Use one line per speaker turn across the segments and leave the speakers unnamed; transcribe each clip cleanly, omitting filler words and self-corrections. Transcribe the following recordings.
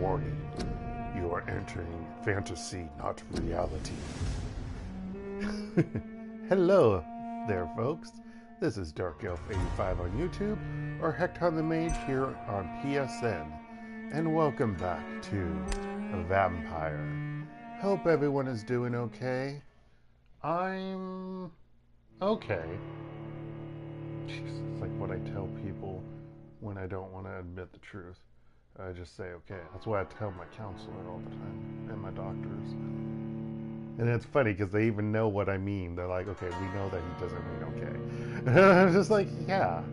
Warning, you are entering fantasy, not reality. Hello there, folks. This is DarkElf85 on YouTube, or HektontheMage here on PSN, and welcome back to Vampyr. Hope everyone is doing okay. I'm okay. Jesus, it's like what I tell people when I don't want to admit the truth. I just say okay. That's what I tell my counselor all the time, and my doctors. And it's funny because they even know what I mean. They're like, okay, we know that he doesn't mean okay. And I'm just like, yeah.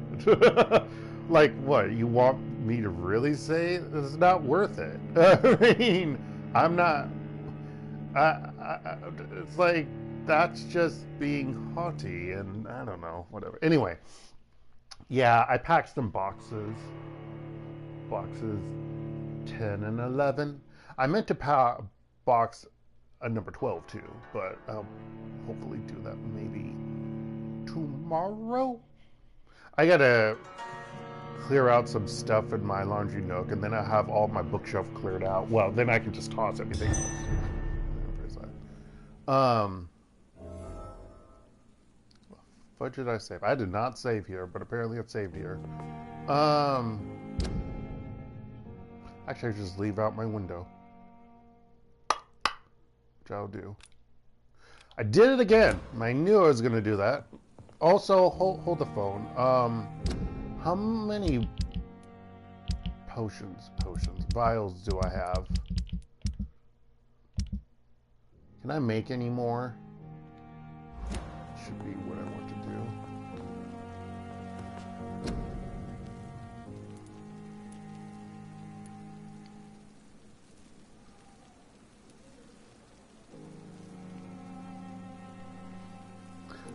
Like, what? You want me to really say it's not worth it? I mean, I'm not. It's like, that's just being haughty, and I don't know, whatever. Anyway, yeah, I packed some boxes 10 and 11. I meant to box a number 12 too, but I'll hopefully do that maybe tomorrow. I gotta clear out some stuff in my laundry nook, and then I have all my bookshelf cleared out. Well, then I can just toss everything. What did I save? I did not save here, but apparently it saved here. Actually, I just leave out my window, which I'll do. I did it again. I knew I was going to do that. Also, hold the phone. How many vials do I have? Can I make any more? Should be what I want to do.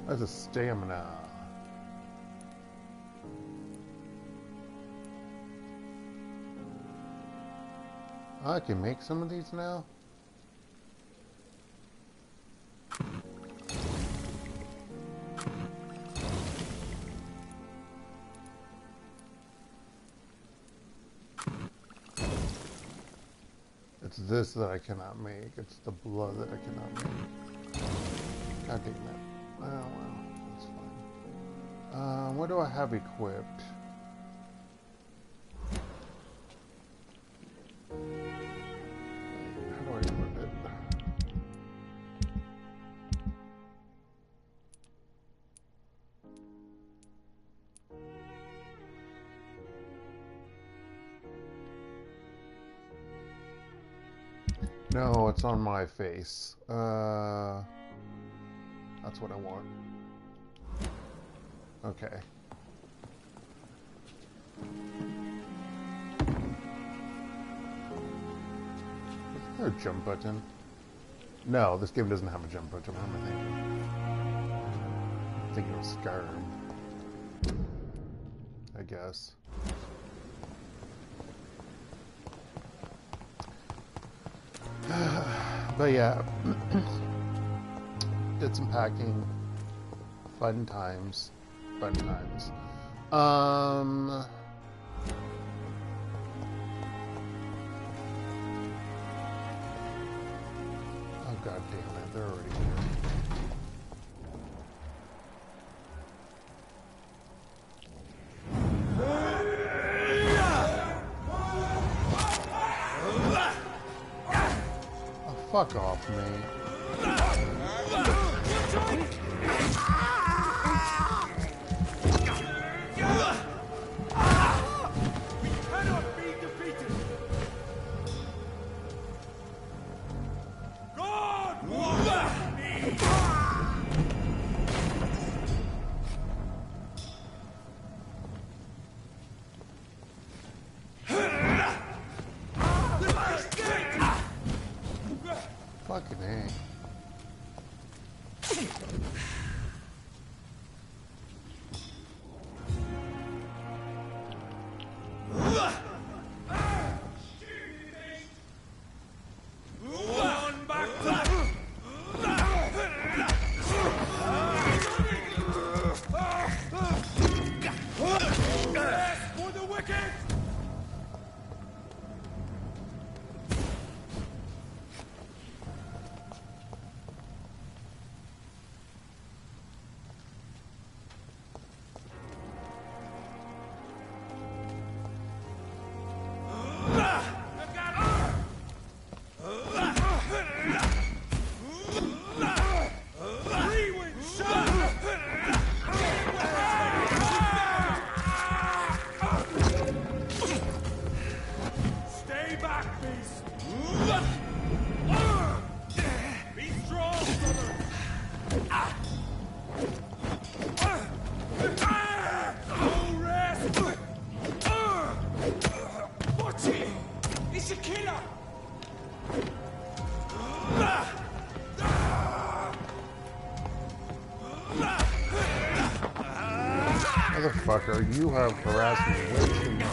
That's a stamina. I can make some of these now. It's this that I cannot make. It's the blood that I cannot make. God damn it. Oh well, that's fine. What do I have equipped? How do I equip it? No, it's on my face. That's what I want. Okay. Is there a jump button? No, this game doesn't have a jump button. What am I thinking? I'm thinking of Skyrim, I guess. But yeah. Did some packing. Fun times. Oh, god damn it, they're already here. Oh, fuck off, mate. Fucking A.
Stay back, beast! Be strong, brother! No rest! Watch it! It's a killer!
Motherfucker, you have harassed me way too much.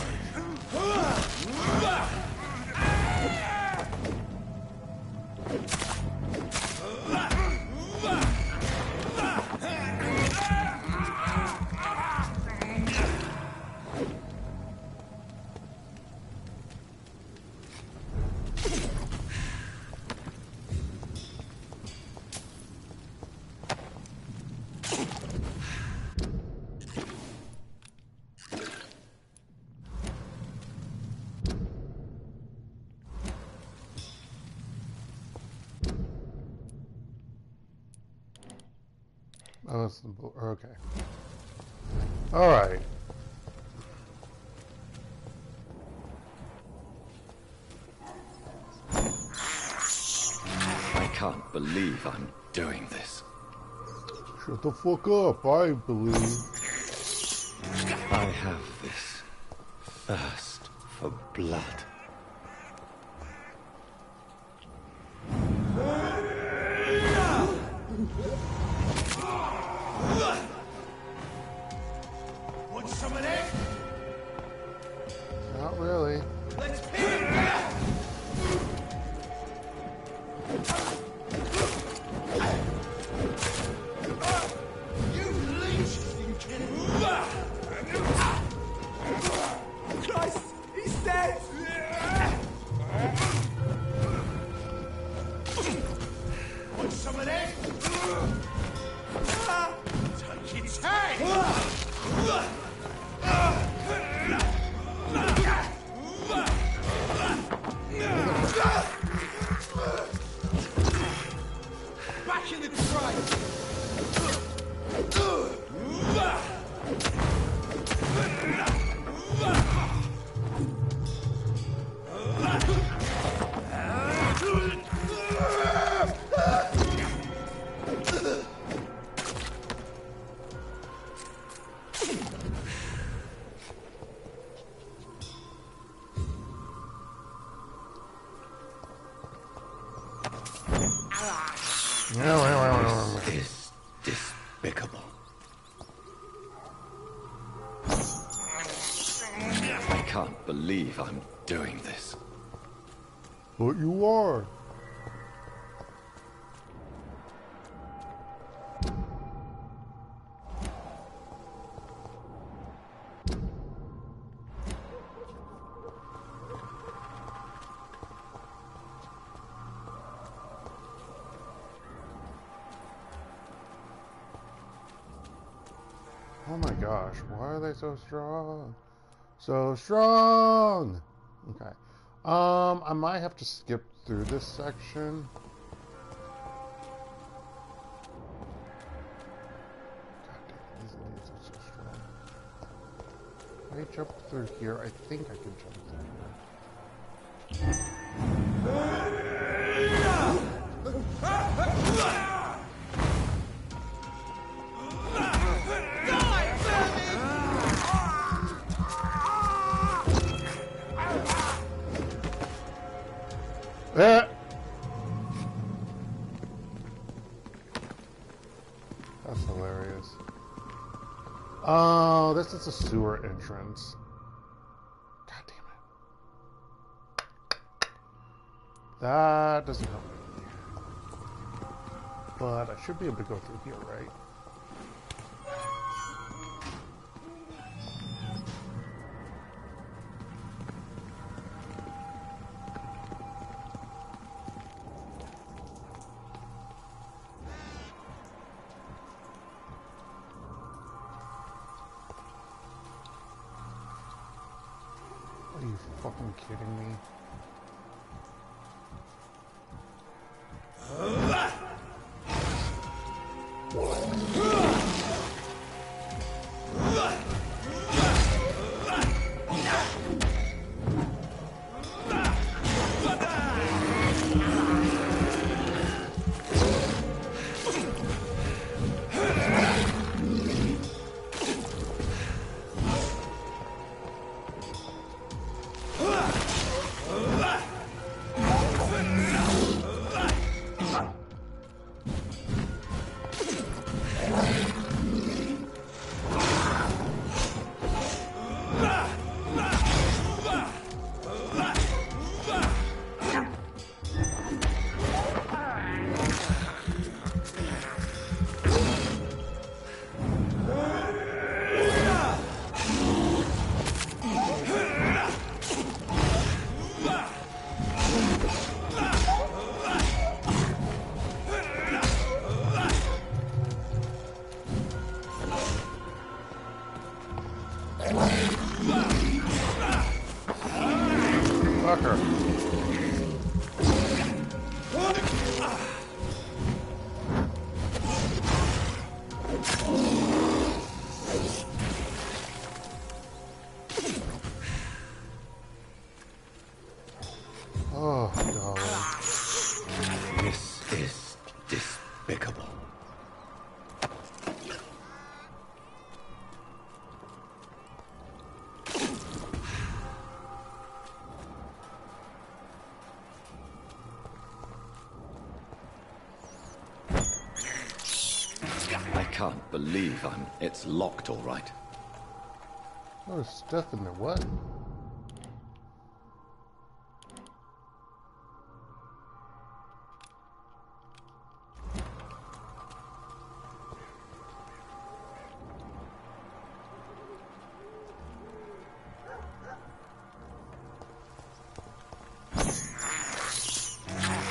Oh, it's the okay. All right.
I can't believe I'm doing this.
Shut the fuck up, I believe.
I have this thirst for blood.
Want some of that?
Not really.
Let's pin it! You leech, you kid! Christ, he's dead! Want some of that? Take its head! Back in the crate!
This is despicable. I can't believe I'm doing this.
But you are. Oh my gosh, why are they so strong? So strong! Okay. I might have to skip through this section. God damn, these leaves are so strong. If I jump through here, I think I can jump through here. That's hilarious. Oh, this is a sewer entrance. God damn it. That doesn't help me. But I should be able to go through here, right? Are you fucking kidding me? Oh, golly.
This is despicable. I can't believe it's locked all right.
Oh, there's stuff in there. What?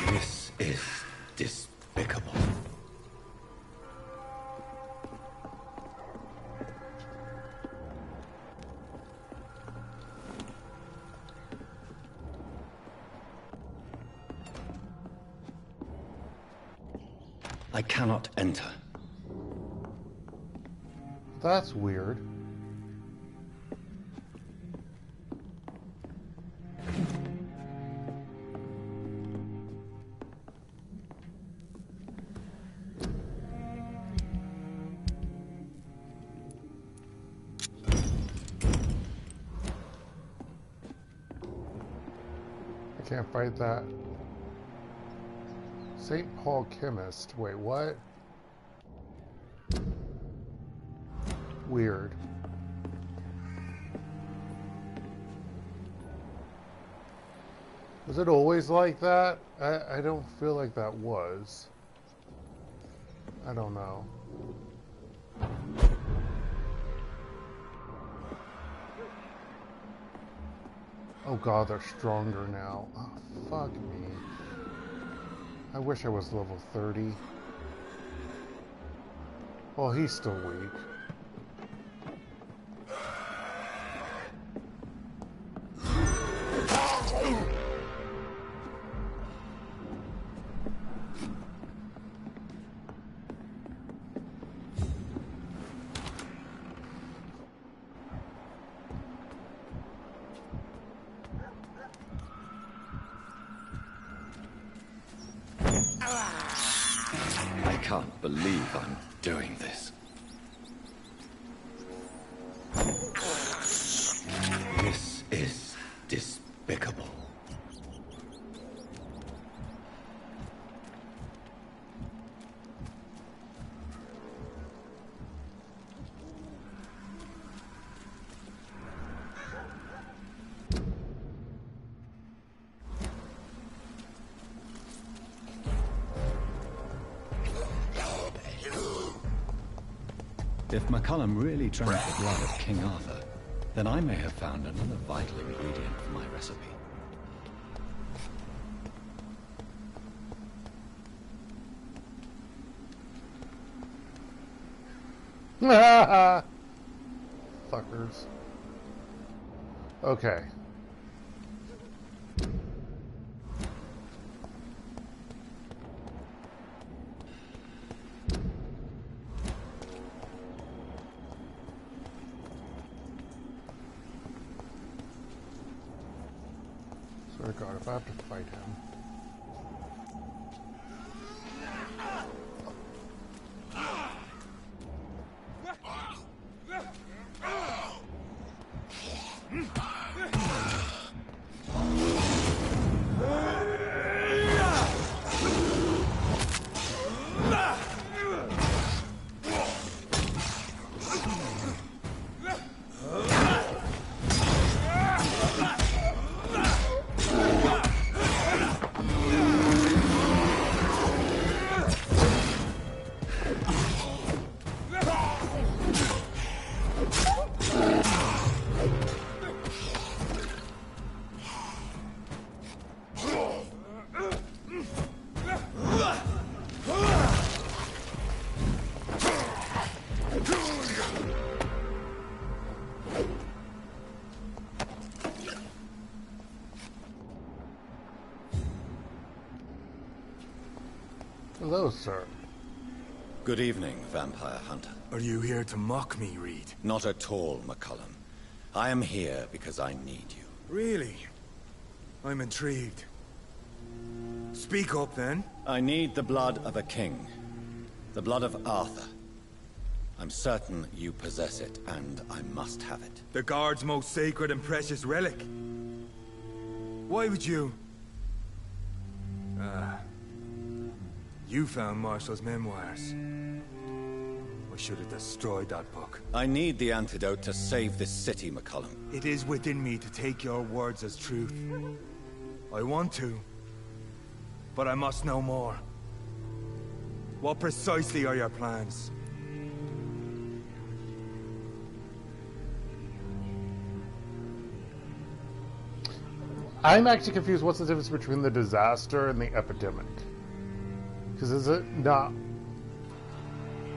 This is despicable. I cannot enter.
That's weird. I can't fight that. St. Paul Chemist. Wait, what? Weird. Was it always like that? I don't feel like that was. I don't know. Oh god, they're stronger now. Oh, fuck me. I wish I was level 30. Well, he's still weak.
I can't believe I'm doing this. This is despicable. If McCullum really drank the blood of King Arthur, then I may have found another vital ingredient for my recipe.
Fuckers. Okay. Swear to God, if I have to fight him. Hello, sir.
Good evening, Vampire Hunter.
Are you here to mock me, Reid?
Not at all, McCullum. I am here because I need you.
Really? I'm intrigued. Speak up, then.
I need the blood of a king. The blood of Arthur. I'm certain you possess it, and I must have it.
The Guard's most sacred and precious relic. Why would you... You found Marshall's memoirs. I should have destroyed that book.
I need the antidote to save this city, McCullum.
It is within me to take your words as truth. I want to, but I must know more. What precisely are your plans?
I'm actually confused. What's the difference between the disaster and the epidemic? Because is it not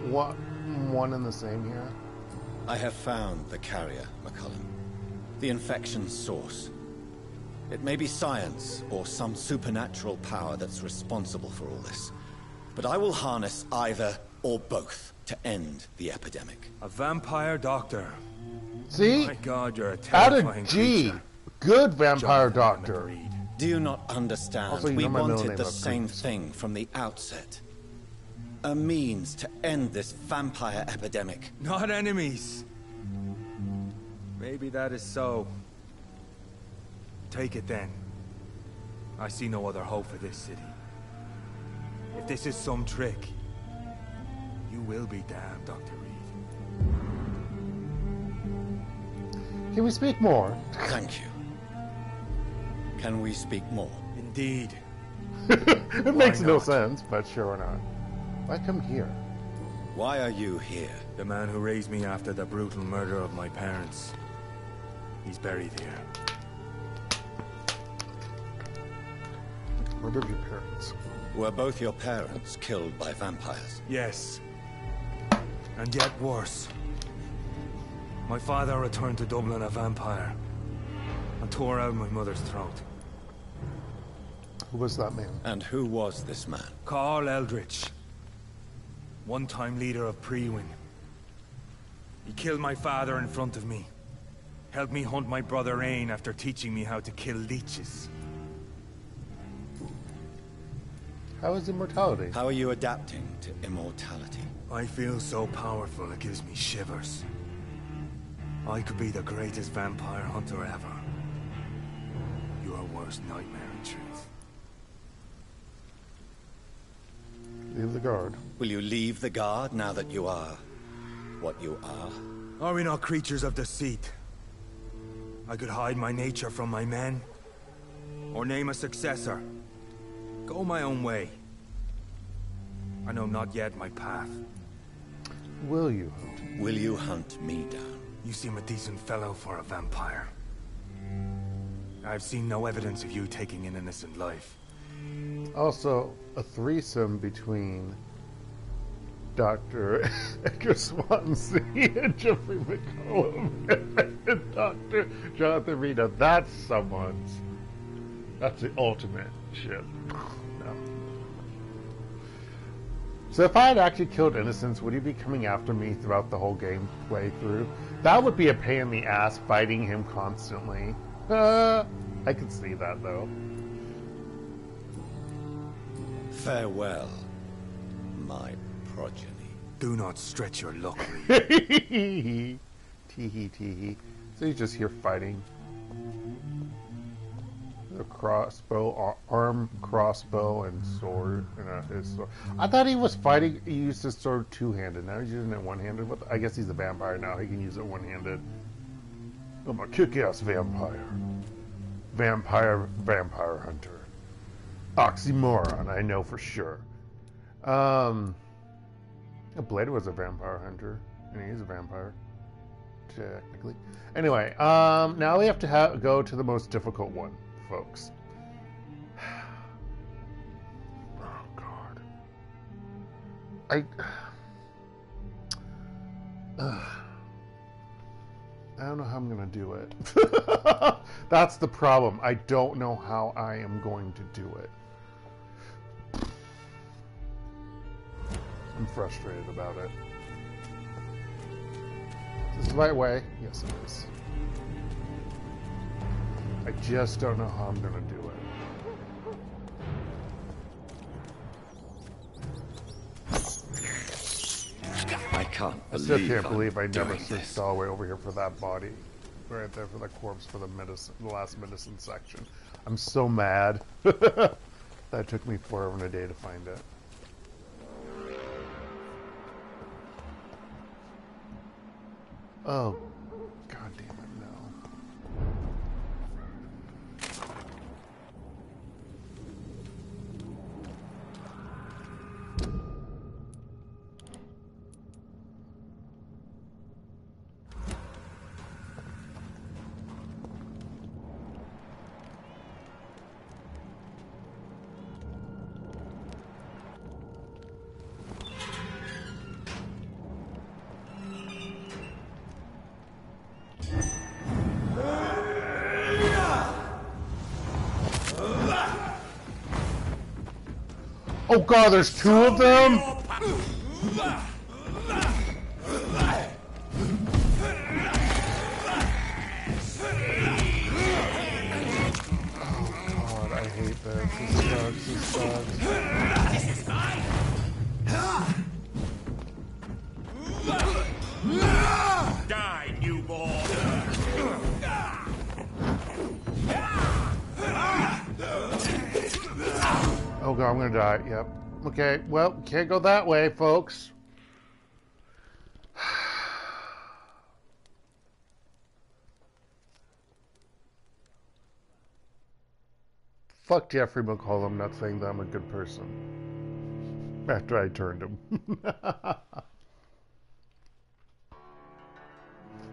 one and the same here?
I have found the carrier, McCullum. The infection source. It may be science or some supernatural power that's responsible for all this. But I will harness either or both to end the epidemic.
A vampire doctor.
See?
My God, you're a
Out
terrifying
of G.
creature.
Good vampire
Jonathan
doctor.
Reid.
Do you not understand?
Also, you
we
know my middle
wanted
name,
the
I'm
same
pretty-
thing from the outset. A means to end this vampire epidemic.
Not enemies. Maybe that is so. Take it then. I see no other hope for this city. If this is some trick, you will be damned, Dr. Reid.
Can we speak more?
Thank you. Can we speak more?
Indeed.
It makes no
not?
sense, but sure or not. Why come here?
Why are you here?
The man who raised me after the brutal murder of my parents. He's buried here.
Murder of your parents.
Were both your parents killed by vampires?
Yes. And yet worse. My father returned to Dublin a vampire and tore out my mother's throat.
Who was that man?
And who was this man?
Carl Eldritch. One-time leader of Prewin. He killed my father in front of me. Helped me hunt my brother Ain after teaching me how to kill leeches.
How is immortality?
How are you adapting to immortality?
I feel so powerful it gives me shivers. I could be the greatest vampire hunter ever. Your worst nightmare, in truth.
Leave the guard.
Will you leave the guard now that you are what you are?
Are we not creatures of deceit? I could hide my nature from my men, or name a successor. Go my own way. I know not yet my path.
Will you hunt?
Will you hunt me down?
You seem a decent fellow for a vampire. I've seen no evidence of you taking an innocent life.
Also, a threesome between Dr. Edgar Swansea and Jeffrey McCullum and Dr. Jonathan Reid. Now that's someone's. That's the ultimate shit. No. So if I had actually killed innocents, would he be coming after me throughout the whole game playthrough? That would be a pain in the ass, fighting him constantly. I could see that though.
Farewell, my progeny.
Do not stretch your luck, Reid.
Teehee, teehee. So he's just here fighting. The crossbow, arm crossbow, and sword. His sword. I thought he was fighting. He used his sword two-handed. Now he's using it one-handed. I guess he's a vampire now. He can use it one-handed. I'm a kick-ass vampire. Vampire hunter. Oxymoron, I know for sure. Blade was a vampire hunter, and he's a vampire, technically. Anyway, now we have to go to the most difficult one, folks. Oh God, I don't know how I'm gonna do it. That's the problem. I don't know how I am going to do it. I'm frustrated about it. Is this the right way? Yes, it is. I just don't know how I'm going to do it.
I can't
I still
believe
can't believe I never
doing
searched
this.
all the way over here for that body. Right there for the corpse for the medicine, the last medicine section. I'm so mad. That took me forever and a day to find it. Oh, god damn it, no. Oh god, there's two of them? Oh god, I hate this. This sucks.
Die, newborn!
Oh god, I'm gonna die. Yep. Okay, well, can't go that way, folks. Fuck Jeffrey McCollum, not saying that I'm a good person. After I turned him.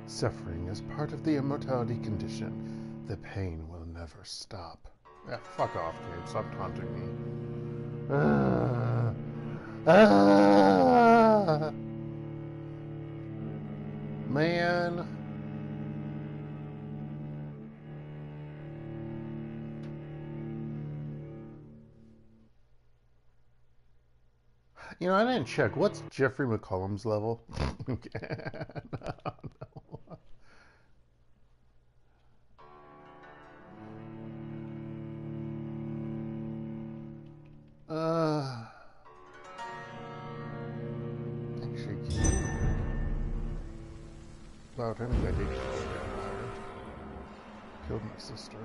Suffering is part of the immortality condition. The pain will never stop. Yeah, fuck off, game. Stop taunting me. Man. You know, I didn't check. What's Jeffrey McCollum's level? Actually, wow, I think I did kill a vampire. Killed my sister.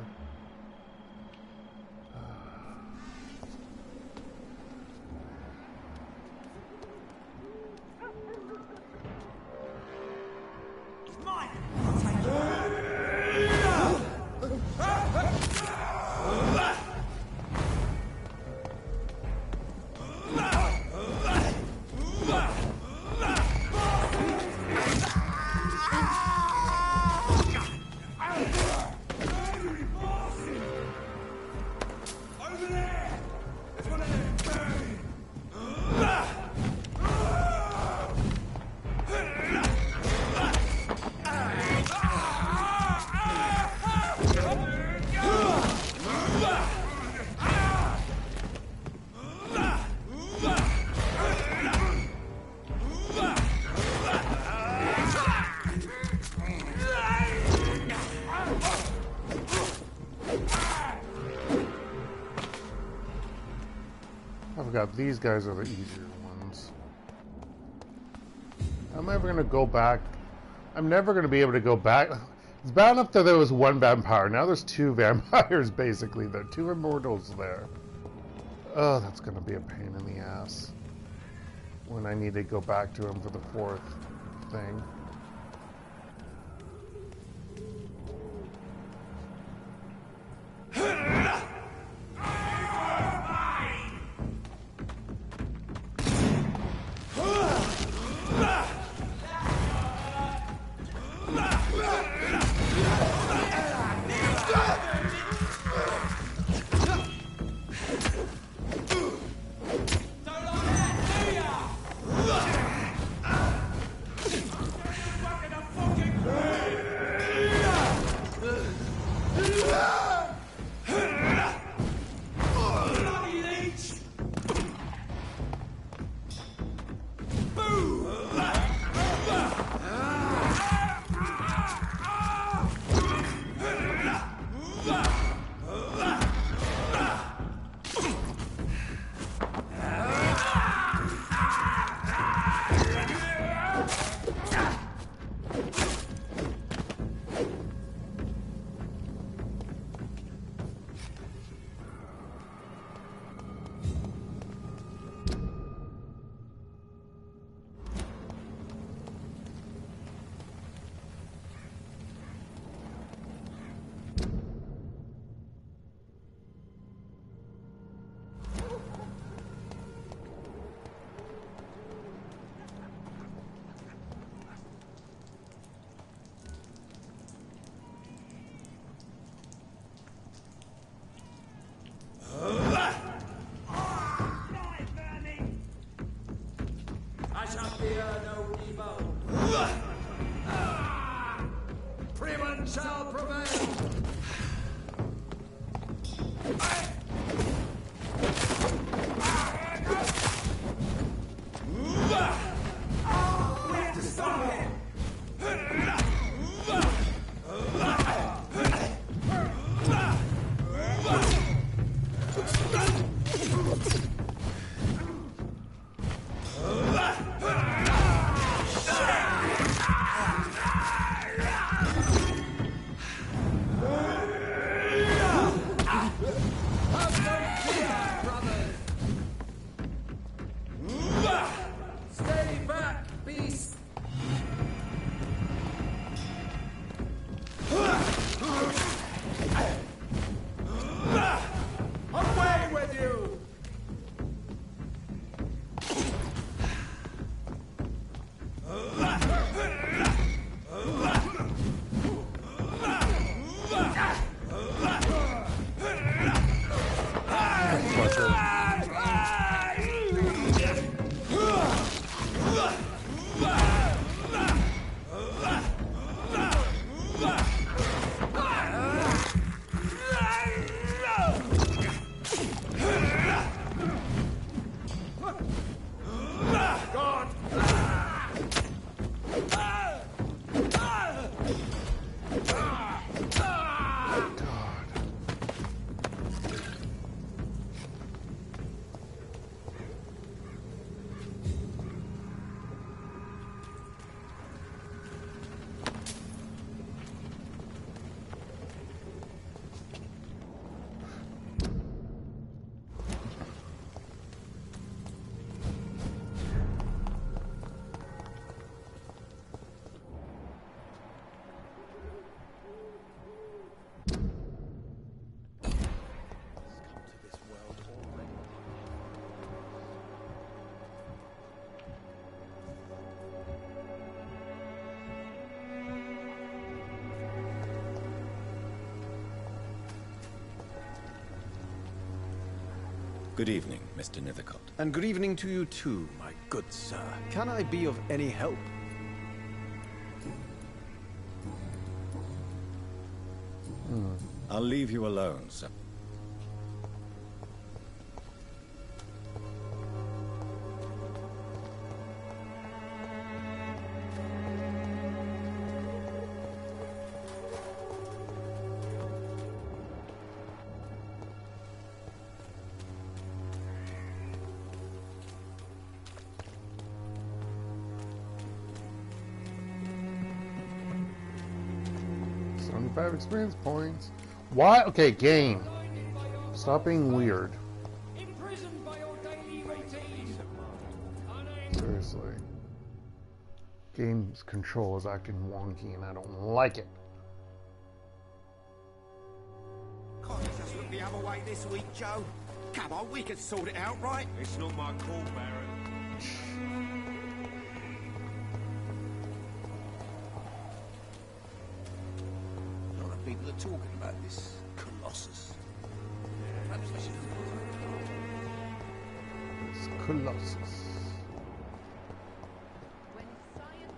I forgot, these guys are the easier ones. I'm never going to go back. I'm never going to be able to go back. It's bad enough that there was one vampire. Now there's two vampires, basically. There are two immortals there. Oh, that's going to be a pain in the ass when I need to go back to him for the fourth thing.
fear no evil. Freeman shall prevail. We have to stop him. Stay back, beast! Away with you!
Good evening, Mr. Nithercott.
And good evening to you too, my good sir. Can I be of any help?
I'll leave you alone, sir.
Five experience points. Why? Okay, game. Stop being weird.
Imprisoned by your daily routine.
Seriously. Game's control is acting wonky and I don't like it.
Can't you just look the other way this week, Joe? Come on, we can sort it out, right?
It's not my call, Baron.
A lot of people are talking about this Colossus. Perhaps we should...
It's Colossus.
When science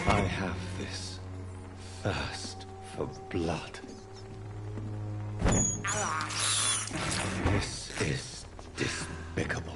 I have this thirst for blood. This is despicable.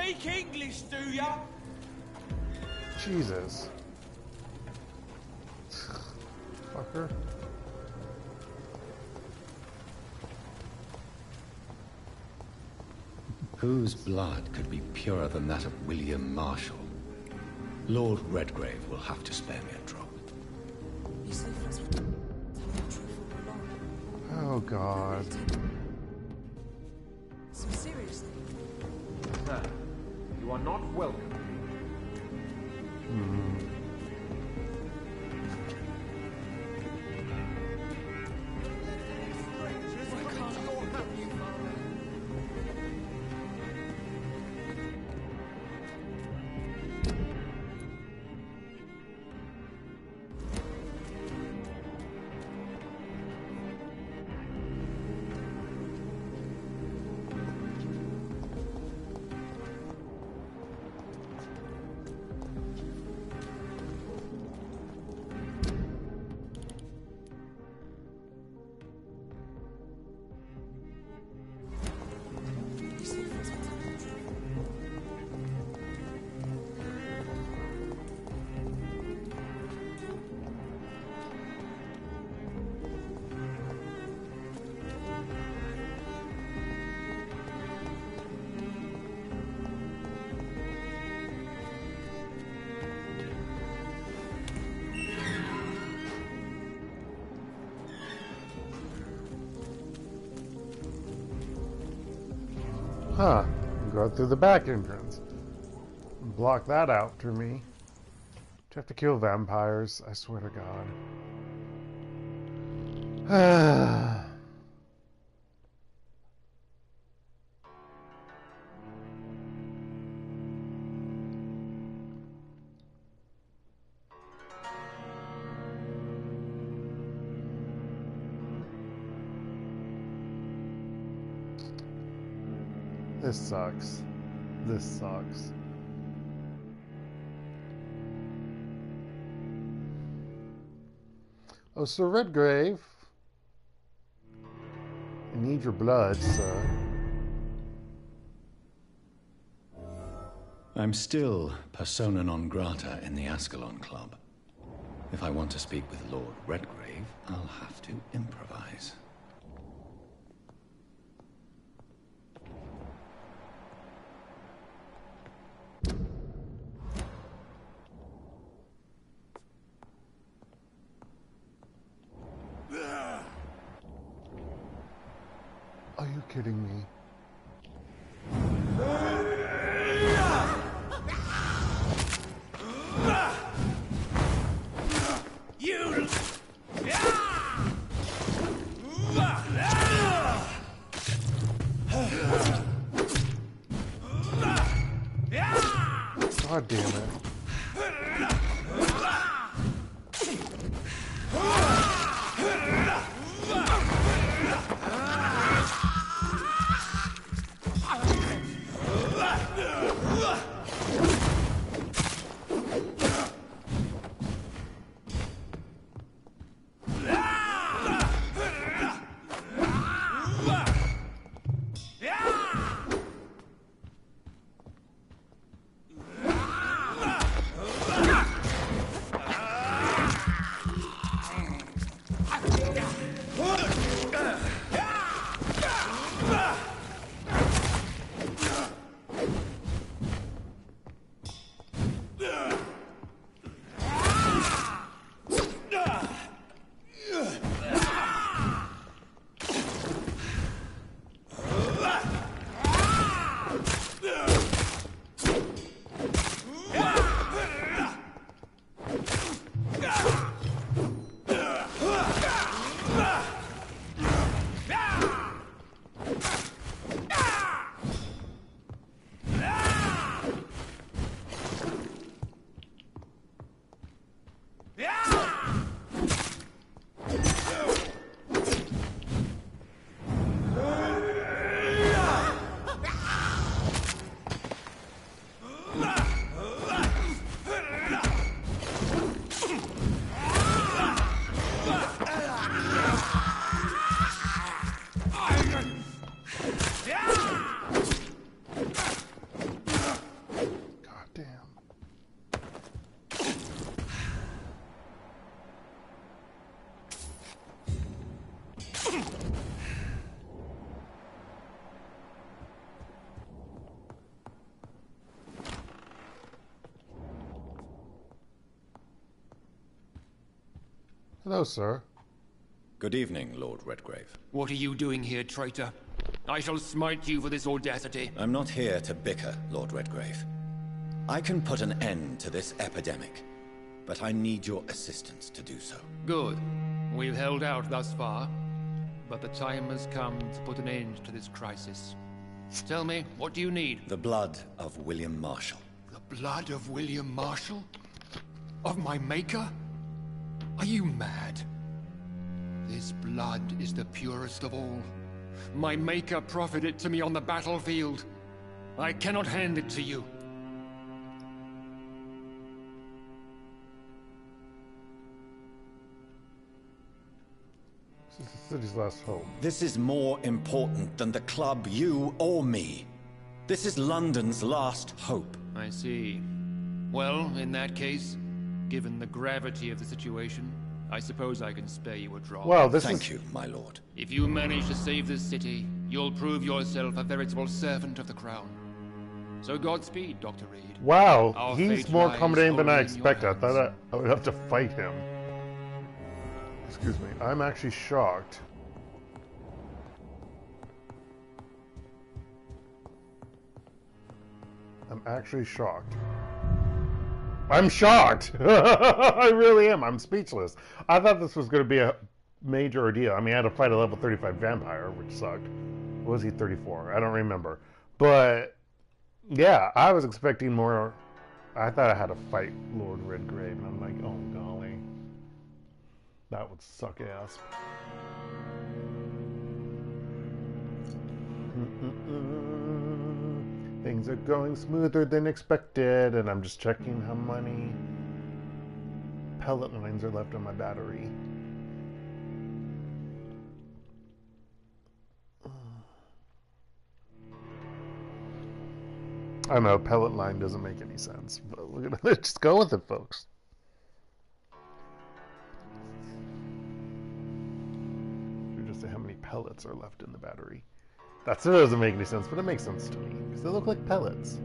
speak English, do ya?
Jesus. Fucker.
Whose blood could be purer than that of William Marshall? Lord Redgrave will have to spare me a drop.
You say friends with tell the truth all along.
Oh God.
So seriously,
Sir, you are not welcome.
you say friends with tell the truth.
Huh. Go through the back entrance. Block that out for me. Do you have to kill vampires? I swear to God. This sucks. This sucks. Oh, Sir Redgrave. I need your blood, sir.
I'm still persona non grata in the Ascalon Club. If I want to speak with Lord Redgrave, I'll have to improvise.
Are you kidding me? God damn it. Hello, sir.
Good evening, Lord Redgrave.
What are you doing here, traitor? I shall smite you for this audacity.
I'm not here to bicker, Lord Redgrave. I can put an end to this epidemic, but I need your assistance to do so.
Good. We've held out thus far, but the time has come to put an end to this crisis. Tell me, what do you need?
The blood of William Marshall.
The blood of William Marshall? Of my maker? Are you mad? This blood is the purest of all. My maker proffered it to me on the battlefield. I cannot hand it to you.
This is the city's last hope.
This is more important than the club, you, or me. This is London's last hope.
I see. Well, in that case, given the gravity of the situation, I suppose I can spare you a draw.
Well,
Thank you, my lord.
If you manage to save this city, you'll prove yourself a veritable servant of the crown. So Godspeed, Dr. Reid.
Wow,
Our
he's
fate
more
lies
accommodating than I
only in your
expected. I thought
hands.
I would have to fight him. Excuse me. I'm actually shocked. I'm actually shocked. I'm shocked! I really am. I'm speechless. I thought this was going to be a major ordeal. I mean, I had to fight a level 35 vampire, which sucked. What was he, 34? I don't remember. But, yeah, I was expecting more. I thought I had to fight Lord Redgrave, and I'm like, oh, golly. That would suck ass. Things are going smoother than expected, and I'm just checking how many pellet lines are left on my battery. I know, pellet line doesn't make any sense, but we're gonna just go with it, folks. Should just say how many pellets are left in the battery. That still doesn't make any sense, but it makes sense to me, because they look like pellets.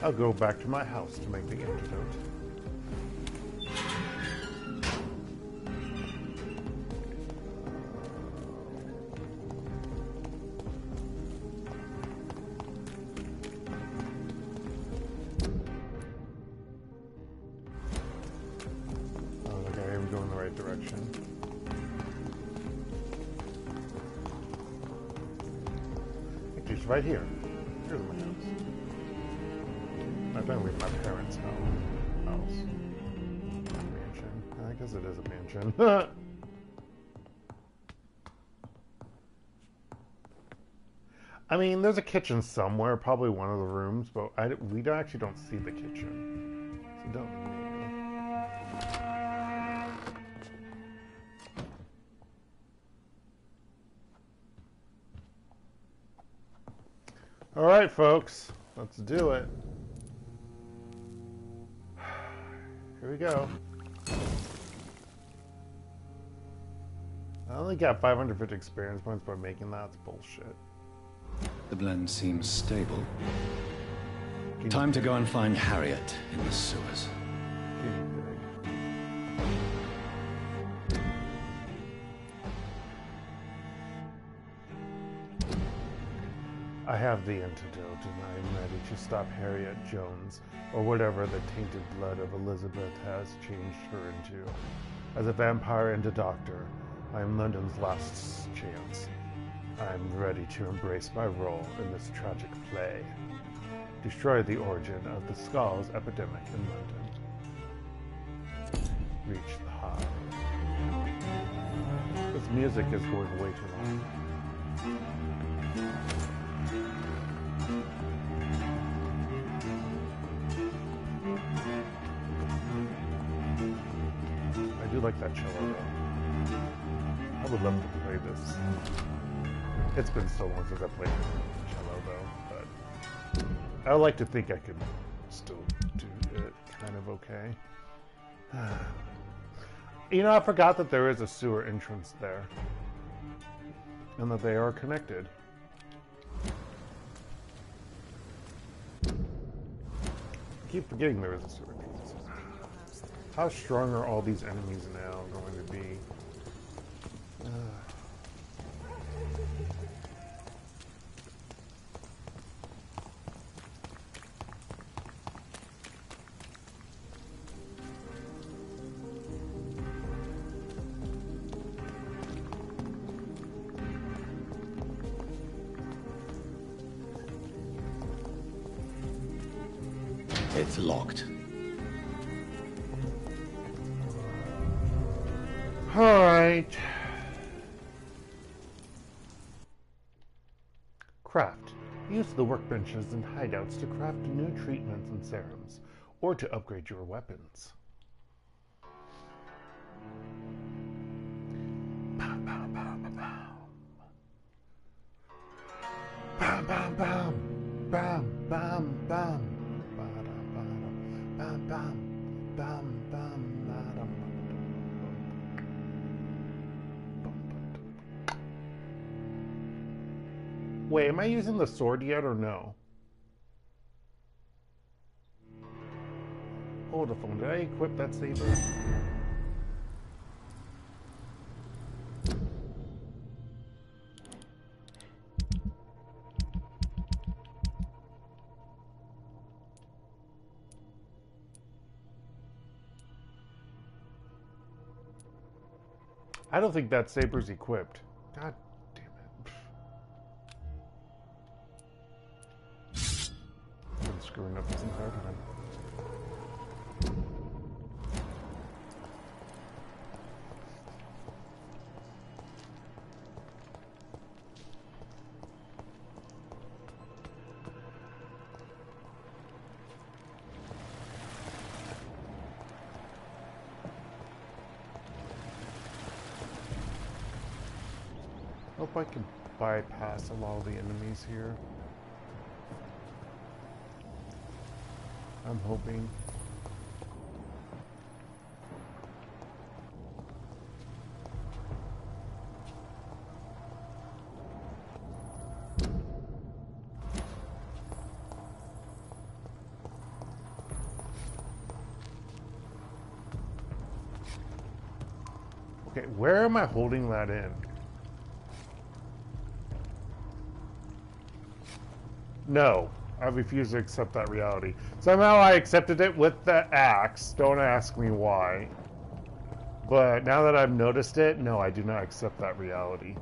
I'll go back to my house to make the antidote. Right here. Here's my house. I don't leave my parents' house. Mansion. I guess it is a mansion. I mean, there's a kitchen somewhere, probably one of the rooms, but we actually don't see the kitchen. So don't need to. All right, folks, let's do it. Here we go. I only got 550 experience points by making that. That's bullshit.
The blend seems stable. Time to go and find Harriet in the sewers.
I have the antidote, and I am ready to stop Harriet Jones, or whatever the tainted blood of Elizabeth has changed her into. As a vampire and a doctor, I am London's last chance. I am ready to embrace my role in this tragic play. Destroy the origin of the Skulls epidemic in London. Reach the high. This music is going way too long. I do like that cello though. I would love to play this. It's been so long since I played cello though, but I would like to think I could still do it kind of okay. You know, I forgot that there is a sewer entrance there. And that they are connected. I keep forgetting there is a sewer entrance. How strong are all these enemies now going to be?
It's locked.
All right. Craft. Use the workbenches and hideouts to craft new treatments and serums, or to upgrade your weapons. Bam, bam, bam, bam, bam. Bam, bam, bam. Bam, bam, bam. Bam, bam, bam, bam, bam. Wait, am I using the sword yet or no? Hold the phone. Did I equip that saber? I don't think that saber's equipped. God damn it. I've been screwing up this entire time. Hope I can bypass a lot of the enemies here. I'm hoping. Okay, where am I holding that in? No, I refuse to accept that reality. Somehow I accepted it with the axe. Don't ask me why. But now that I've noticed it, no, I do not accept that reality.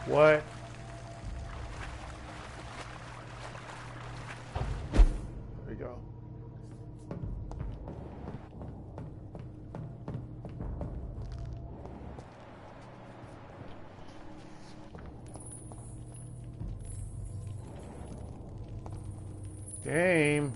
What? There we go. Game.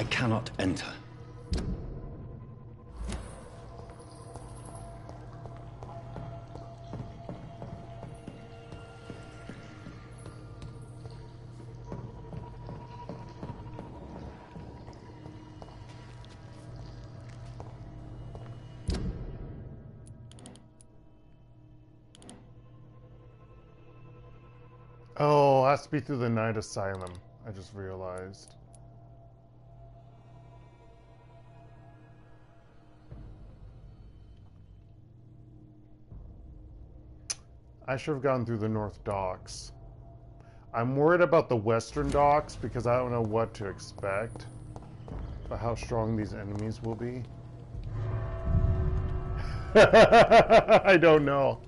I cannot enter.
Oh, it has to be through the Night Asylum. I just realized. I should have gone through the North Docks. I'm worried about the Western Docks because I don't know what to expect. But how strong these enemies will be. I don't know.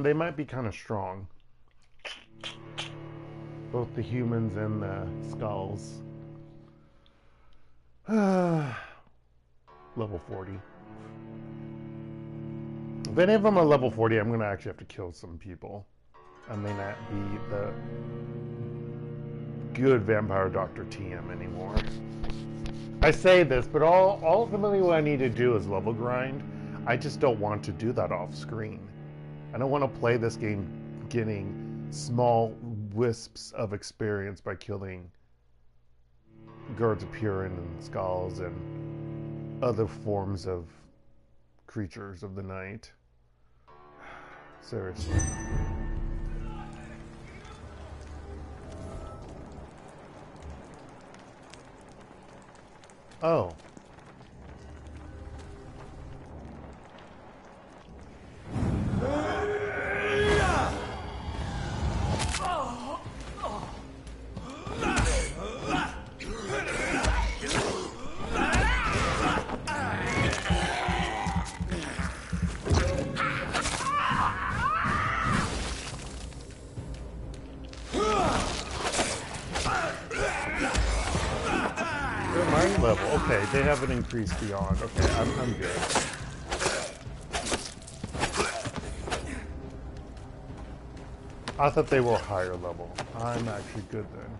They might be kind of strong. Both the humans and the skulls. Level 40. If any of them are level 40, I'm going to actually have to kill some people. I may not be the good vampire Dr. TM anymore. I say this, but ultimately what I need to do is level grind. I just don't want to do that off screen. I don't want to play this game getting small wisps of experience by killing guards of Purin and skulls and other forms of creatures of the night. Seriously. Oh. Level. Okay, they haven't increased beyond. Okay, I'm good. I thought they were higher level. I'm actually good then.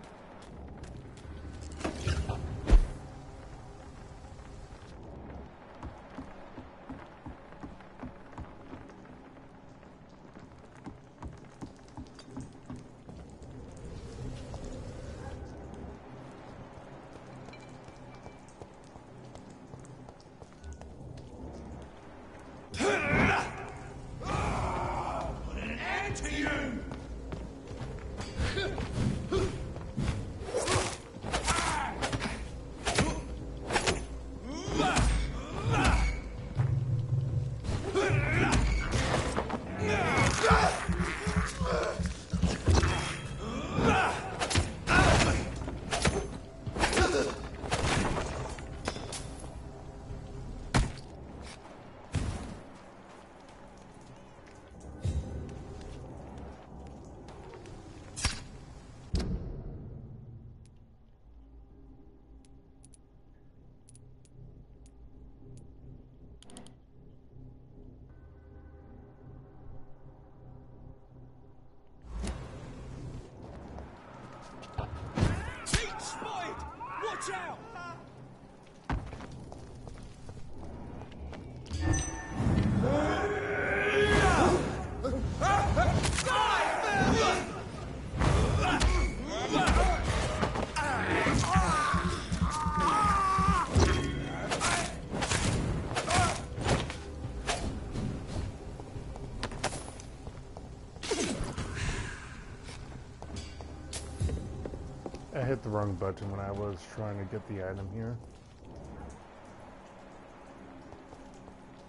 I hit the wrong button when I was trying to get the item here.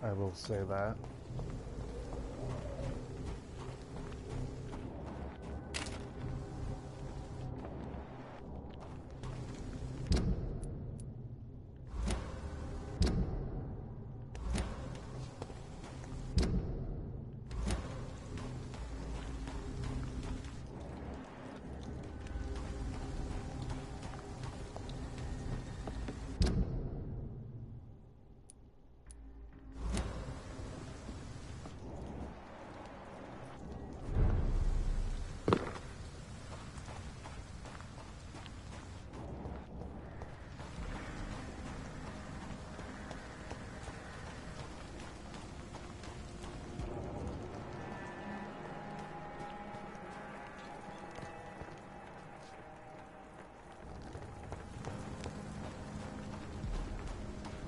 I will say that.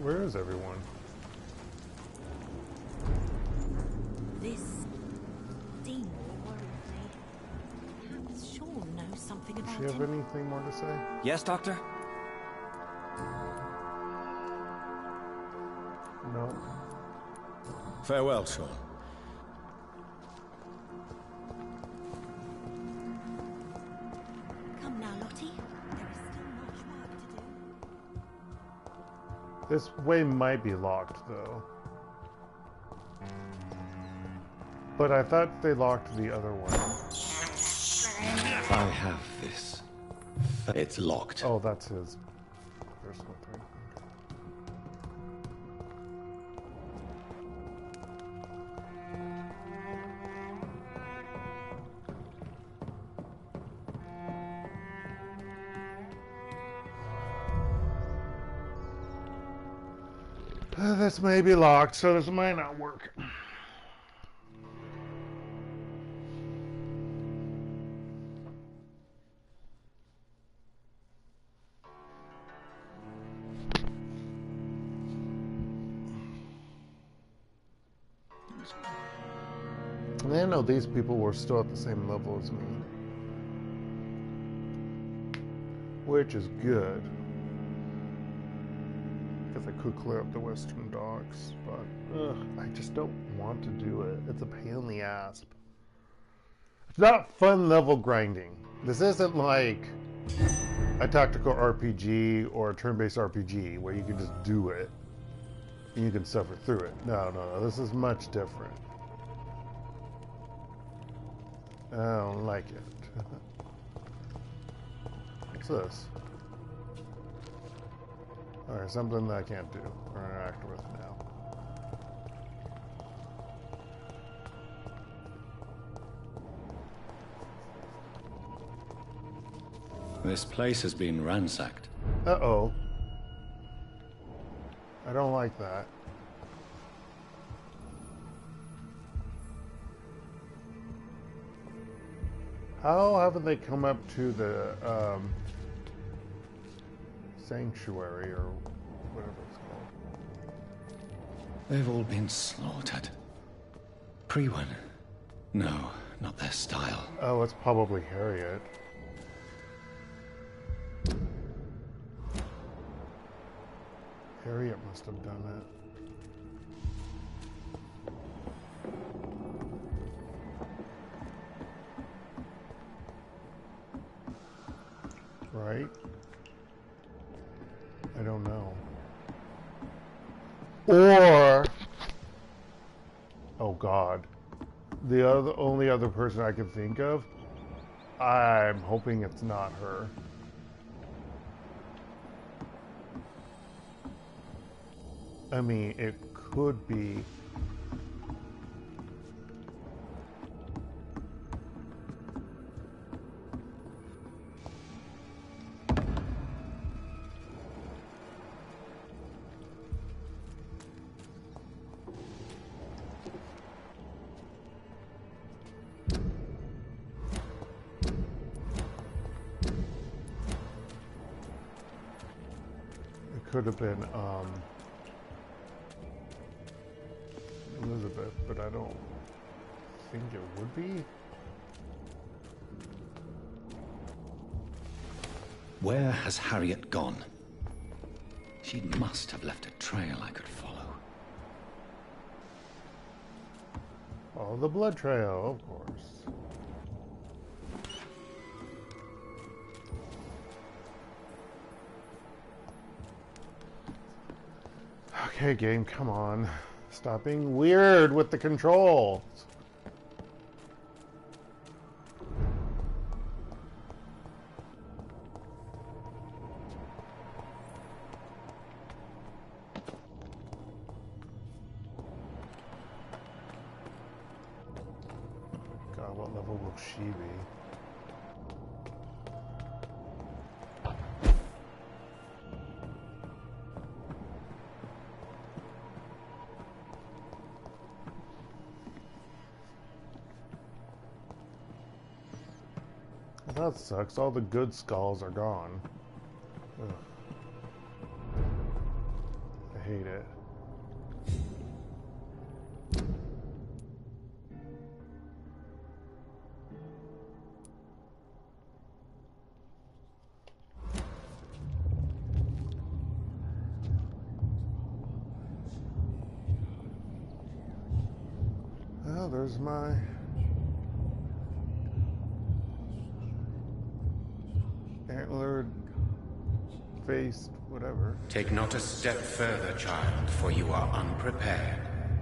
Where is everyone?
This demon worries me. Perhaps Sean knows something
Does
about
she have
him.
anything more to say?
Yes, Doctor?
No.
Farewell, Sean.
Come now, Lottie. There is still much work to do.
This way might be locked, though. But I thought they locked the other one.
I have this. It's locked.
Oh, that's his personal thing. This may be locked, so this might not work. And I know these people were still at the same level as me, which is good. Because I could clear up the western docks, but I just don't want to do it. It's a pain in the ass. It's not fun level grinding. This isn't like a tactical RPG or a turn-based RPG where you can just do it and you can suffer through it. No, no, no. This is much different. I don't like it. What's this? Alright, something that I can't do or interact with now.
This place has been ransacked.
Uh-oh. I don't like that. How haven't they come up to the sanctuary or whatever it's called?
They've all been slaughtered. Pre-one. No, not their style.
Oh, it's probably Harriet. Harriet must have done it. Right? I don't know. Or, oh God, the only other person I can think of, I'm hoping it's not her. I mean, it could be. It could have been, Elizabeth, but I don't think it would be.
Where has Harriet gone? She must have left a trail I could follow.
Follow the blood trail, of course. Okay, game, come on. Stop being weird with the controls. God, what level will she be? That sucks. All the good skulls are gone. Ugh. I hate hate it. Well, there's my antlered faced whatever.
Take not a step further, child, for you are unprepared.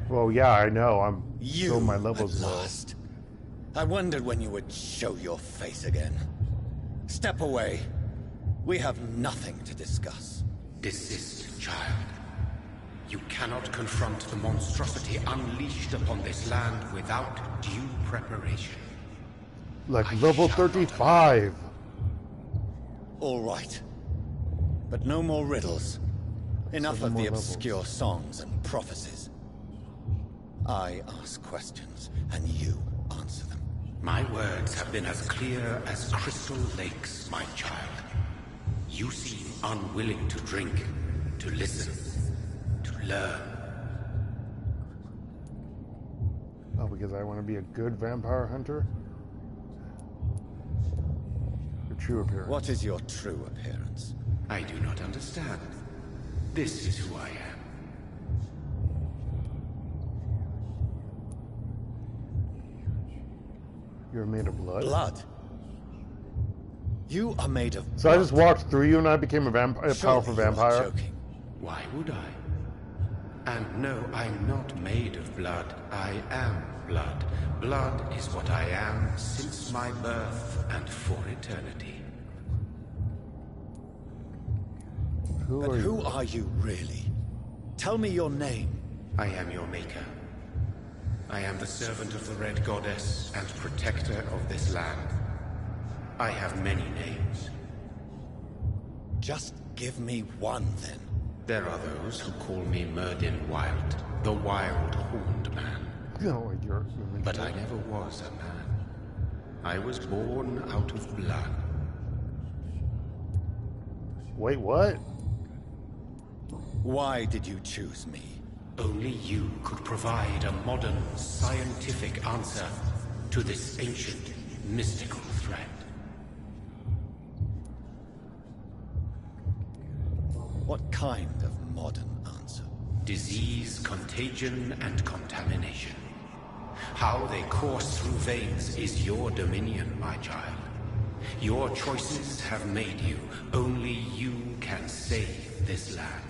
Well, yeah, I know. I'm
You
still my levels
at
low.
last. I wondered when you would show your face again. Step away. We have nothing to discuss.
Desist, child. You cannot confront the monstrosity unleashed upon this land without due preparation.
Like
I
level
shall not
35.
All right. But no more riddles. Enough
7
of the
more levels.
obscure songs and prophecies. I ask questions, and you answer them.
My words have been as clear as crystal lakes, my child. You seem unwilling to drink, to listen, to learn.
Oh, because I want to be a good vampire hunter? Your true appearance.
What is your true appearance?
I do not understand. This is who I am.
You're made of blood?
Blood? You are made of
So
blood.
I just walked through you and I became a powerful
Surely you are
vampire?
joking.
Why would I? And no, I'm not made of blood. I am blood. Blood is what I am since my birth and for eternity.
But who are you really? Tell me your name.
I am your maker. I am the servant of the Red Goddess and protector of this land. I have many names.
Just give me one, then.
There are those who call me Merdin Wild, the Wild Horned Man.
No, you're
But I never was a man. I was born out of blood.
Wait, what?
Why did you choose me?
Only you could provide a modern, scientific answer to this ancient, mystical threat.
What kind of modern answer?
Disease, contagion, and contamination. How they course through veins is your dominion, my child. Your choices have made you. Only you can save this land.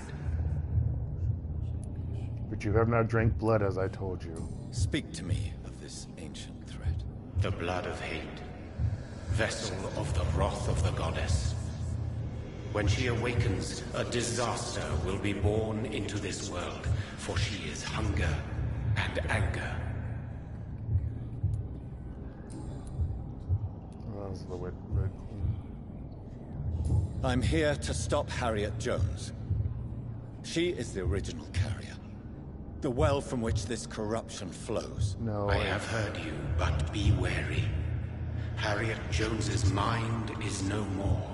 But you have now drank blood as I told you.
Speak to me of this ancient threat.
The blood of hate. Vessel of the wrath of the goddess. When she awakens, a disaster will be born into this world, for she is hunger and anger.
Oh, that was the Red Queen.
I'm here to stop Harriet Jones. She is the original carrier. The well from which this corruption flows.
No,
I have heard you, but be wary. Harriet Jones's mind is no more.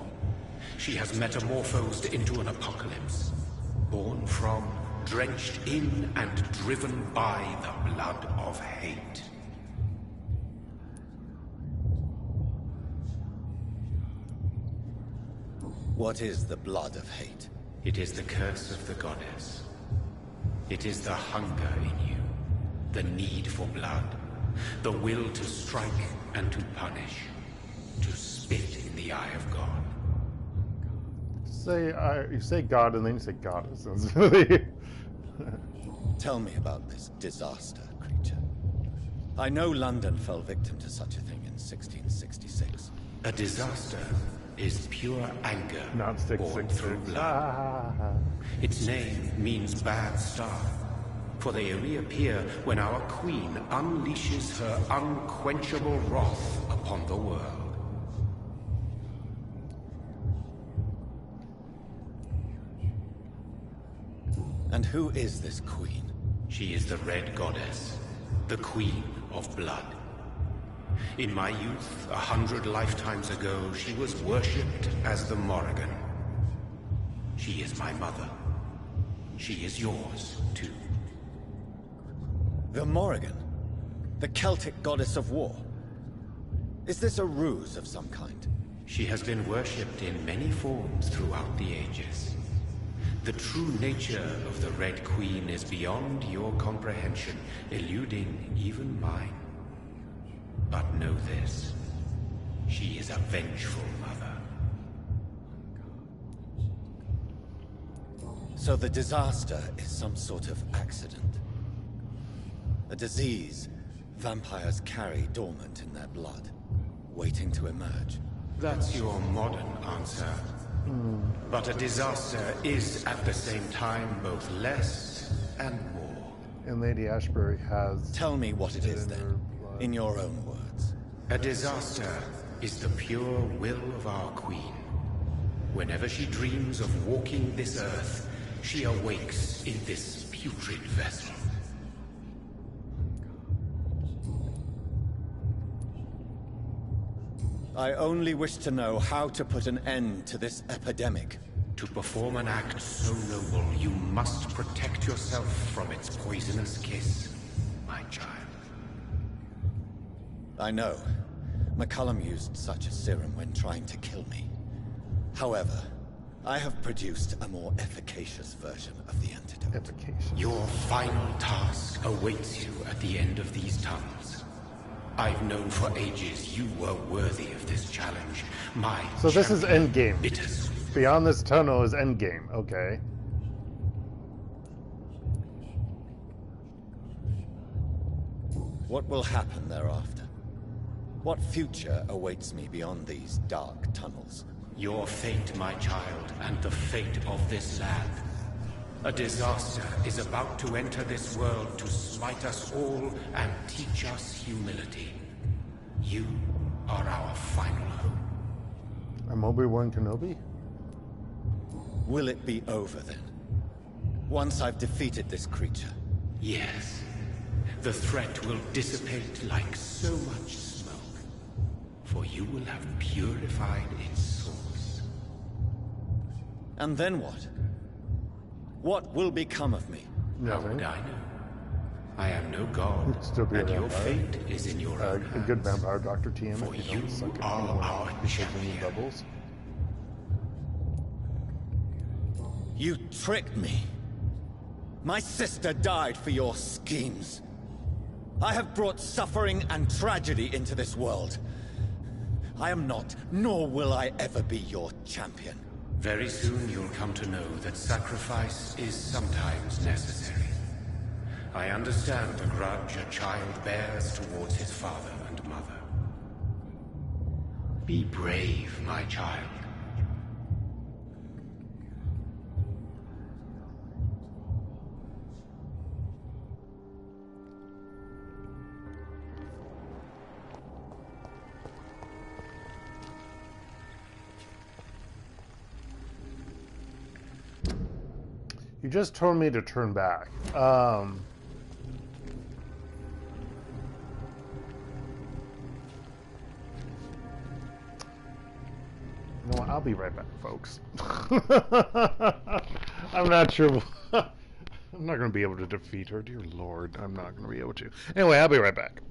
She has metamorphosed into an apocalypse. Born from, drenched in, and driven by the blood of hate.
What is the blood of hate?
It is the curse of the goddess. It is the hunger in you, the need for blood, the will to strike and to punish, to spit in the eye of God.
You say God and then you say goddess. That's really...
Tell me about this disaster, creature. I know London fell victim to such a thing in 1666.
A disaster is pure anger
Not
born through
666.
blood. Its name means bad star, for they reappear when our queen unleashes her unquenchable wrath upon the world.
And who is this queen?
She is the Red Goddess, the Queen of Blood. In my youth, 100 lifetimes ago, she was worshipped as the Morrigan. She is my mother. she is yours, too.
The Morrigan? The Celtic goddess of war? Is this a ruse of some kind?
She has been worshipped in many forms throughout the ages. The true nature of the Red Queen is beyond your comprehension, eluding even mine. But know this. She is a vengeful mother.
So the disaster is some sort of accident. A disease vampires carry dormant in their blood, waiting to emerge.
That's your modern answer. But a disaster is at the same time both less and more.
And Lady Ashbury has...
Tell me what it is then, in your own words.
A disaster is the pure will of our queen. Whenever she dreams of walking this earth, she awakes in this putrid vessel.
I only wish to know how to put an end to this epidemic.
To perform an act so noble, you must protect yourself from its poisonous kiss, my child.
I know. McCullum used such a serum when trying to kill me. However, I have produced a more efficacious version of the antidote.
Efficacious.
Your final task awaits you at the end of these tunnels. I've known for ages you were worthy of this challenge. My
So this is endgame.
Bittersweet.
Beyond this tunnel is endgame. Okay.
What will happen thereafter? What future awaits me beyond these dark tunnels?
Your fate, my child, and the fate of this land. A disaster is about to enter this world to smite us all and teach us humility. You are our final hope.
I'm Obi-Wan Kenobi?
Will it be over then? Once I've defeated this creature?
Yes. The threat will dissipate like so much smoke. For you will have purified its source.
And then what? What will become of me?
How would I know? I am no god,
Still be a
and your
vampire.
fate is in your own
A
hands.
good vampire, Dr. TM,
For
if you
you
don't suck at
are
anyone
our
because of any
champion.
bubbles.
You tricked me. My sister died for your schemes. I have brought suffering and tragedy into this world. I am not, nor will I ever be your champion.
Very soon you'll come to know that sacrifice is sometimes necessary. I understand the grudge a child bears towards his father and mother. Be brave, my child.
You just told me to turn back. You know what? I'll be right back, folks. I'm not sure. I'm not going to be able to defeat her. Dear Lord, I'm not going to be able to. Anyway, I'll be right back.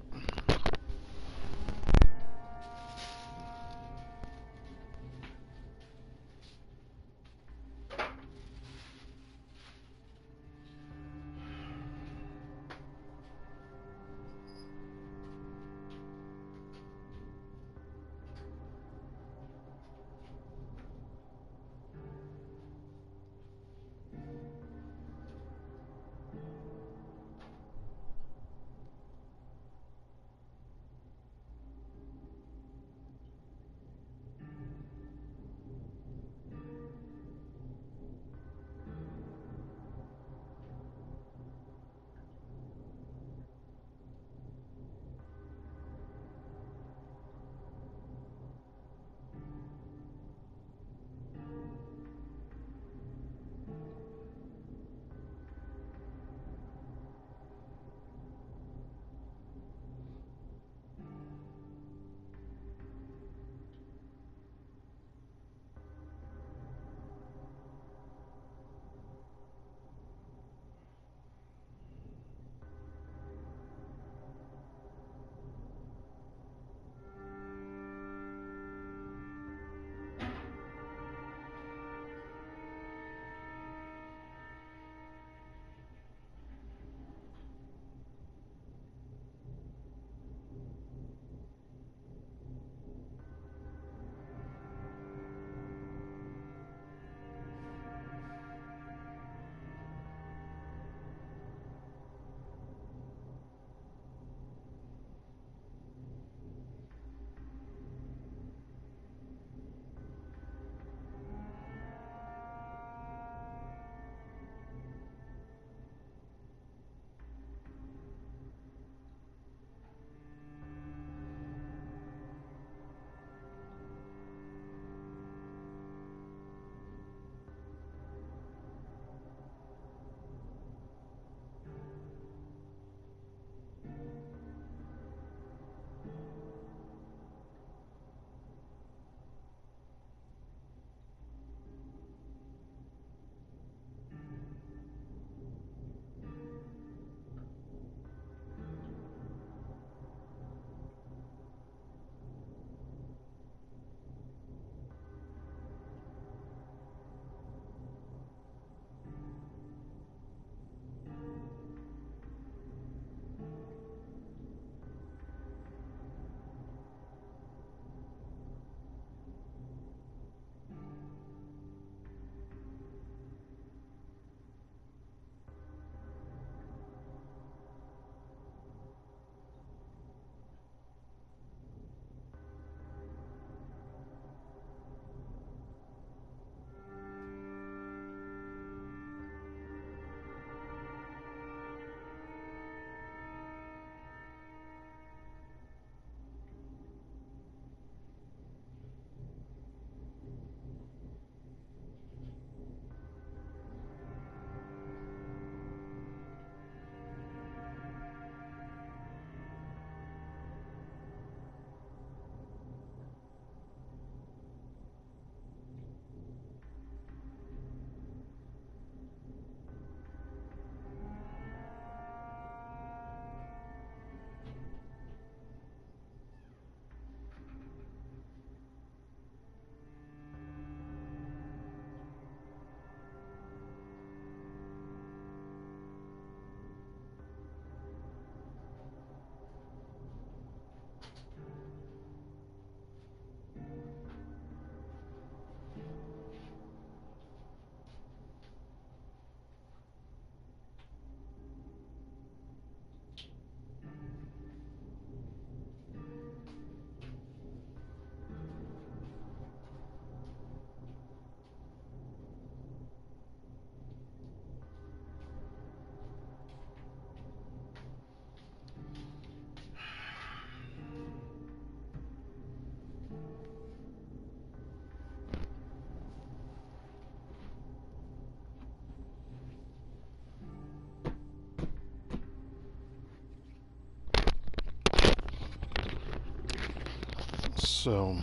So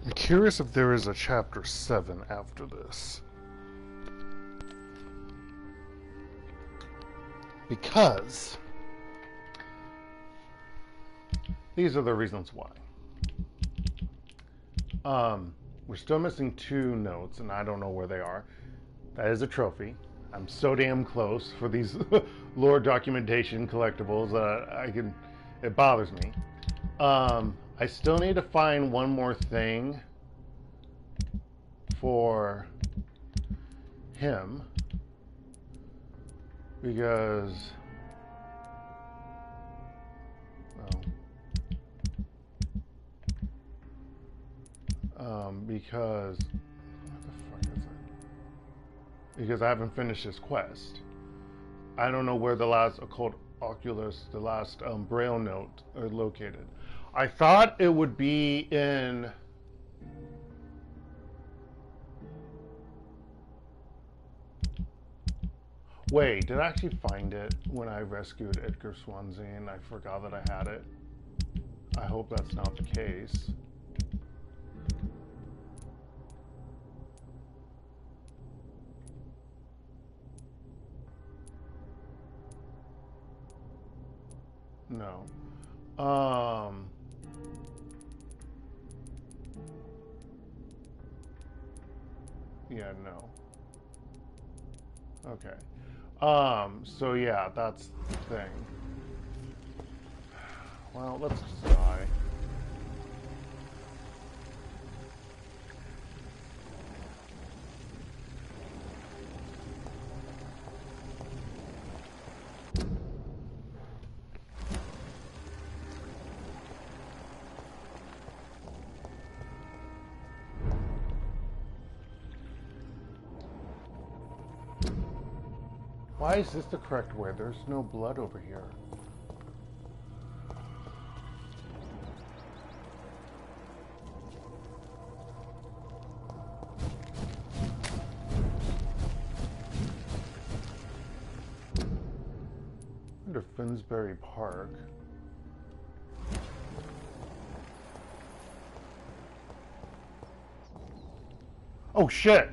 I'm curious if there is a chapter 7 after this. Because these are the reasons why. We're still missing 2 notes, and I don't know where they are. That is a trophy. I'm so damn close for these lore documentation collectibles that it bothers me. I still need to find one more thing for him, because because what the fuck is it? Because I haven't finished this quest. I don't know where the last occult oculus, the last braille note are located. I thought it would be in wait, did I actually find it when I rescued Edgar Swansea and I forgot that I had it? I hope that's not the case. No. Yeah, no. Okay. So yeah, that's the thing. Well, let's just die. Why is this the correct way? There's no blood over here. Under Finsbury Park. Oh shit!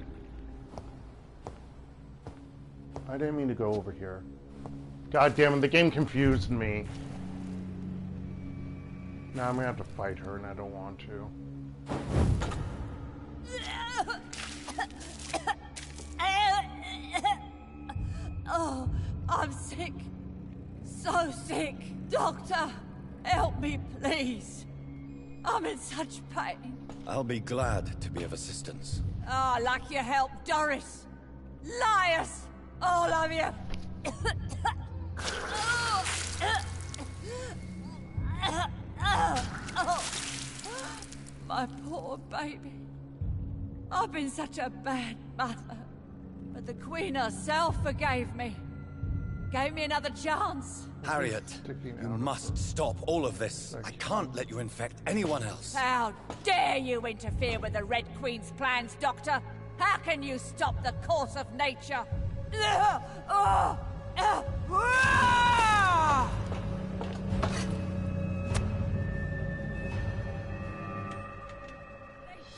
I didn't mean to go over here. God damn it, the game confused me. Now I'm gonna have to fight her and I don't want to.
Oh, I'm sick. So sick. Doctor, help me, please. I'm in such pain.
I'll be glad to be of assistance.
Ah, like your help, Doris. Liars! All of you! My poor baby. I've been such a bad mother. But the Queen herself forgave me. Gave me another chance.
Harriet, you must stop all of this. I can't let you infect anyone else.
How dare you interfere with the Red Queen's plans, Doctor? How can you stop the course of nature? They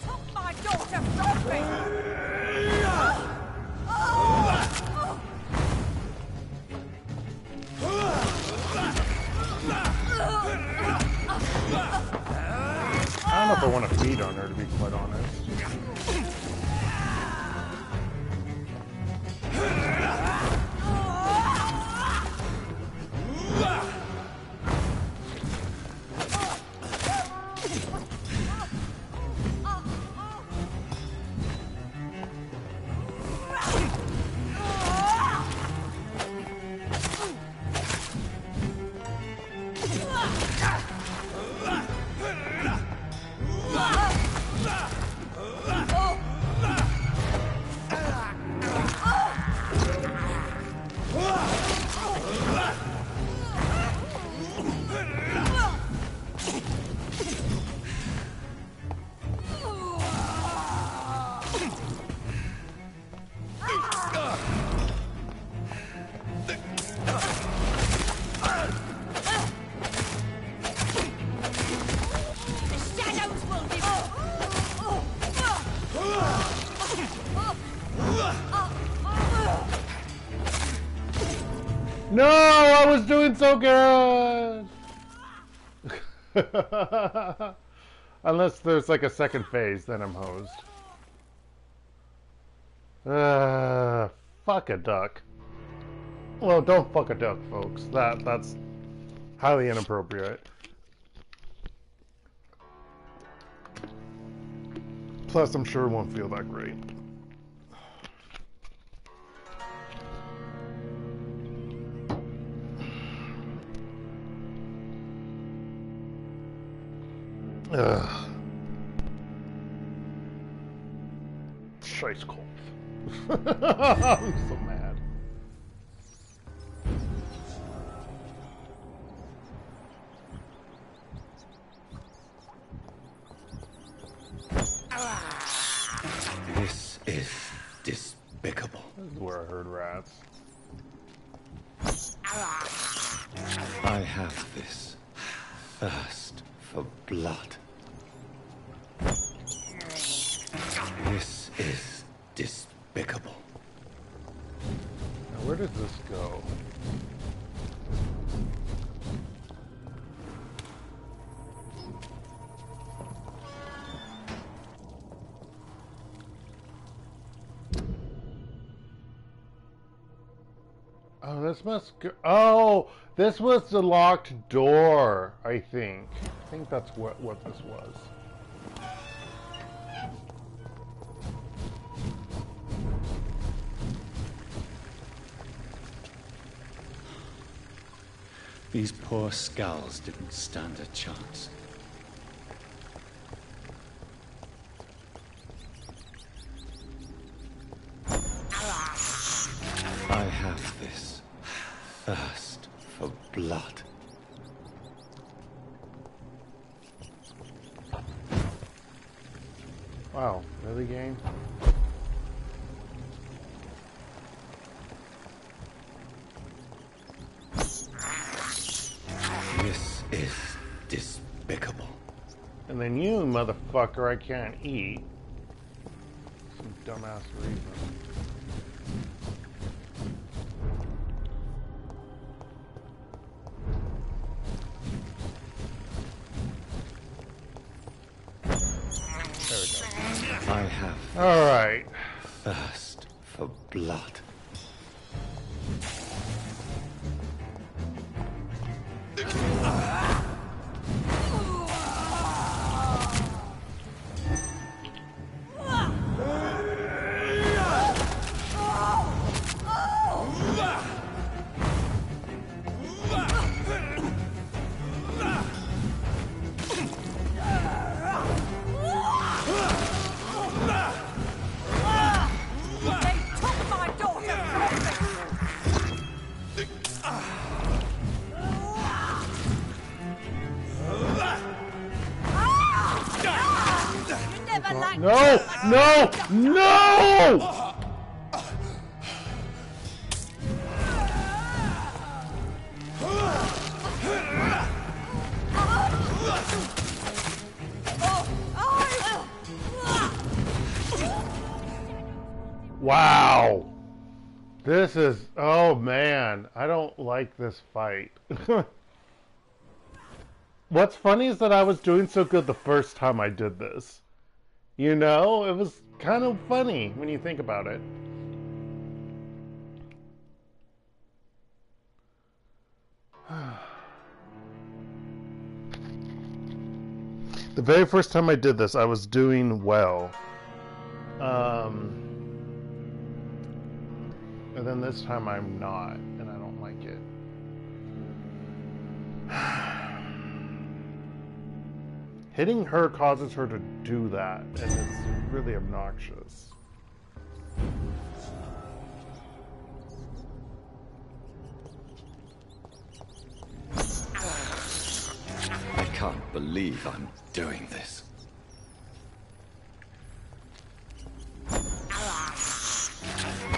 took my daughter from me!
I don't know if I want to feed on her, to be quite honest. doing so good! Unless there's like a second phase, then I'm hosed. Fuck a duck. Well, don't fuck a duck, folks. That's highly inappropriate. Plus, I'm sure it won't feel that great. Ugh. Scheißkopf. I'm so mad.
This is despicable.
This is where I heard rats.
I have this thirst for blood. This is despicable.
Now, where does this go? Oh, this must go. Oh, this was the locked door, I think. I think that's what this was.
These poor skulls didn't stand a chance. I have this thirst for blood.
Wow, really, game?
This is despicable.
And then you, motherfucker, I can't eat. Some dumbass reason. There we go.
I have
All right.
thirst for blood.
No! No! No! Wow. This is... Oh, man. I don't like this fight. What's funny is that I was doing so good the first time I did this. You know? It was kind of funny when you think about it. The very first time I did this, I was doing well. And then this time I'm not, and I don't like it. Hitting her causes her to do that, and it's really obnoxious.
I can't believe I'm doing this.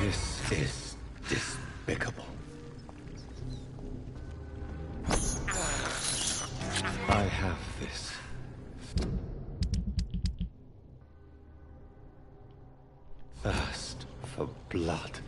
This is despicable. I have this. Thirst for blood.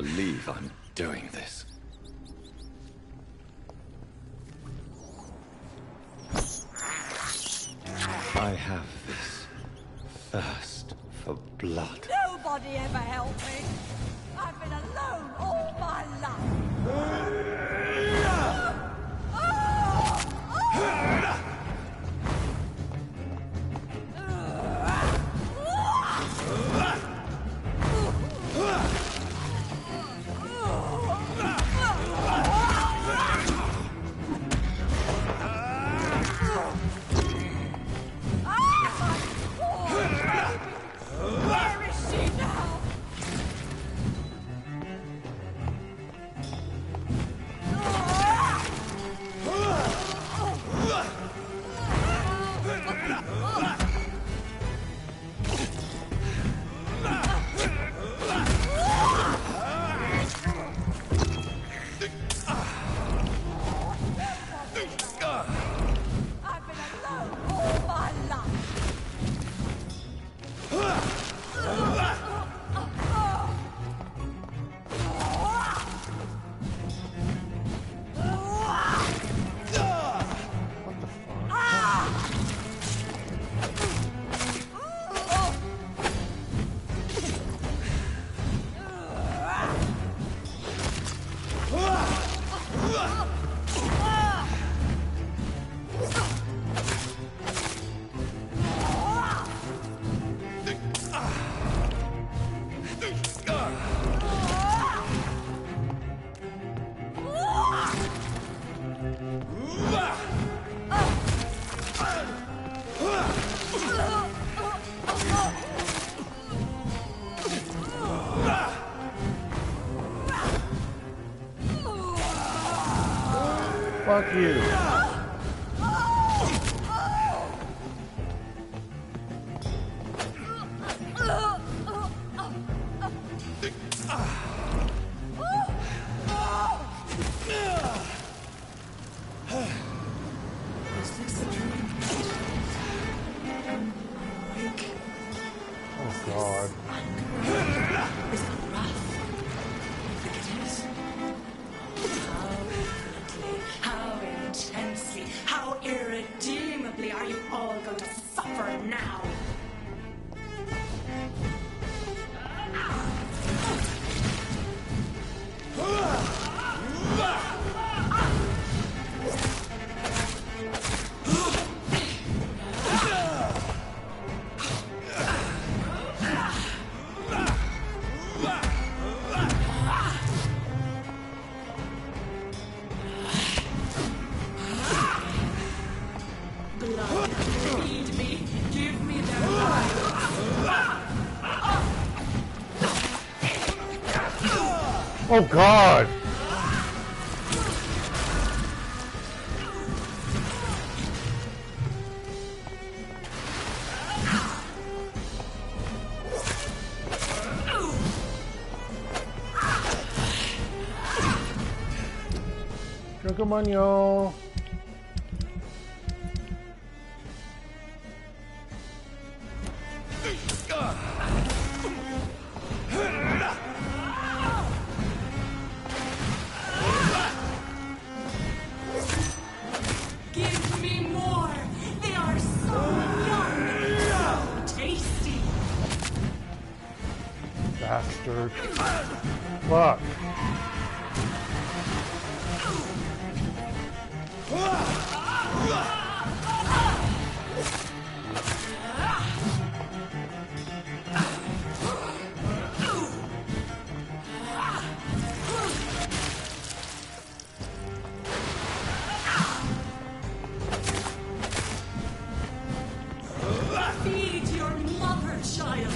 believe I'm doing this. I have this thirst for blood.
Nobody ever helped me. I've been alone all my life. Where is she now? I've been alone all my life.
Fuck you. Oh God.
Is it rough? I think it is. How intensely, how irredeemably are you all going to suffer now? Feed me, give me their life.
Oh God. Come on, y'all.
Give me more. They are so young, so tasty.
Bastard. Fuck.
Feed your mother, child.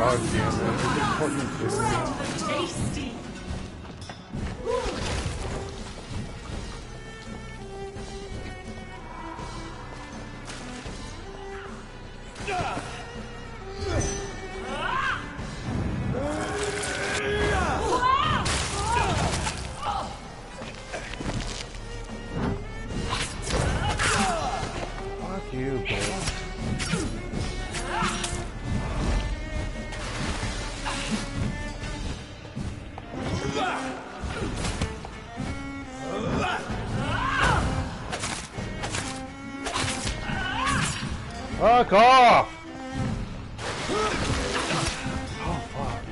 God damn it. It's important to...
Tasty.
Fuck you, bitch. Fuck off! Oh, fuck.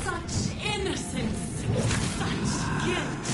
Such innocence. Such guilt.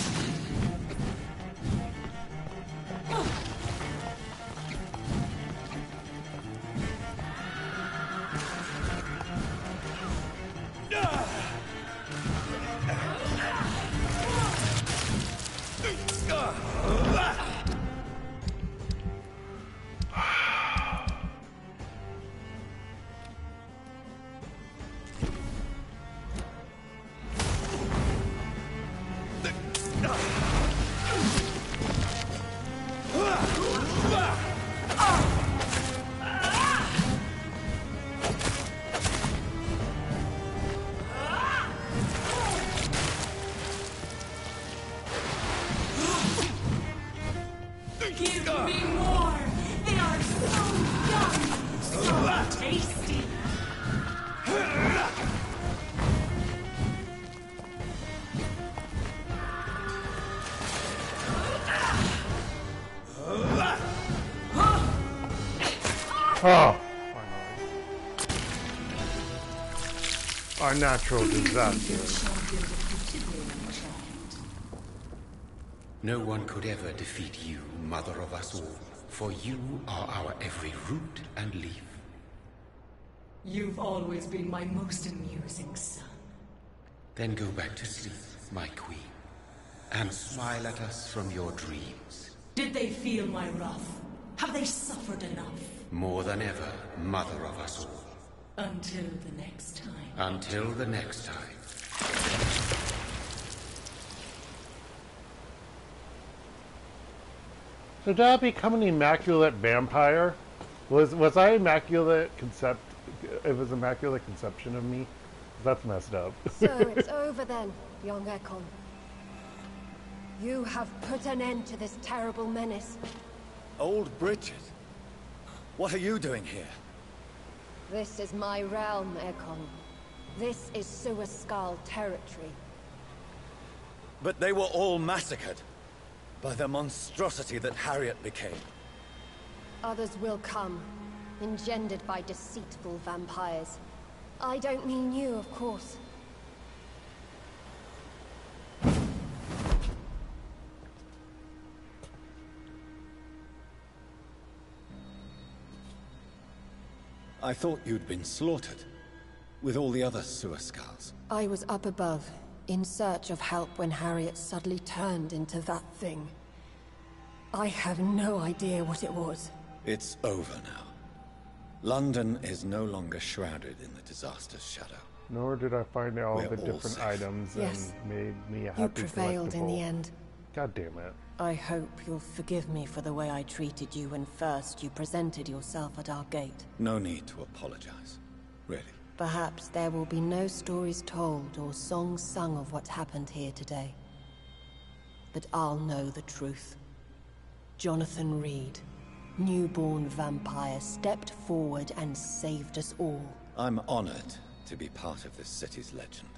Give me more! They are so young! So tasty!
Oh! Our natural disaster.
No one could ever defeat you, mother of us all, for you are our every root and leaf.
You've always been my most amusing son.
Then go back to sleep, my queen, and smile at us from your dreams.
Did they feel my wrath? Have they suffered enough?
More than ever, mother of us all.
Until the next time.
Until the next time.
So did I become an immaculate vampire? Was I immaculate concept? It was immaculate conception of me. That's messed up.
So it's over then, young Ekon. You have put an end to this terrible menace.
Old Bridget, what are you doing here?
This is my realm, Ekon. This is Suascal territory.
But they were all massacred by the monstrosity that Harriet became.
Others will come, engendered by deceitful vampires. I don't mean you, of course.
I thought you'd been slaughtered, with all the other Suascals.
I was up above, in search of help when Harriet suddenly turned into that thing. I have no idea what it was.
It's over now. London is no longer shrouded in the disaster's shadow.
Nor did I find all
We're
the
all
different
safe.
items
Yes.
and made me a happy
You prevailed in the
collectible.
end.
God damn it.
I hope you'll forgive me for the way I treated you when first you presented yourself at our gate.
No need to apologize, really.
Perhaps there will be no stories told or songs sung of what happened here today. But I'll know the truth. Jonathan Reid, newborn vampire, stepped forward and saved us all.
I'm honored to be part of this city's legend.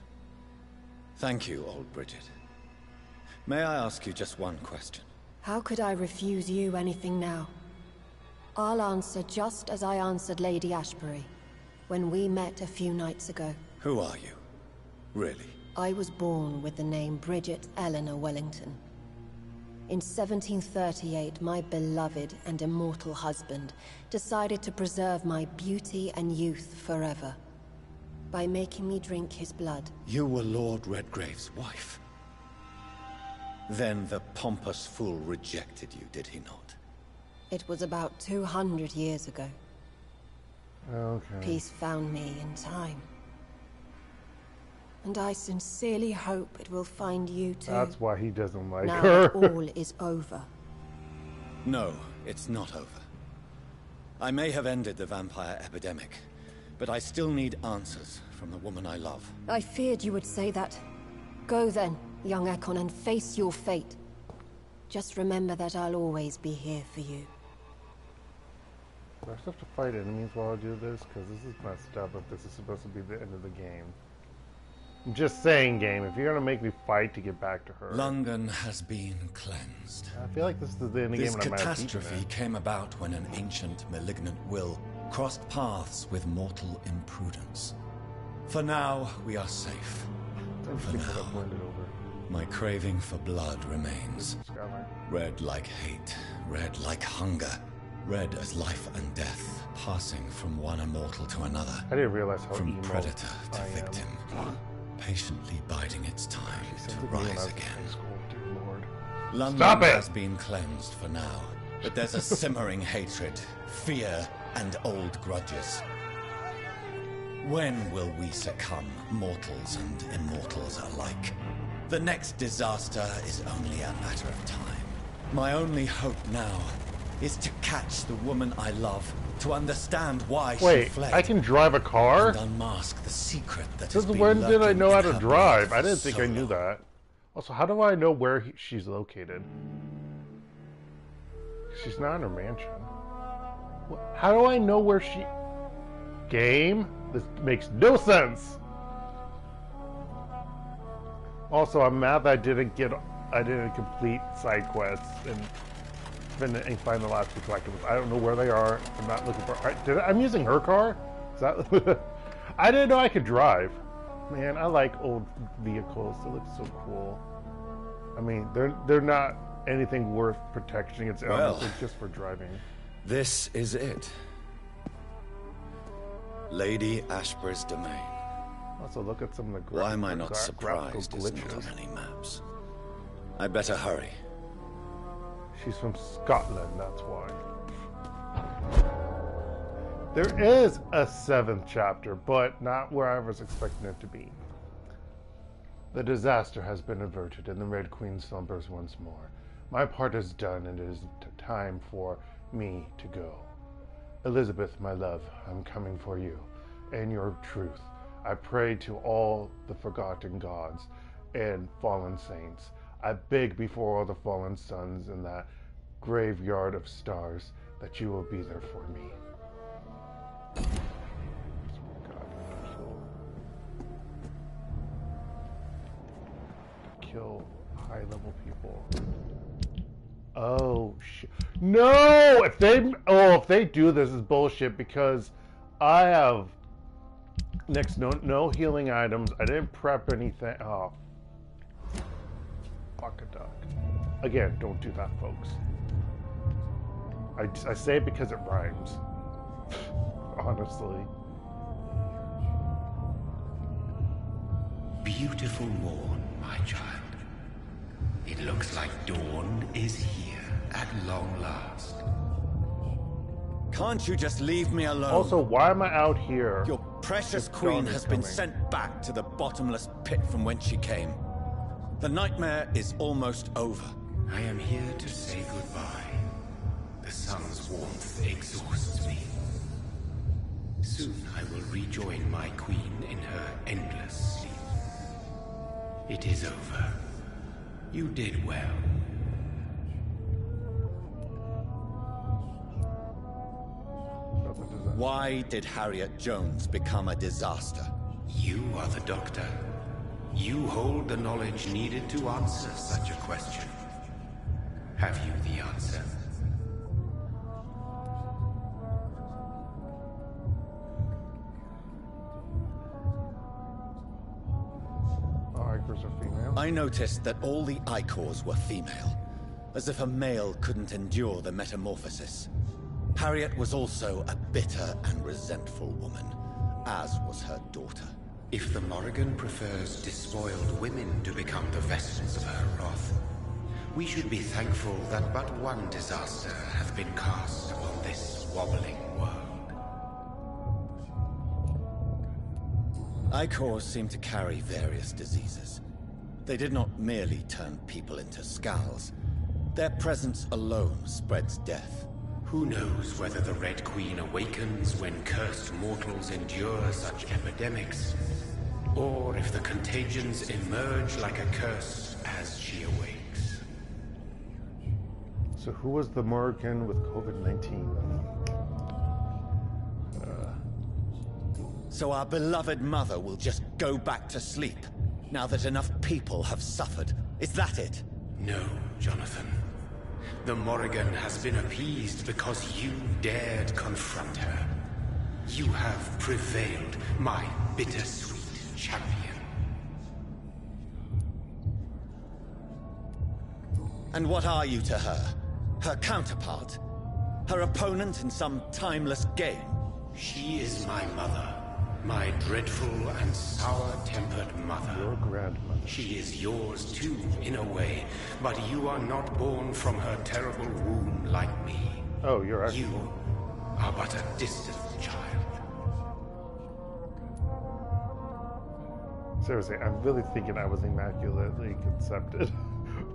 Thank you, old Bridget. May I ask you just one question?
How could I refuse you anything now? I'll answer just as I answered Lady Ashbury when we met a few nights ago.
Who are you? Really?
I was born with the name Bridget Eleanor Wellington. In 1738, my beloved and immortal husband decided to preserve my beauty and youth forever by making me drink his blood.
You were Lord Redgrave's wife. Then the pompous fool rejected you, did he not?
It was about 200 years ago.
Okay.
Peace found me in time. And I sincerely hope it will find you too.
That's why he doesn't like
now
her.
That all is over.
No, it's not over. I may have ended the vampire epidemic, but I still need answers from the woman I love.
I feared you would say that. Go then, young Ekon, and face your fate. Just remember that I'll always be here for you.
Do I still have to fight enemies while I do this? Because this is messed up if this is supposed to be the end of the game. I'm just saying, game, if you're going to make me fight to get back to her.
London has been cleansed.
I feel like this is the end of the game.
This catastrophe came about when an ancient malignant will crossed paths with mortal imprudence. For now, we are safe. For now, my craving for blood remains. Red like hate, red like hunger, red as life and death, passing from one immortal to another.
I didn't realize how
from predator to victim, patiently biding its time to rise again. London has been cleansed for now, but there's a simmering hatred, fear, and old grudges. When will we succumb, mortals and immortals alike? The next disaster is only a matter of time. My only hope now is to catch the woman I love, to understand why she fled.
I can drive a car?
And unmask the secret that
Since when did I know how to drive? I didn't think I knew that. Also, how do I know where she's located? She's not in her mansion. How do I know where she... Game? This makes no sense! Also, I'm mad that I didn't complete side quests and find the last two collectibles. I don't know where they are. I'm not looking for... I'm using her car? Is that... I didn't know I could drive. Man, I like old vehicles. They look so cool. I mean, they're not anything worth protection. It's just for driving.
This is it. Lady Ashbury's domain.
Also, look at some of the
Why am I not surprised there's not many maps? I better hurry.
She's from Scotland, that's why. There is a 7th chapter, but not where I was expecting it to be. The disaster has been averted, and the Red Queen slumbers once more. My part is done, and it is time for me to go. Elizabeth, my love, I'm coming for you, and your truth. I pray to all the forgotten gods and fallen saints. I beg before all the fallen suns in that graveyard of stars that you will be there for me. Kill high-level people. Oh shit! No! If they do this, is bullshit because I have no healing items. I didn't prep anything. Oh, fuck a duck. Again, don't do that, folks. I say it because it rhymes. Honestly.
Beautiful morn, my child. It looks like dawn is here at long last.
Can't you just leave me alone?
Also, why am I out here?
Your precious queen has been sent back to the bottomless pit from whence she came. The nightmare is almost over.
I am here to say goodbye. The sun's warmth exhausts me. Soon I will rejoin my queen in her endless sleep. It is over. You did well.
Why did Harriet Jones become a disaster?
You are the doctor. You hold the knowledge needed to answer such a question. Have you the answer?
I noticed that all the Icors were female, as if a male couldn't endure the metamorphosis. Harriet was also a bitter and resentful woman, as was her daughter.
If the Morrigan prefers despoiled women to become the vessels of her wrath, we should be thankful that but one disaster hath been cast upon this wobbling world.
Icors seem to carry various diseases. They did not merely turn people into skulls. Their presence alone spreads death.
Who knows whether the Red Queen awakens when cursed mortals endure such epidemics, or if the contagions emerge like a curse as she awakes.
So who was the Morrigan with COVID-19?
So our beloved mother will just go back to sleep, now that enough people have suffered. Is that it?
No, Jonathan. The Morrigan has been appeased because you dared confront her. You have prevailed, my bittersweet champion.
And what are you to her? Her counterpart? Her opponent in some timeless game?
She is my mother. My dreadful and sour-tempered mother.
Your grandmother.
She is yours too, in a way, but you are not born from her terrible womb like me.
Oh, you're actually...
You are but a distant child.
Seriously, I'm really thinking I was immaculately concepted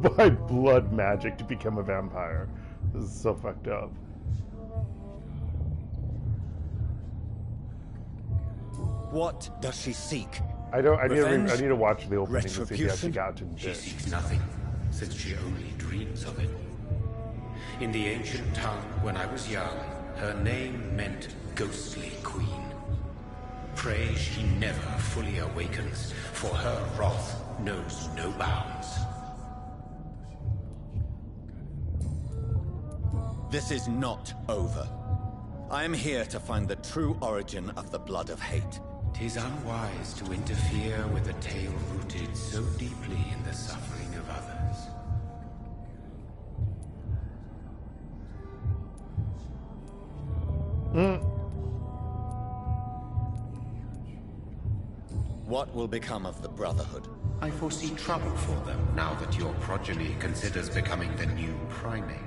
by blood magic to become a vampire. This is so fucked up.
What does she seek?
I need to watch the opening to see if he actually got to
She
this.
seeks nothing, since she only dreams of it. In the ancient tongue, when I was young, her name meant ghostly queen. Pray she never fully awakens, for her wrath knows no bounds.
This is not over. I am here to find the true origin of the blood of hate.
'Tis unwise to interfere with a tale rooted so deeply in the suffering of others.
What will become of the Brotherhood?
I foresee trouble for them now that your progeny considers becoming the new primate.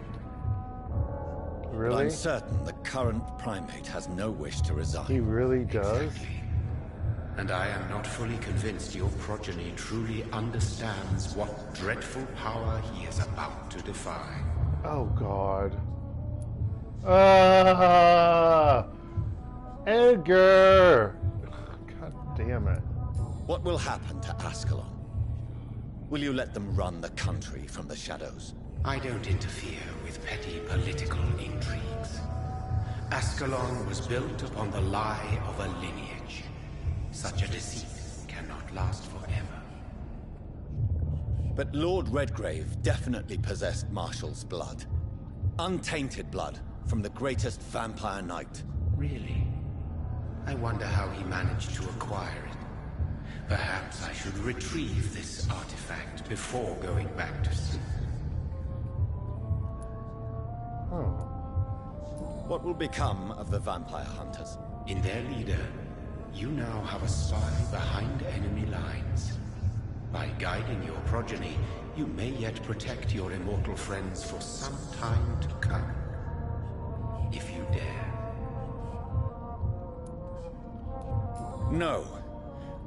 Really?
But I'm certain the current primate has no wish to resign.
He really does?
Exactly. And I am not fully convinced your progeny truly understands what dreadful power he is about to defy.
Oh, God. Ah! Edgar! God damn it.
What will happen to Ascalon? Will you let them run the country from the shadows?
I don't interfere with petty political intrigues. Ascalon was built upon the lie of a lineage. Such a deceit cannot last forever.
But Lord Redgrave definitely possessed Marshall's blood. Untainted blood from the greatest vampire knight.
Really? I wonder how he managed to acquire it. Perhaps I should retrieve this artifact before going back to sleep.
What will become of the vampire hunters?
In their leader, you now have a spy behind enemy lines. By guiding your progeny, you may yet protect your immortal friends for some time to come. If you dare.
No.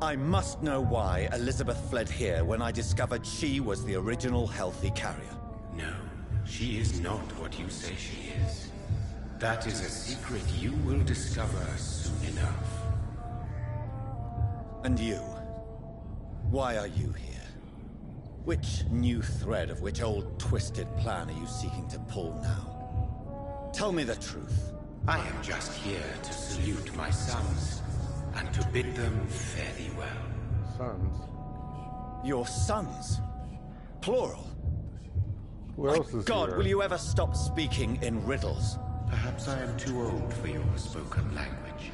I must know why Elizabeth fled here when I discovered she was the original healthy carrier.
No, she is not what you say she is. That is a secret you will discover soon enough.
And you? Why are you here? Which new thread of which old twisted plan are you seeking to pull now? Tell me the truth.
I am just here to salute my sons, and to bid them fare thee well.
Sons?
Your sons? Plural?
Who else is
God,
here?
will you ever stop speaking in riddles?
Perhaps I am too old for your spoken language.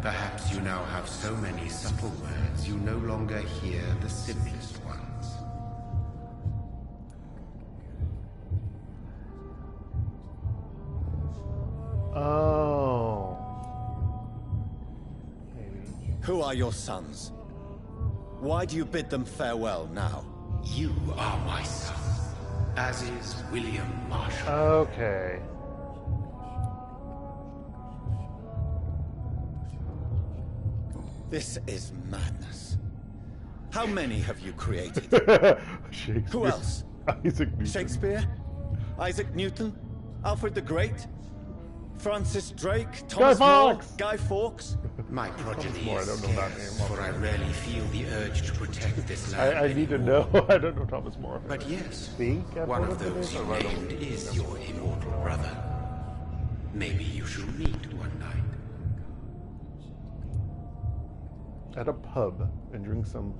Perhaps you now have so many subtle words you no longer hear the simplest ones.
Oh.
Who are your sons? Why do you bid them farewell now?
You are my son, as is William Marshall.
Okay.
This is madness. How many have you created? Who else?
Isaac Newton.
Shakespeare? Isaac Newton? Alfred the Great? Francis Drake? Thomas More? Guy Fawkes?
My progeny
More, I
is
don't know that
scarce,
name.
for I rarely feel the urge to protect this land
I need to know. I don't know Thomas More.
But yes,
See?
one of those you named is your immortal brother. Maybe you should meet one night.
At a pub and drink some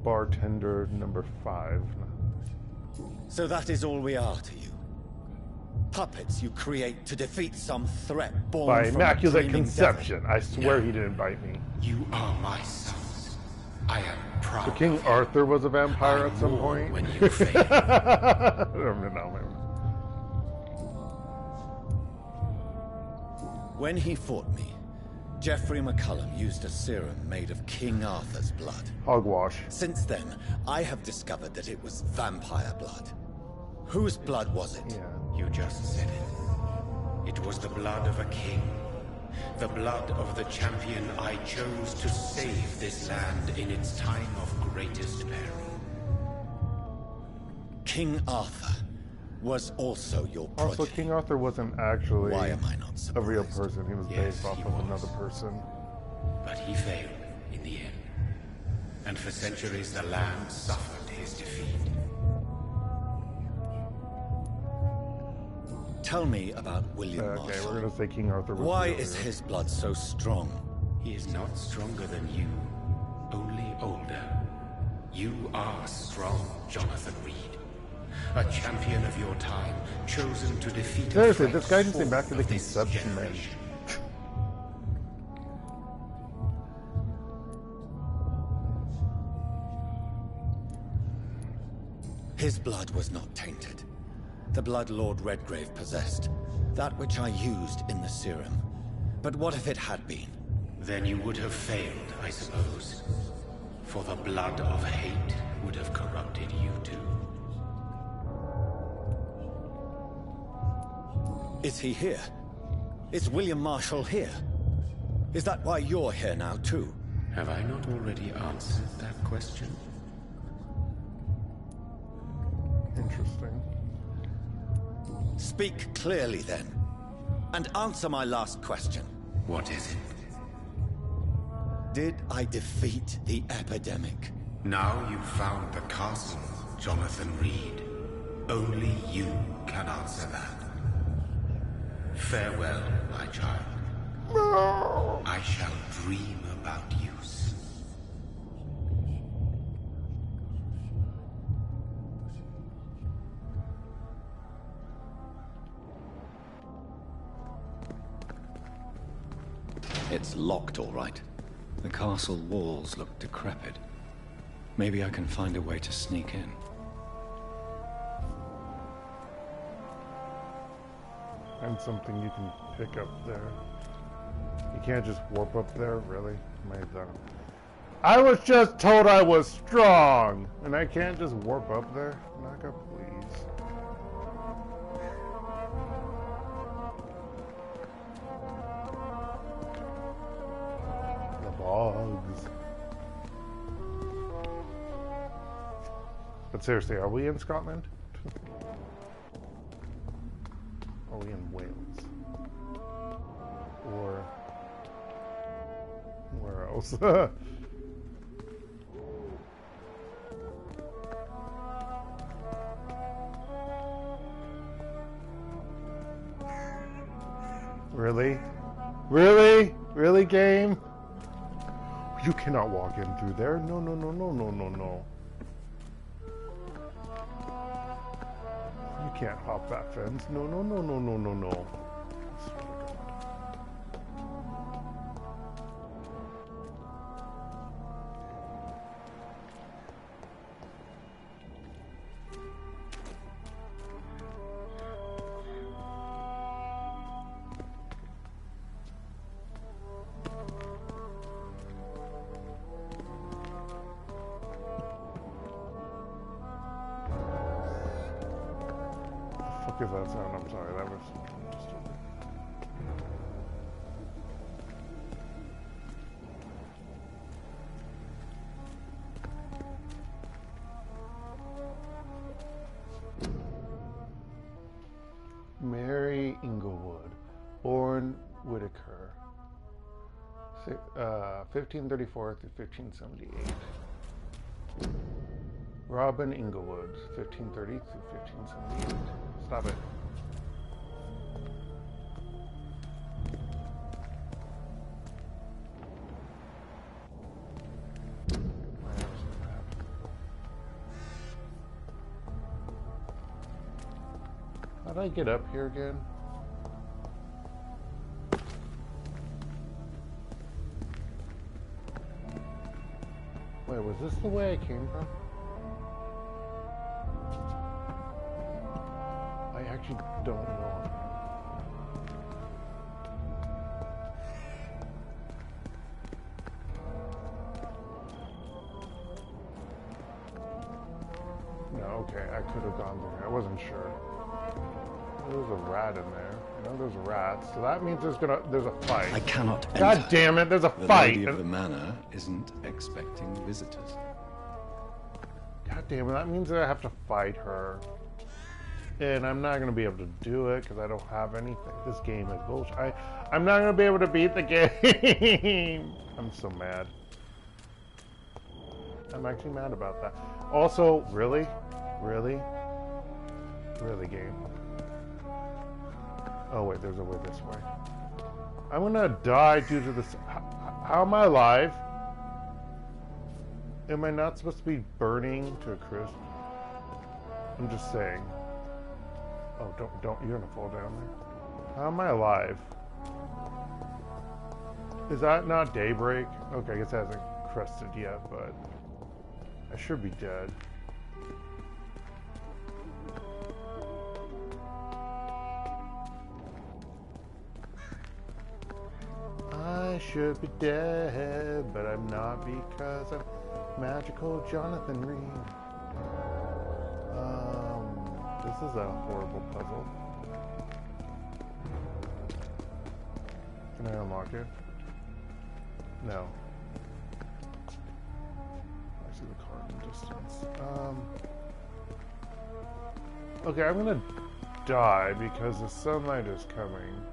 bartender number 5.
So that is all we are to you. Puppets you create to defeat some threat born
by
from
immaculate
a dreaming
conception.
devil.
I swear he didn't bite me.
You are my sons. I am proud.
So King Arthur was a vampire at some point?
When you fail.
When he fought me, Geoffrey McCullum used a serum made of King Arthur's blood.
Hogwash.
Since then, I have discovered that it was vampire blood. Whose blood was it?
Yeah.
You just said it. It was the blood of a king. The blood of the champion I chose to save this land in its time of greatest peril.
King Arthur was also your progeny.
Also, King Arthur wasn't actually
Why am I not surprised?
a real person. He was based off of another person.
But he failed in the end. And for centuries the land suffered his defeat.
Tell me about William
Okay,
Marshall.
we're gonna say King Arthur was
Why
real
is
here.
his blood so strong?
He is not stronger than you, only older. You are strong, Jonathan Reid. A champion of your time, chosen to defeat
Seriously,
a
this guy didn't say
fourth
back to the
of this
conception, man.
generation.
His blood was not tainted. The blood Lord Redgrave possessed. That which I used in the serum. But what if it had been?
Then you would have failed, I suppose. For the blood of hate would have corrupted you too.
Is he here? Is William Marshall here? Is that why you're here now too?
Have I not already answered that question?
Interesting.
Speak clearly then. And answer my last question.
What is it?
Did I defeat the epidemic?
Now you've found the castle, Jonathan Reid. Only you can answer that. Farewell, my child.
No.
I shall dream about you soon.
It's locked, all right. The castle walls look decrepit. Maybe I can find a way to sneak in.
And something you can pick up there. You can't just warp up there, really? I was just told I was strong! And I can't just warp up there? Naka, please. The bogs. But seriously, are we in Scotland? Are we in Wales? Or where else? Really? Really? Really, game? You cannot walk in through there. No, no, no, no, no, no, no. You can't hop that fence. No, no, no, no, no, no, no. What is that sound? I'm sorry, that was stupid. Born Whitaker, 1534 through 1578. Robin Inglewood, 1530 through 1578. Stop it. How do I get up here again? Wait, was this the way I came from? I actually don't know. No, okay, I could have gone there. I wasn't sure. There's a rat in there. I know there's rats, so that means there's a fight.
I cannot enter.
God damn it, there's a
the
fight!
The lady of the manor isn't expecting visitors.
God damn it, that means that I have to fight her. And I'm not going to be able to do it because I don't have anything. This game is bullshit. I'm not going to be able to beat the game. I'm so mad. I'm actually mad about that. Also, really? Really? Really, game? Oh wait, there's a way this way. I'm gonna die due to this. How am I alive? Am I not supposed to be burning to a crisp? I'm just saying. Oh, don't, you're gonna fall down there. How am I alive? Is that not daybreak? Okay, I guess it hasn't crested yet, but I should be dead. I should be dead, but I'm not because I'm magical Jonathan Reid. This is a horrible puzzle. Can I unlock it? No. I see the car in the distance. Okay, I'm gonna die because the sunlight is coming.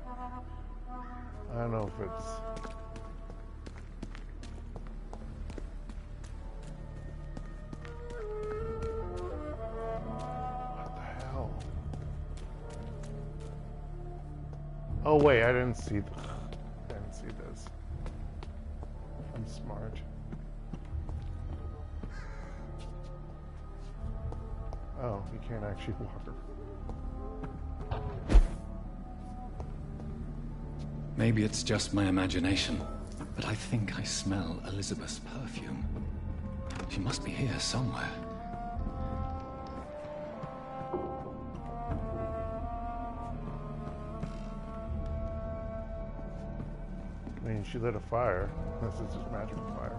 I don't know if it's... What the hell? Oh wait, I didn't see this. I'm smart. Oh, you can't actually walk her.
Maybe it's just my imagination, but I think I smell Elizabeth's perfume. She must be here somewhere.
I mean, she lit a fire. This is just magical fire.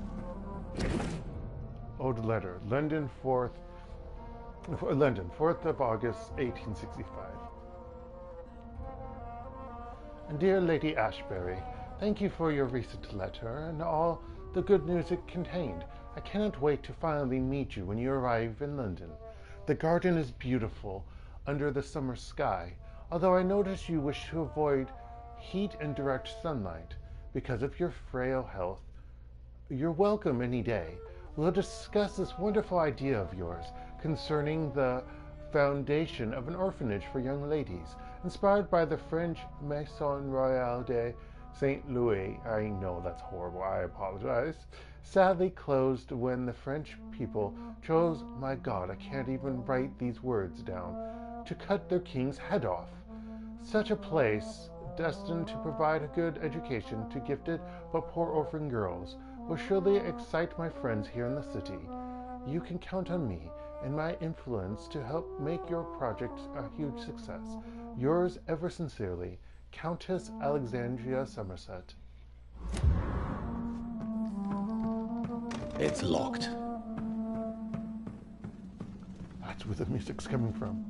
Ode letter. London, 4th of August, 1865. Dear Lady Ashbury, thank you for your recent letter and all the good news it contained. I cannot wait to finally meet you when you arrive in London. The garden is beautiful under the summer sky, although I notice you wish to avoid heat and direct sunlight because of your frail health. You're welcome any day. We'll discuss this wonderful idea of yours concerning the foundation of an orphanage for young ladies, inspired by the French Maison Royale de Saint Louis. I know that's horrible, I apologize. Sadly closed when the French people chose, my God, I can't even write these words down, to cut their king's head off. Such a place, destined to provide a good education to gifted but poor orphan girls, will surely excite my friends here in the city. You can count on me and my influence to help make your project a huge success. Yours ever sincerely, Countess Alexandria Somerset.
It's locked.
That's where the music's coming from.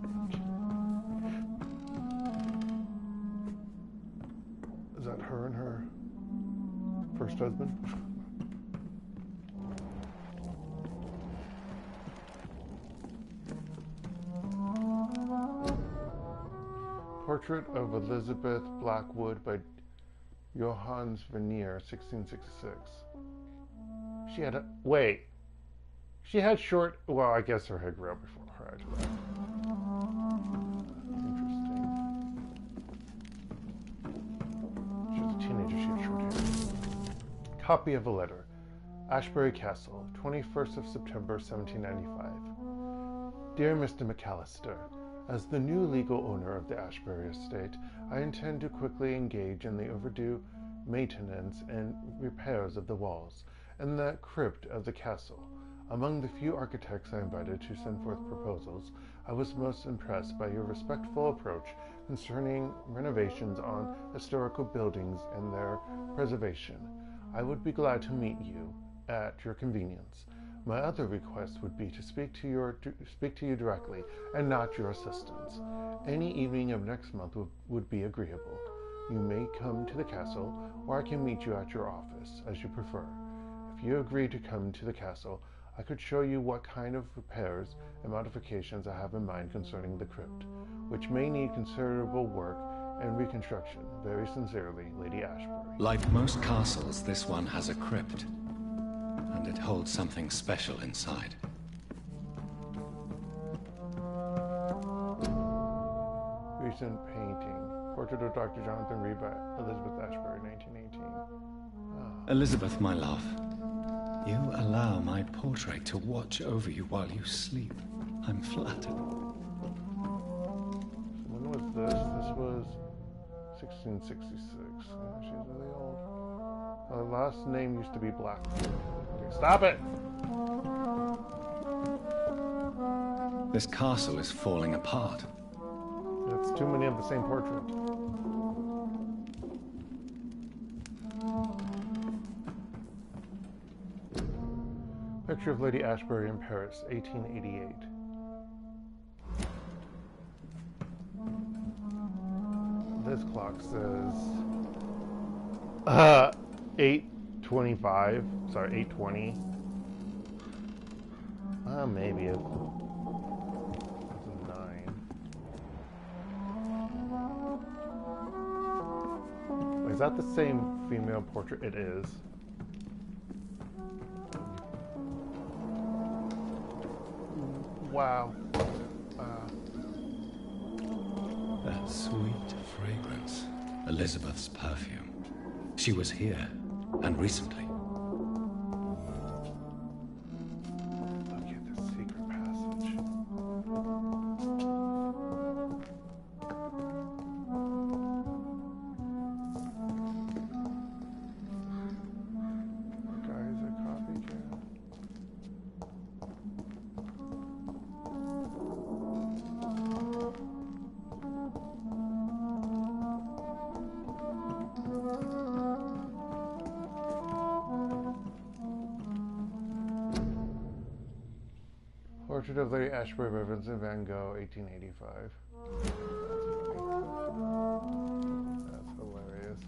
Is that her and her first husband? Portrait of Elizabeth Blackwood by Johannes Vermeer, 1666. She had a... Wait. She had short... Well, I guess her hair grew out before her eyes were out. Interesting. She was a teenager, she had short hair. Copy of a letter. Ashbury Castle, 21st of September, 1795. Dear Mr. McAllister, as the new legal owner of the Ashbury estate, I intend to quickly engage in the overdue maintenance and repairs of the walls and the crypt of the castle. Among the few architects I invited to send forth proposals, I was most impressed by your respectful approach concerning renovations on historical buildings and their preservation. I would be glad to meet you at your convenience. My other request would be to speak to you directly and not your assistants. Any evening of next month would be agreeable. You may come to the castle, or I can meet you at your office, as you prefer. If you agree to come to the castle, I could show you what kind of repairs and modifications I have in mind concerning the crypt, which may need considerable work and reconstruction. Very sincerely, Lady Ashbury.
Like most castles, this one has a crypt. And it holds something special inside.
Recent painting. Portrait of Dr. Jonathan Reid by Elizabeth Ashbury, 1918. Oh.
Elizabeth, my love, you allow my portrait to watch over you while you sleep. I'm flattered.
When was this? This was 1666. Yeah, she's really old. Her last name used to be Blackwood. Okay, stop it!
This castle is falling apart.
It's too many of the same portrait. Picture of Lady Ashbury in Paris, 1888. This clock says 8:25. Sorry, 8:20. Maybe it's 9. Is that the same female portrait? It is. Wow.
That sweet fragrance. Elizabeth's perfume. She was here, and recently.
Look at this secret passage. Guy's a copycat. Portrait of Lady Ashbury by Vincent van Gogh, 1885. That's hilarious.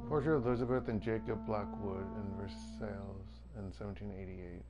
Portrait of Elizabeth and Jacob Blackwood in Versailles in 1788.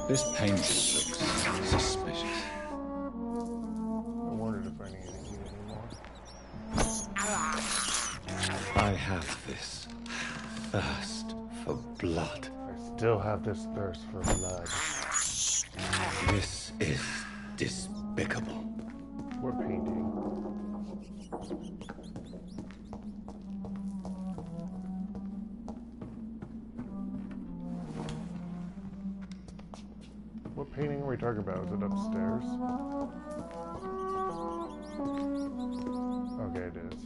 This painting looks suspicious.
I wondered if I needed to eat anymore.
I have this thirst for blood.
I still have this thirst for blood.
This is despicable.
What painting? What painting are we talking about? Is it upstairs? Okay, it is.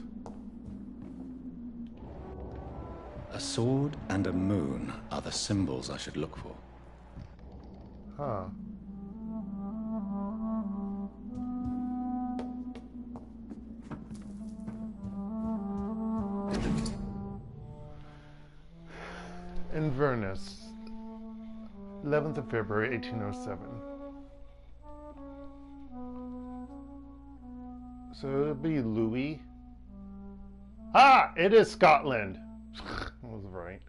A sword and a moon are the symbols I should look for.
Huh. Inverness, 11th of February, 1807. So it'll be Louis. Ah! It is Scotland! I was right.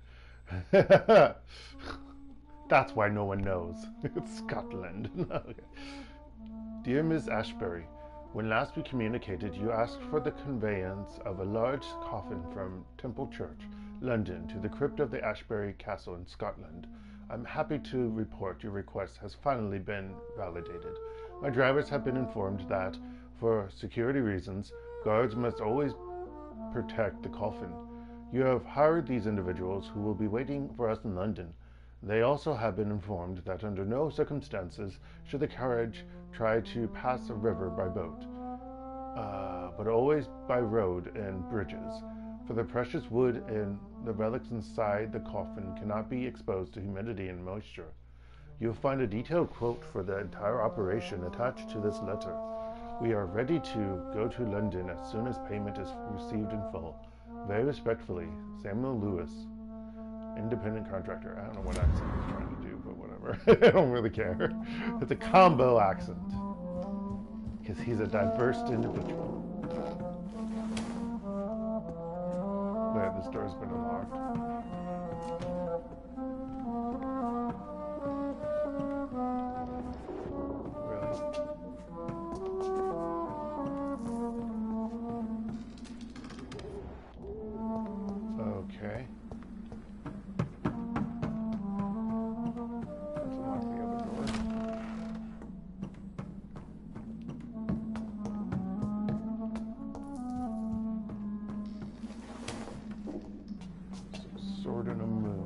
That's why no one knows. It's Scotland. Okay. Dear Miss Ashbury, when last we communicated, you asked for the conveyance of a large coffin from Temple Church, London, to the crypt of the Ashbury Castle in Scotland. I'm happy to report your request has finally been validated. My drivers have been informed that, for security reasons, guards must always protect the coffin. You have hired these individuals who will be waiting for us in London. They also have been informed that under no circumstances should the carriage try to pass a river by boat, but always by road and bridges. For the precious wood and the relics inside the coffin cannot be exposed to humidity and moisture. You'll find a detailed quote for the entire operation attached to this letter. We are ready to go to London as soon as payment is received in full. Very respectfully, Samuel Lewis, independent contractor. I don't know what accent he's trying to do, but whatever. I don't really care. It's a combo accent. Because he's a diverse individual. Wait, this door's been unlocked. Okay. Let's unlock the other door. Sword and a moon.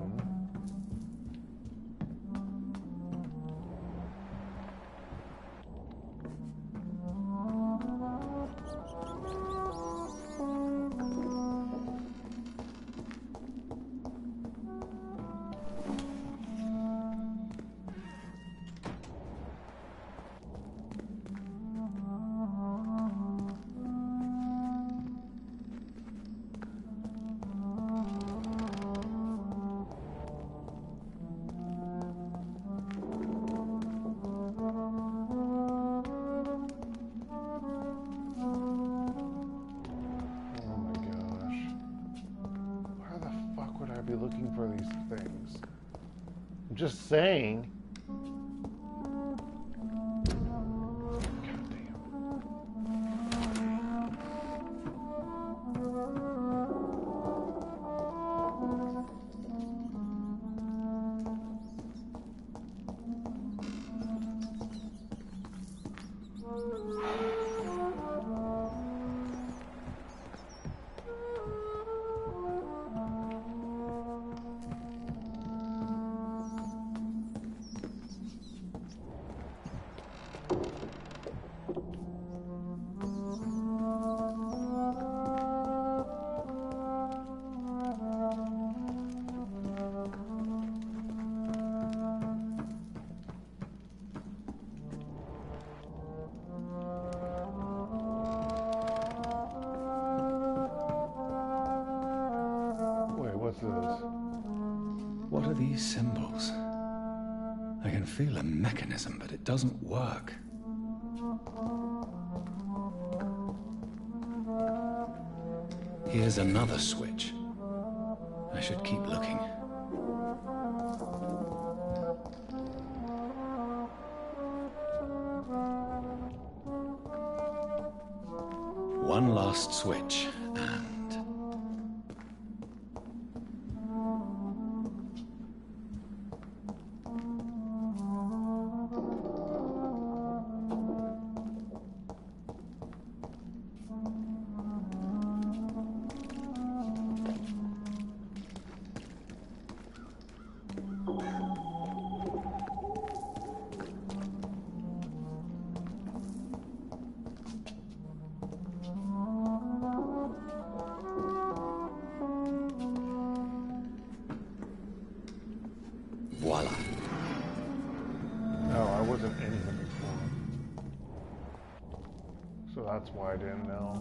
Be looking for these things. I'm just saying.
What are these symbols? I can feel a mechanism, but it doesn't work. Here's another switch. I should keep looking. One last switch, and...
so that's why I didn't know.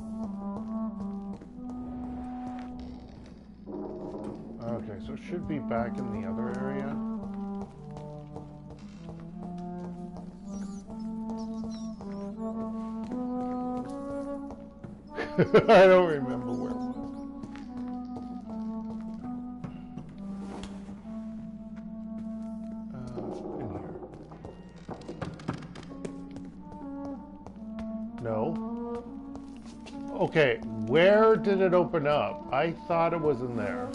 Okay, so it should be back in the other area. I don't remember where it was. In here. No. Okay, where did it open up? I thought it was in there.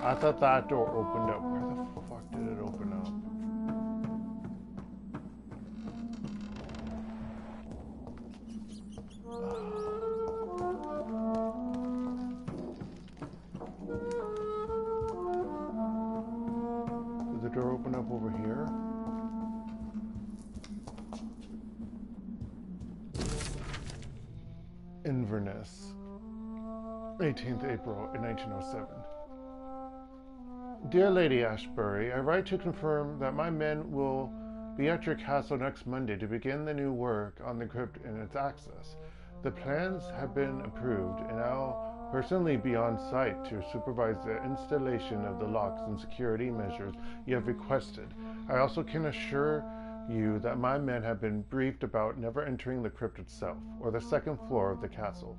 I thought that door opened up. Where the fuck did it open up? Did the door open up over here? Inverness, 18th April in 1907. Dear Lady Ashbury, I write to confirm that my men will be at your castle next Monday to begin the new work on the crypt and its access. The plans have been approved, and I'll personally be on site to supervise the installation of the locks and security measures you have requested. I also can assure you that my men have been briefed about never entering the crypt itself, or the second floor of the castle.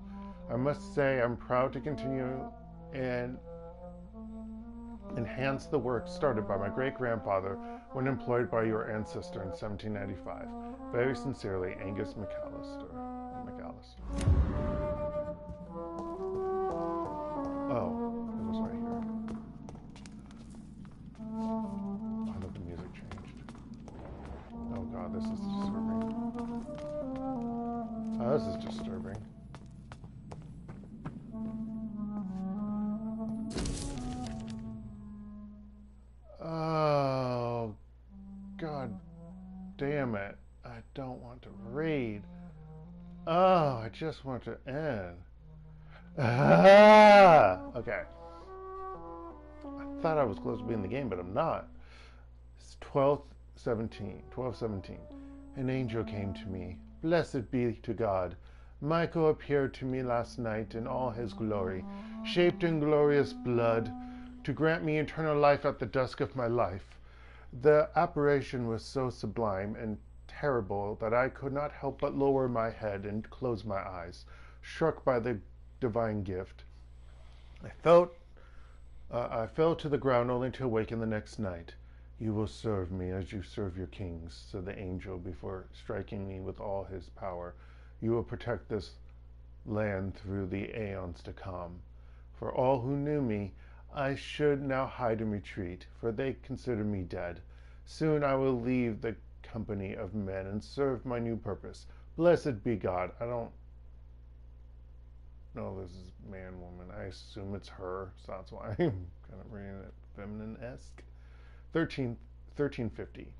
I must say I'm proud to continue and enhance the work started by my great-grandfather when employed by your ancestor in 1795. Very sincerely, Angus McAllister. Oh, it was right here. I thought the music changed. Oh god, this is disturbing. Oh, this is disturbing. Oh, god damn it. I don't want to read. Oh, I just want to end. Ah! Okay. I thought I was close to being in the game, but I'm not. It's 12:17. An angel came to me. Blessed be to God. Michael appeared to me last night in all his glory, shaped in glorious blood, to grant me eternal life at the dusk of my life. The apparition was so sublime and terrible that I could not help but lower my head and close my eyes, struck by the divine gift. I fell to the ground only to awaken the next night. You will serve me as you serve your kings, said the angel before striking me with all his power. You will protect this land through the aeons to come. For all who knew me, I should now hide and retreat, for they consider me dead. Soon I will leave the company of men and serve my new purpose. Blessed be God. I don't know this is man, woman. I assume it's her, so that's why I'm kind of reading it feminine-esque. 1350.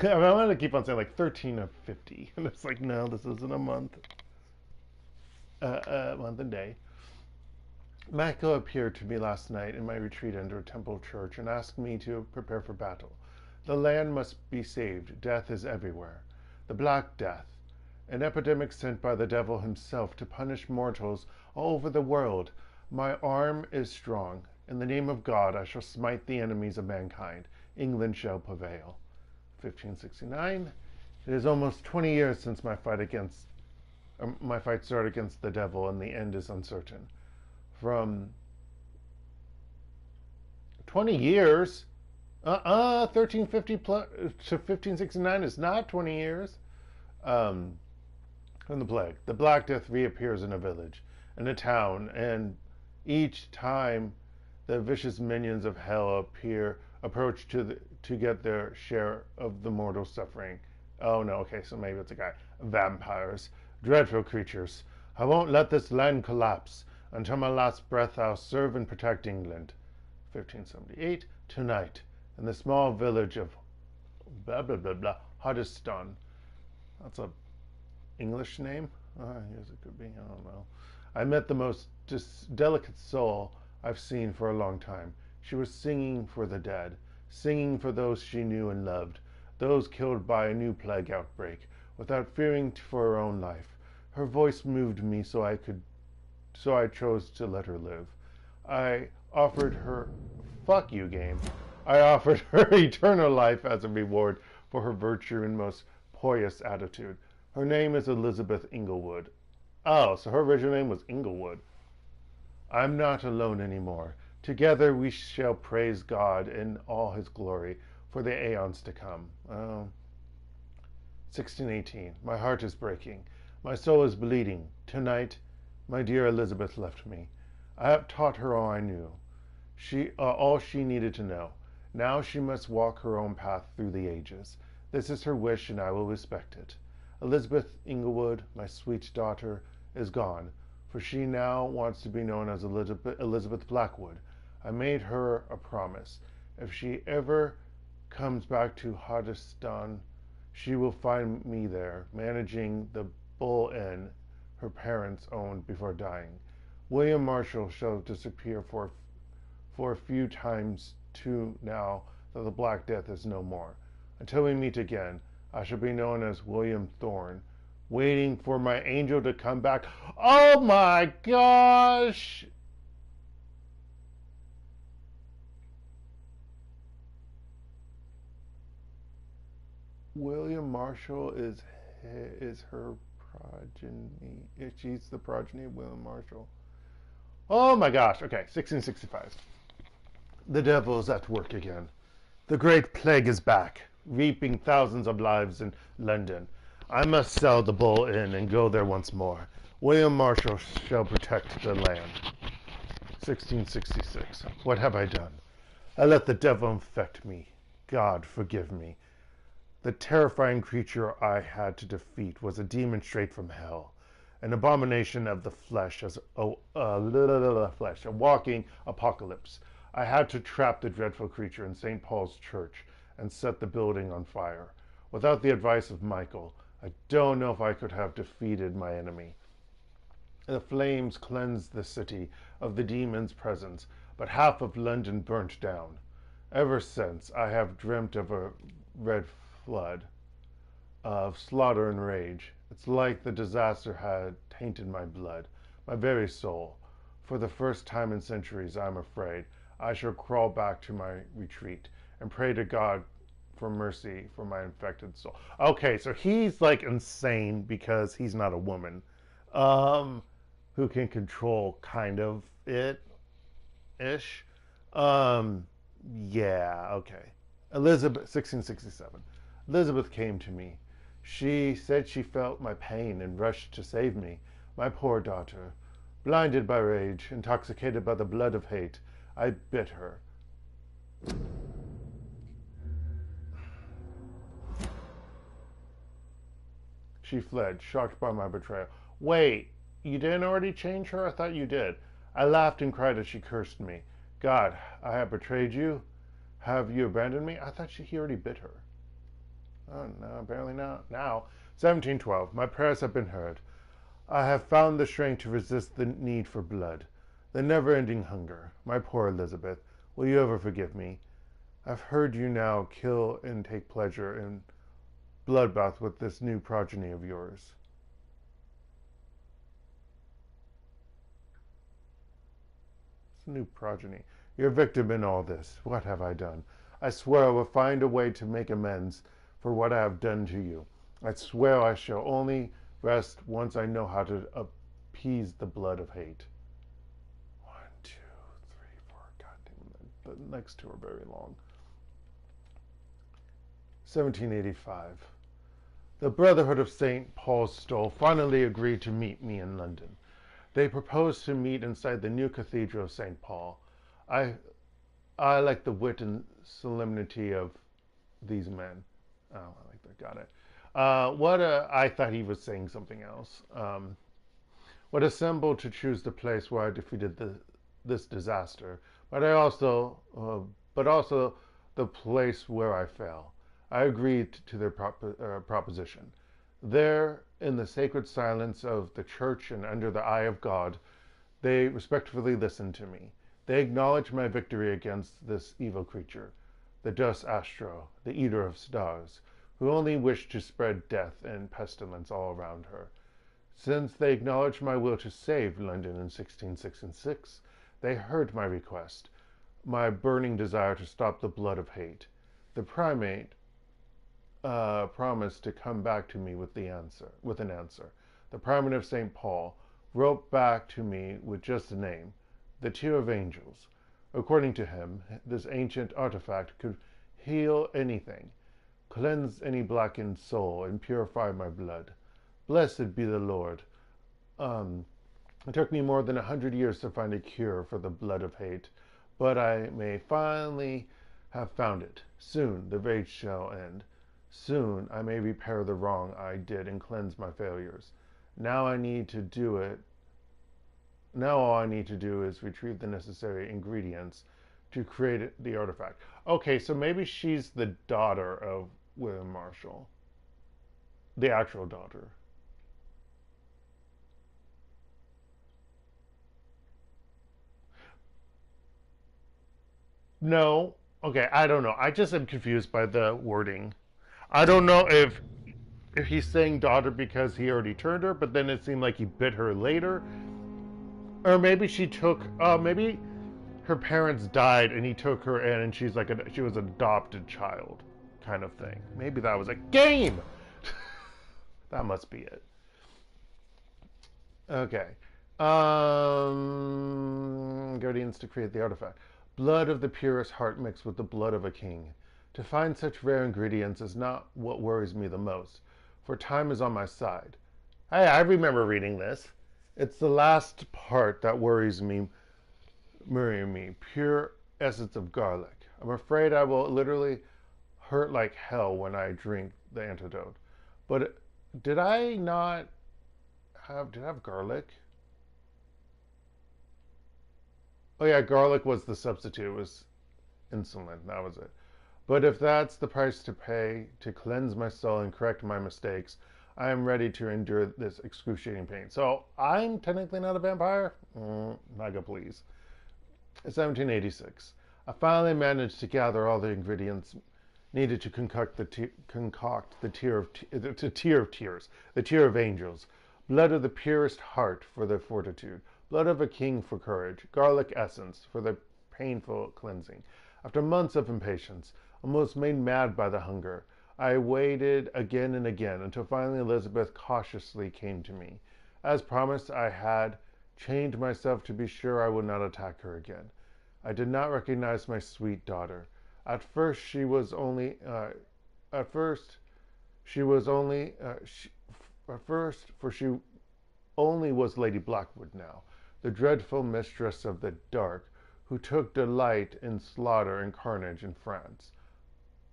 I wanted to keep on saying like 13 of 50. And it's like, no, this isn't a month. Month and day. Michael appeared to me last night in my retreat under a temple church and asked me to prepare for battle. The land must be saved. Death is everywhere. The Black Death, an epidemic sent by the devil himself to punish mortals all over the world. My arm is strong. In the name of God, I shall smite the enemies of mankind. England shall prevail. 1569. It is almost 20 years since my fight started against the devil, and the end is uncertain. From 20 years? 1350 plus to 1569 is not 20 years. From the plague. The Black Death reappears in a village, in a town, and each time the vicious minions of hell approach to get their share of the mortal suffering. Oh no, okay, so maybe it's a guy. Vampires. Dreadful creatures. I won't let this land collapse. Until my last breath, I'll serve and protect England. 1578. Tonight, in the small village of blah blah blah blah Hoddesdon. That's a English name? I guess it could be. I don't know. I met the most delicate soul I've seen for a long time. She was singing for the dead, singing for those she knew and loved, those killed by a new plague outbreak, without fearing for her own life. Her voice moved me, so I chose to let her live. I offered her, fuck you, game. I offered her eternal life as a reward for her virtue and most pious attitude. Her name is Elizabeth Inglewood. Oh, so her original name was Inglewood. I'm not alone anymore. Together we shall praise God in all his glory for the aeons to come. 1618. My heart is breaking. My soul is bleeding. Tonight, my dear Elizabeth left me. I have taught her all I knew. All she needed to know. Now she must walk her own path through the ages. This is her wish, and I will respect it. Elizabeth Inglewood, my sweet daughter, is gone, for she now wants to be known as Elizabeth Blackwood. I made her a promise. If she ever comes back to Hoddesdon, she will find me there, managing the Bull Inn her parents owned before dying. William Marshall shall disappear for a few times too now that the Black Death is no more. Until we meet again, I shall be known as William Thorne, waiting for my angel to come back. Oh my gosh! William Marshall is her progeny. She's the progeny of William Marshall. Oh my gosh. Okay, 1665. The devil is at work again. The Great Plague is back, reaping thousands of lives in London. I must sell the Bull Inn and go there once more. William Marshall shall protect the land. 1666. What have I done? I let the devil infect me. God forgive me. The terrifying creature I had to defeat was a demon straight from hell, an abomination of the flesh, a walking apocalypse. I had to trap the dreadful creature in St. Paul's Church and set the building on fire. Without the advice of Michael, I don't know if I could have defeated my enemy. The flames cleansed the city of the demon's presence, but half of London burnt down. Ever since, I have dreamt of a red flood of slaughter and rage. It's like the disaster had tainted my blood, my very soul. For the first time in centuries, I'm afraid, I shall crawl back to my retreat and pray to God for mercy for my infected soul. Okay, so he's like insane because he's not a woman who can control kind of it-ish. Yeah, okay. Elizabeth, 1667. Elizabeth came to me. She said she felt my pain and rushed to save me. My poor daughter. Blinded by rage, intoxicated by the blood of hate, I bit her. She fled, shocked by my betrayal. Wait, you didn't already change her? I thought you did. I laughed and cried as she cursed me. God, I have betrayed you. Have you abandoned me? I thought he already bit her. Oh, no, apparently not. Now, 1712. My prayers have been heard. I have found the strength to resist the need for blood, the never-ending hunger. My poor Elizabeth, will you ever forgive me? I've heard you now kill and take pleasure in bloodbath with this new progeny of yours. It's a new progeny. You're a victim in all this. What have I done? I swear I will find a way to make amends for what I have done to you. I swear I shall only rest once I know how to appease the blood of hate. 1, 2, 3, 4. God damn, the next two are very long. 1785. The Brotherhood of St. Paul's Stole finally agreed to meet me in London. They proposed to meet inside the new Cathedral of St. Paul. I like the wit and solemnity of these men. Oh, I like that. Got it. I thought he was saying something else. What assembled to choose the place where I defeated this disaster, but also the place where I fell. I agreed to their proposition. There, in the sacred silence of the church and under the eye of God, they respectfully listened to me. They acknowledged my victory against this evil creature, the Dus Astro, the eater of stars, who only wished to spread death and pestilence all around her. Since they acknowledged my will to save London in 1666, they heard my request, my burning desire to stop the blood of hate. The primate promised to come back to me with an answer. The primate of St. Paul wrote back to me with just the name, the Tear of Angels. According to him, this ancient artifact could heal anything, cleanse any blackened soul, and purify my blood. Blessed be the Lord. It took me more than 100 years to find a cure for the blood of hate, but I may finally have found it. Soon the rage shall end. Soon I may repair the wrong I did and cleanse my failures. Now all I need to do is retrieve the necessary ingredients to create the artifact. Okay, so maybe she's the daughter of William Marshall. The actual daughter. No. Okay, I don't know. I just am confused by the wording. I don't know if he's saying daughter because he already turned her, but then it seemed like he bit her later. Or maybe maybe her parents died and he took her in and she was an adopted child kind of thing. Maybe that was a game! That must be it. Okay. Guardians to create the artifact. Blood of the purest heart mixed with the blood of a king. To find such rare ingredients is not what worries me the most, for time is on my side. Hey, I remember reading this. It's the last part that worries me. Pure essence of garlic. I'm afraid I will literally hurt like hell when I drink the antidote. But did I have garlic? Oh yeah, garlic was the substitute. It was insulin. That was it. But if that's the price to pay to cleanse my soul and correct my mistakes, I am ready to endure this excruciating pain. So I'm technically not a vampire? Mega please. 1786. I finally managed to gather all the ingredients needed to concoct the tear of tears, the tear of angels, blood of the purest heart for the fortitude, blood of a king for courage, garlic essence for the painful cleansing. After months of impatience, almost made mad by the hunger, I waited again and again until finally Elizabeth cautiously came to me. As promised, I had chained myself to be sure I would not attack her again. I did not recognize my sweet daughter. At first, she was only was Lady Blackwood now, the dreadful mistress of the dark, who took delight in slaughter and carnage in France.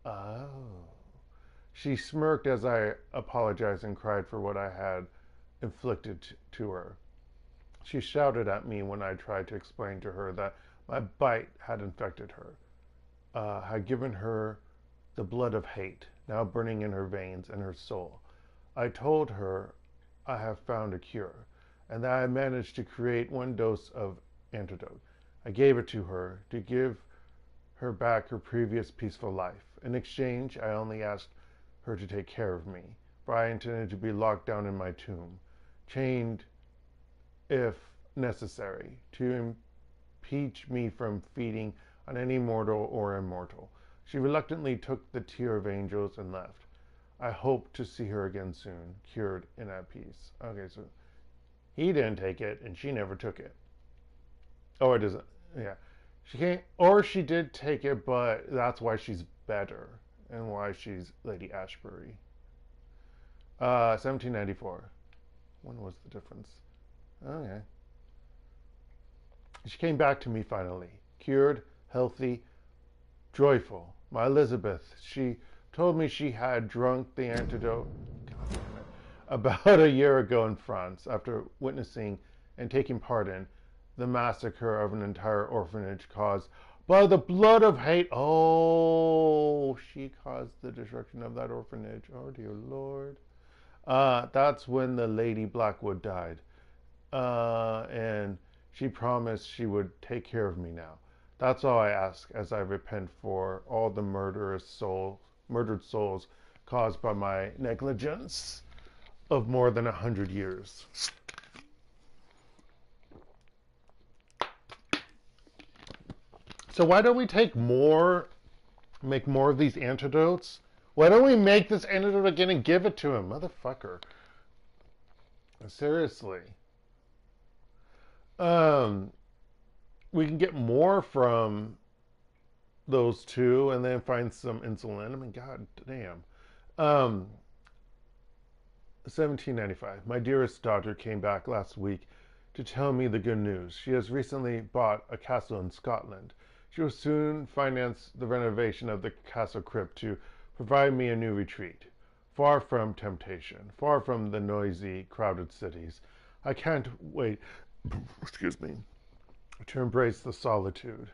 Oh. She smirked as I apologized and cried for what I had inflicted to her. She shouted at me when I tried to explain to her that my bite had infected her, had given her the blood of hate, now burning in her veins and her soul. I told her I have found a cure, and that I managed to create 1 dose of antidote. I gave it to her to give her back her previous peaceful life. In exchange, I only asked her to take care of me, for I intended to be locked down in my tomb, chained if necessary, to impeach me from feeding on any mortal or immortal. She reluctantly took the tear of angels and left. I hope to see her again soon, cured and at peace. Okay, so he didn't take it, and she never took it. Oh, it doesn't. Yeah. She can't, or she did take it, but that's why she's better and why she's Lady Ashbury. 1794. When was the difference? Okay. She came back to me finally, cured, healthy, joyful. My Elizabeth, she told me she had drunk the antidote about a year ago in France after witnessing and taking part in the massacre of an entire orphanage caused by the blood of hate. Oh, she caused the destruction of that orphanage. Oh, dear Lord. That's when the Lady Blackwood died. And she promised she would take care of me now. That's all I ask as I repent for all the murdered souls caused by my negligence. of more than 100 years. So why don't we make more of these antidotes? Why don't we make this antidote again and give it to him? Motherfucker. Seriously. We can get more from those two and then find some insulin. I mean, god damn. 1795. My dearest daughter came back last week to tell me the good news. She has recently bought a castle in Scotland. She will soon finance the renovation of the castle crypt to provide me a new retreat, far from temptation, far from the noisy, crowded cities. I can't wait, excuse me, to embrace the solitude.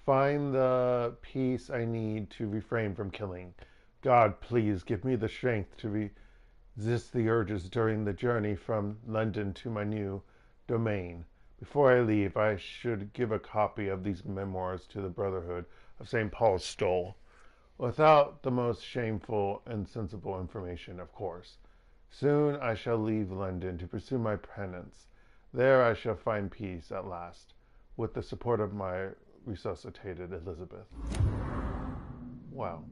Find the peace I need to refrain from killing. God, please give me the strength to resist the urges during the journey from London to my new domain. Before I leave, I should give a copy of these memoirs to the Brotherhood of St. Paul's Stole, without the most shameful and sensible information, of course. Soon I shall leave London to pursue my penance. There I shall find peace at last, with the support of my resuscitated Elizabeth. Wow.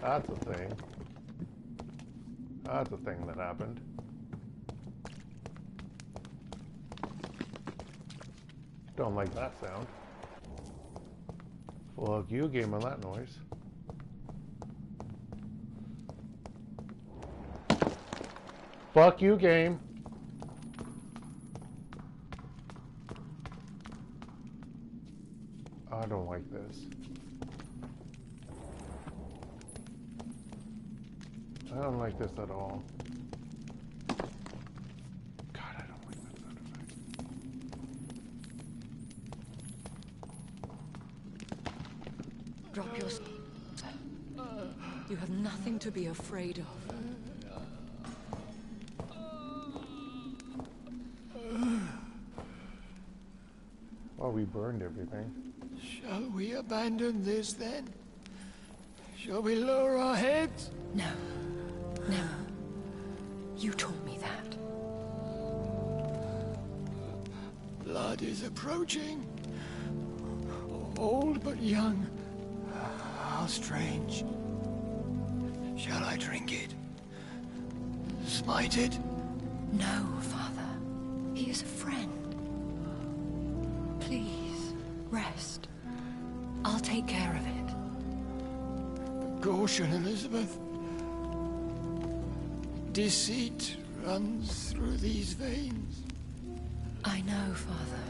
That's a thing. That's a thing that happened. Don't like that sound. Fuck you, game on that noise. Fuck you, game. I don't like this. I don't like this at all. God, I don't like that sound effect.
Drop your... You have nothing to be afraid of.
Well, we burned everything.
Shall we abandon this then? Shall we lower our heads?
No. Never. You taught me that.
Blood is approaching. Old but young. How strange. Shall I drink it? Smite it?
No, Father. He is a friend. Please, rest. I'll take care of it.
Caution, Elizabeth. Deceit runs through these veins.
I know, Father.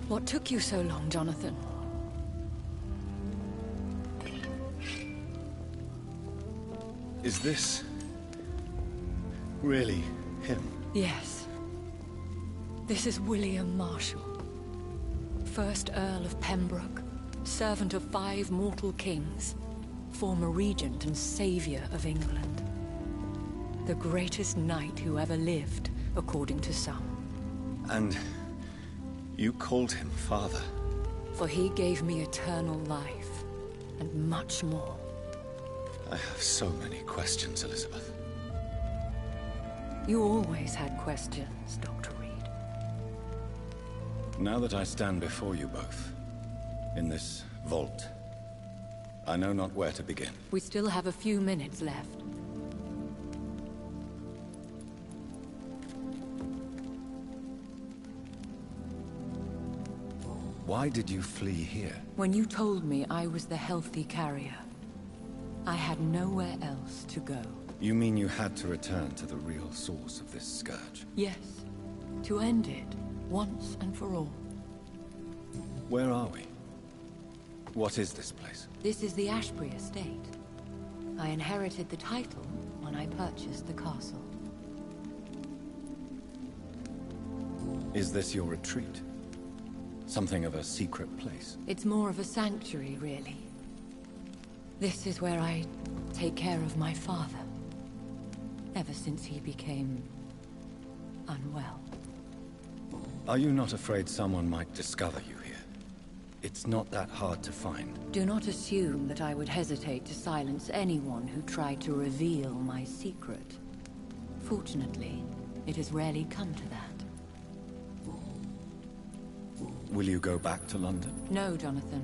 What took you so long, Jonathan?
Is this really him?
Yes. This is William Marshall, 1st Earl of Pembroke, servant of 5 mortal kings, former regent and savior of England. The greatest knight who ever lived, according to some.
And you called him father?
For he gave me eternal life, and much more.
I have so many questions, Elizabeth.
You always had questions, Dr. Reid.
Now that I stand before you both, in this vault, I know not where to begin.
We still have a few minutes left.
Why did you flee here?
When you told me I was the healthy carrier, I had nowhere else to go.
You mean you had to return to the real source of this scourge?
Yes, to end it, once and for all.
Where are we? What is this place?
This is the Ashbury estate. I inherited the title when I purchased the castle.
Is this your retreat? Something of a secret place?
It's more of a sanctuary, really. This is where I take care of my father. Ever since he became unwell.
Are you not afraid someone might discover you here?
It's not that hard to find.
Do not assume that I would hesitate to silence anyone who tried to reveal my secret. Fortunately, it has rarely come to that.
Will you go back to London?
No, Jonathan.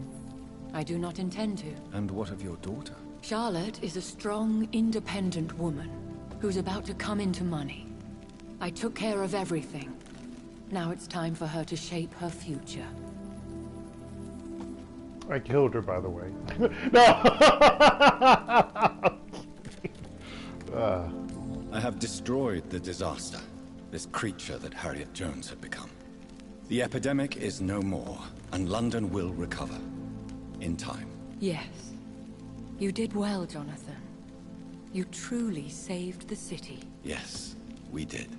I do not intend to.
And what of your daughter?
Charlotte is a strong, independent woman who's about to come into money. I took care of everything. Now it's time for her to shape her future.
I killed her, by the way. No!
I have destroyed the disaster, this creature that Harriet Jones had become. The epidemic is no more, and London will recover. In time.
Yes. You did well, Jonathan. You truly saved the city.
Yes, we did.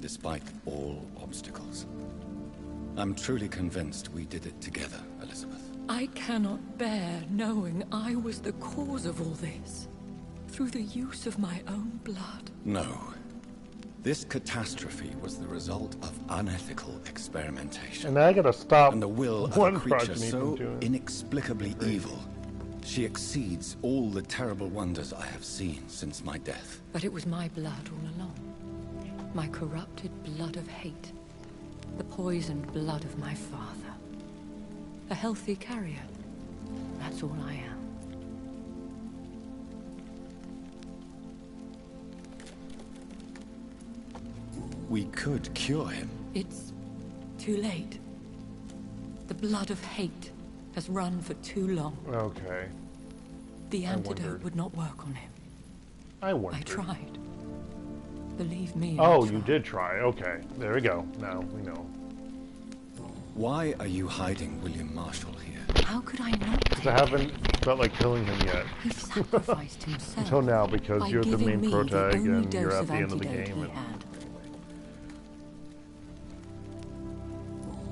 Despite all obstacles. I'm truly convinced we did it together, Elizabeth.
I cannot bear knowing I was the cause of all this. Through the use of my own blood.
No. This catastrophe was the result of unethical experimentation.
And I gotta stop
and the will of a creature so inexplicably evil. She exceeds all the terrible wonders I have seen since my death.
But it was my blood all along. My corrupted blood of hate. The poisoned blood of my father. A healthy carrier. That's all I am.
We could cure him.
It's too late. The blood of hate has run for too long.
Okay.
The antidote would not work on him.
I wondered.
I tried. Believe me.
Oh, you did try. Okay. There we go. Now we know.
Why are you hiding William Marshall here?
How could I not?
Because I haven't felt like killing him yet.
He sacrificed himself.
Until now, because you're the main protag and you're at the end of the
Antidote
game.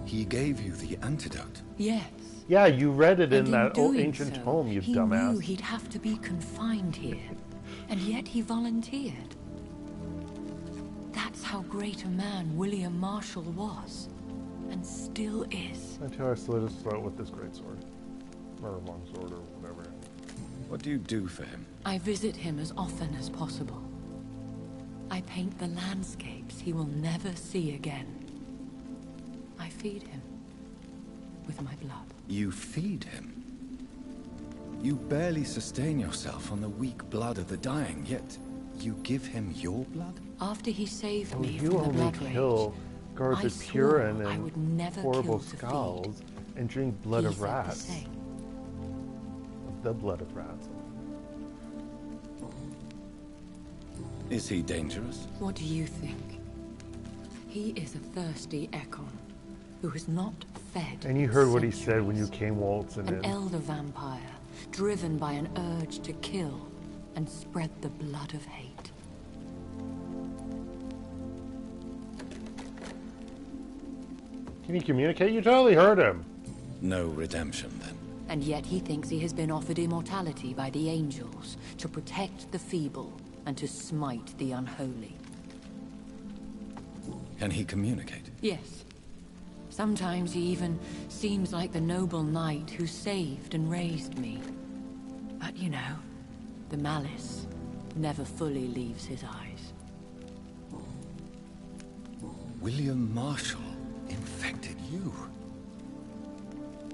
He gave you the antidote?
Yes.
Yeah, you read it in
And
that old
doing
ancient
so,
tome, you
he
dumbass.
knew he'd have to be confined here, and yet he volunteered. That's how great a man William Marshall was, and still is.
Until I slit his throat with this greatsword. Or a longsword, or whatever.
What do you do for him?
I visit him as often as possible. I paint the landscapes he will never see again. I feed him with my blood.
You feed him? You barely sustain yourself on the weak blood of the dying, yet you give him your blood?
After he saved me
you
from the
only
blood
kill guards of Purin
I would
and
never
horrible
kill to
skulls and drink blood
He
of
said the
rats.
same.
The blood of rats.
Is he dangerous?
What do you think? He is a thirsty Ekon who has not fed.
And you heard what he said when you came waltzing
An
in.
elder vampire, driven by an urge to kill and spread the blood of hate.
Can you communicate? You totally heard him.
No redemption, then.
And yet he thinks he has been offered immortality by the angels to protect the feeble and to smite the unholy.
Can he communicate?
Yes. Sometimes he even seems like the noble knight who saved and raised me. But you know, the malice never fully leaves his eyes.
William Marshall infected you.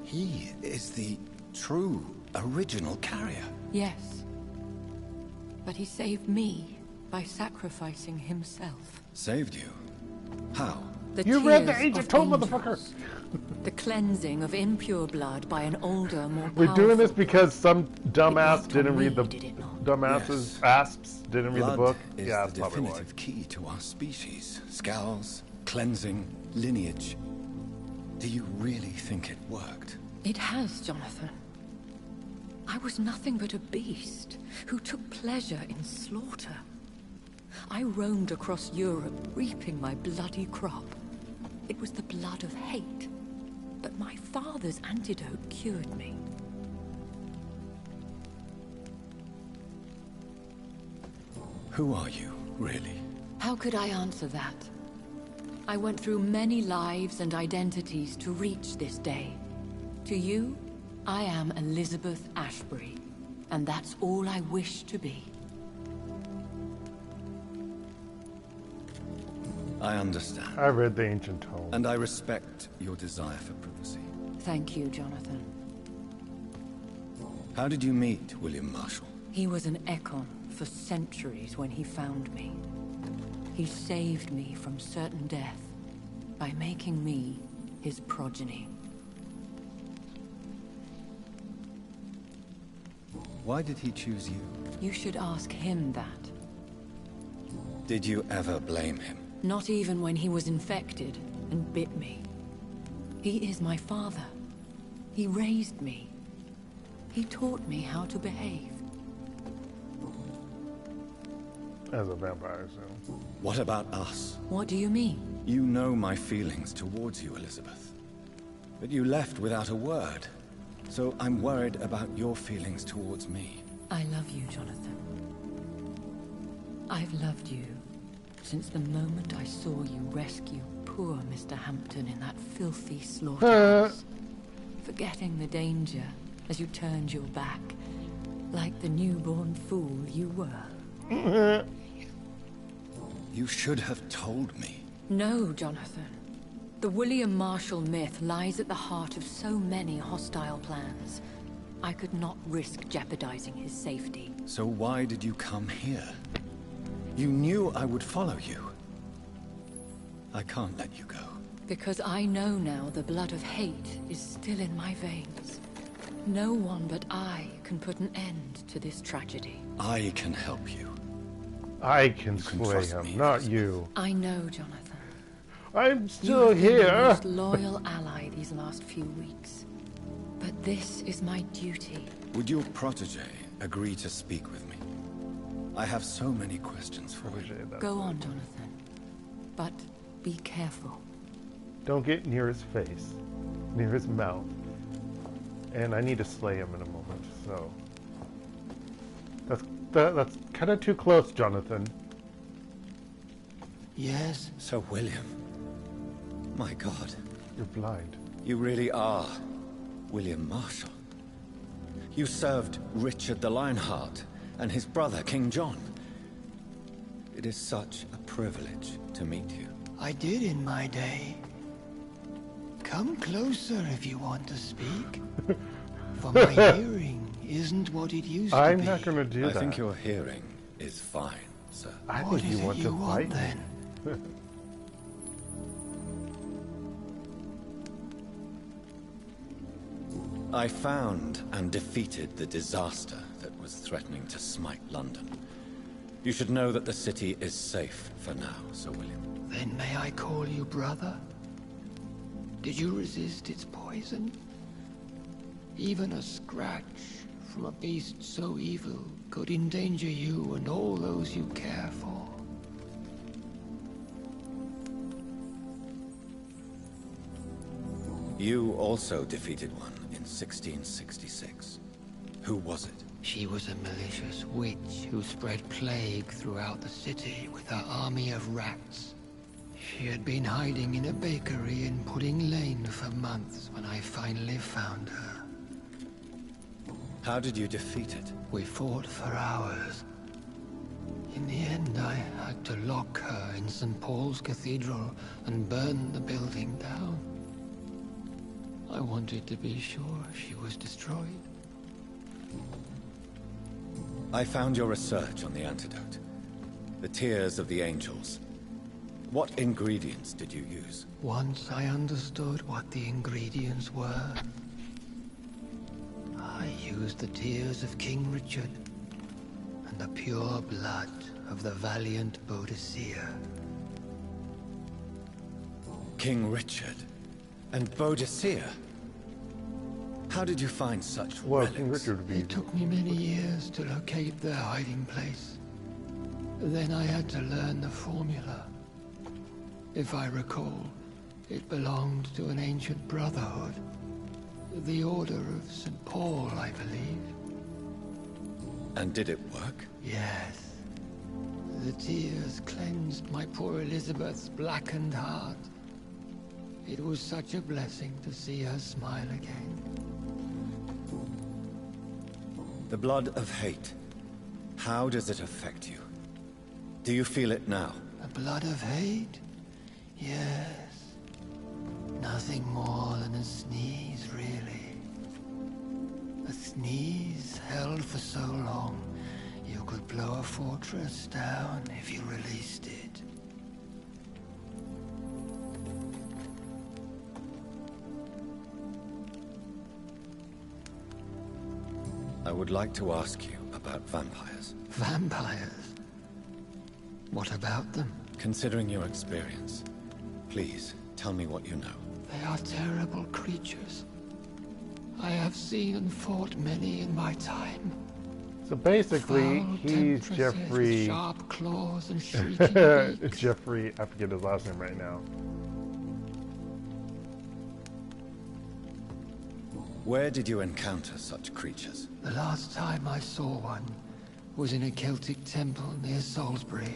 He is the true, original carrier.
Yes. But he saved me by sacrificing himself.
Saved you? How?
You read the ancient tome, motherfucker!
The cleansing of impure blood by an older, more powerful...
We're doing this because some dumbass didn't read the... Dumbasses, asps, didn't read the book?
Is
Yeah,
the
that's probably why.
definitive key to our species. Scowls, cleansing, lineage. Do you really think it worked?
It has, Jonathan. I was nothing but a beast who took pleasure in slaughter. I roamed across Europe, reaping my bloody crop. It was the blood of hate, but my father's antidote cured me.
Who are you, really?
How could I answer that? I went through many lives and identities to reach this day. To you, I am Elizabeth Ashbury, and that's all I wish to be.
I understand.
I read the ancient tome.
And I respect your desire for privacy.
Thank you, Jonathan.
How did you meet William Marshall?
He was an Ekon for centuries when he found me. He saved me from certain death by making me his progeny.
Why did he choose you?
You should ask him that.
Did you ever blame him?
Not even when he was infected and bit me. He is my father. He raised me. He taught me how to behave.
As a vampire, so.
What about us?
What do you mean?
You know my feelings towards you, Elizabeth. But you left without a word. So I'm worried about your feelings towards me.
I love you, Jonathan. I've loved you since the moment I saw you rescue poor Mr. Hampton in that filthy slaughterhouse. Forgetting the danger as you turned your back, like the newborn fool you were.
You should have told me.
No, Jonathan. The William Marshall myth lies at the heart of so many hostile plans. I could not risk jeopardizing his safety.
So why did you come here? You knew I would follow you. I can't let you go.
Because I know now the blood of hate is still in my veins. No one but I can put an end to this tragedy.
I can help you.
I can slay him, not you.
I know, Jonathan.
I'm still here.
You have been my most loyal ally these last few weeks. But this is my duty.
Would your protege agree to speak with me? I have so many questions for you.
Go on, Jonathan. But be careful.
Don't get near his face, near his mouth. And I need to slay him in a moment, so... That's kind of too close, Jonathan.
Yes? Sir William. My God.
You're blind.
You really are William Marshall. You served Richard the Lionheart and his brother, King John. It is such a privilege to meet you.
I did in my day. Come closer if you want to speak. For my hearing isn't what it used to be.
I'm not going to do that.
I think your hearing is fine, sir.
I think you want to fight
then?
I found and defeated the disaster that was threatening to smite London. You should know that the city is safe for now, Sir William.
Then may I call you brother? Did you resist its poison? Even a scratch from a beast so evil could endanger you and all those you care for.
You also defeated one in 1666. Who was it?
She was a malicious witch who spread plague throughout the city with her army of rats. She had been hiding in a bakery in Pudding Lane for months when I finally found her.
How did you defeat it?
We fought for hours. In the end, I had to lock her in St. Paul's Cathedral and burn the building down. I wanted to be sure she was destroyed.
I found your research on the antidote. The tears of the angels. What ingredients did you use?
Once I understood what the ingredients were, I used the tears of King Richard and the pure blood of the valiant Boadicea.
King Richard and Boadicea? How did you find such relics?
King Richard would be...
It took me many years to locate their hiding place. Then I had to learn the formula. If I recall, it belonged to an ancient brotherhood. The Order of St. Paul, I believe.
And did it work?
Yes. The tears cleansed my poor Elizabeth's blackened heart. It was such a blessing to see her smile again.
The blood of hate. How does it affect you? Do you feel it now?
The blood of hate? Yes. Nothing more than a sneeze, really. A sneeze held for so long, you could blow a fortress down if you released it.
I would like to ask you about vampires.
Vampires? What about them?
Considering your experience, please tell me what you know.
They are terrible creatures. I have seen and fought many in my time.
So basically,
Foul
he's
temptresses
Jeffrey.
with sharp claws and shrieking beaks.
Jeffrey, I forget his last name right now.
Where did you encounter such creatures?
The last time I saw one was in a Celtic temple near Salisbury.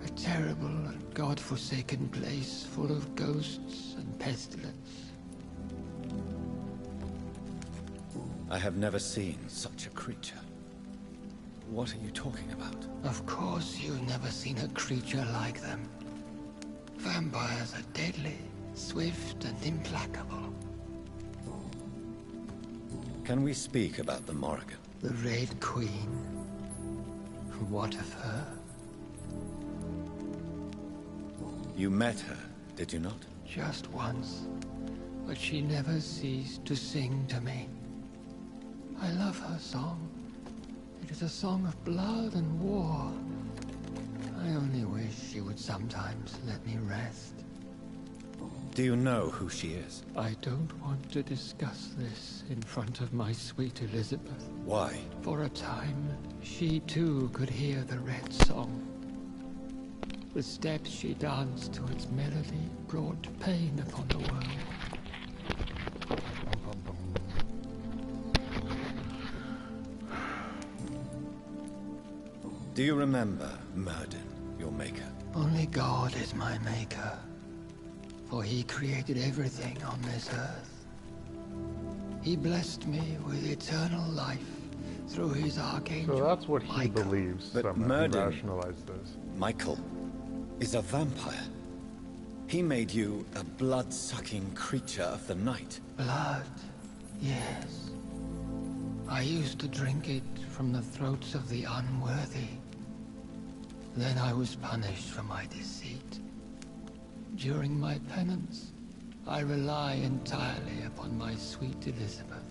A terrible and god-forsaken place full of ghosts and pestilence.
I have never seen such a creature. What are you talking about?
Of course you've never seen a creature like them. Vampires are deadly, swift and implacable.
Can we speak about the Morrigan?
The Red Queen. What of her?
You met her, did you not?
Just once, but she never ceased to sing to me. I love her song. It is a song of blood and war. I only wish she would sometimes let me rest.
Do you know who she is?
I don't want to discuss this in front of my sweet Elizabeth.
Why?
For a time, she too could hear the Red Song. The steps she danced to its melody brought pain upon the world.
Do you remember Myrddin, your maker?
Only God is my maker, for he created everything on this earth. He blessed me with eternal life through his archangel.
So that's what he
Michael.
believes.
But
Somehow he
Myrddin,
rationalized this.
Michael, is a vampire. He made you a blood-sucking creature of the night.
Blood, yes. I used to drink it from the throats of the unworthy. Then I was punished for my deceit. During my penance, I rely entirely upon my sweet Elizabeth.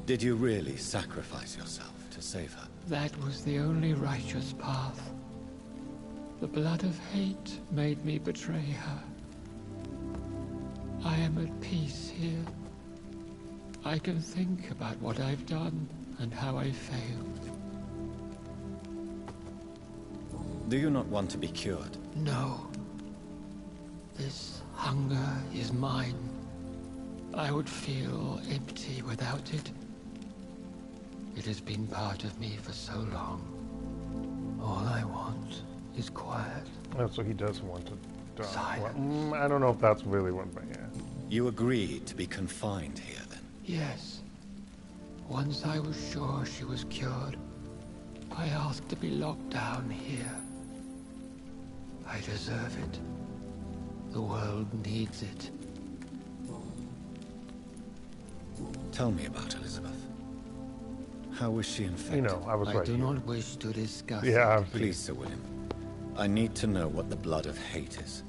Did you really sacrifice yourself to save her?
That was the only righteous path. The blood of hate made me betray her. I am at peace here. I can think about what I've done and how I failed.
Do you not want to be cured?
No. This hunger is mine. I would feel empty without it. It has been part of me for so long. All I want is quiet.
Oh, so he does want to die.
Silence.
Well, I don't know if that's really what, but yeah.
You agreed to be confined here, then?
Yes. Once I was sure she was cured, I asked to be locked down here. I deserve it. The world needs it.
Tell me about Elizabeth. How was she infected?
You know, I was right
I do
here.
not wish to discuss
Yeah,
it.
Please, Sir William. I need to know what the blood of hate is.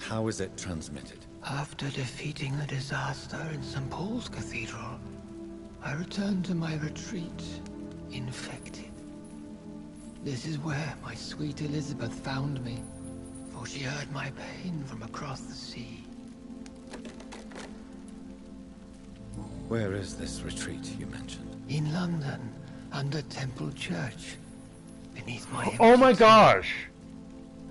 How is it transmitted?
After defeating the disaster in St. Paul's Cathedral, I returned to my retreat, infected. This is where my sweet Elizabeth found me, for she heard my pain from across the sea.
Where is this retreat you mentioned?
In London, under Temple Church, beneath my
Oh my
empty
gosh!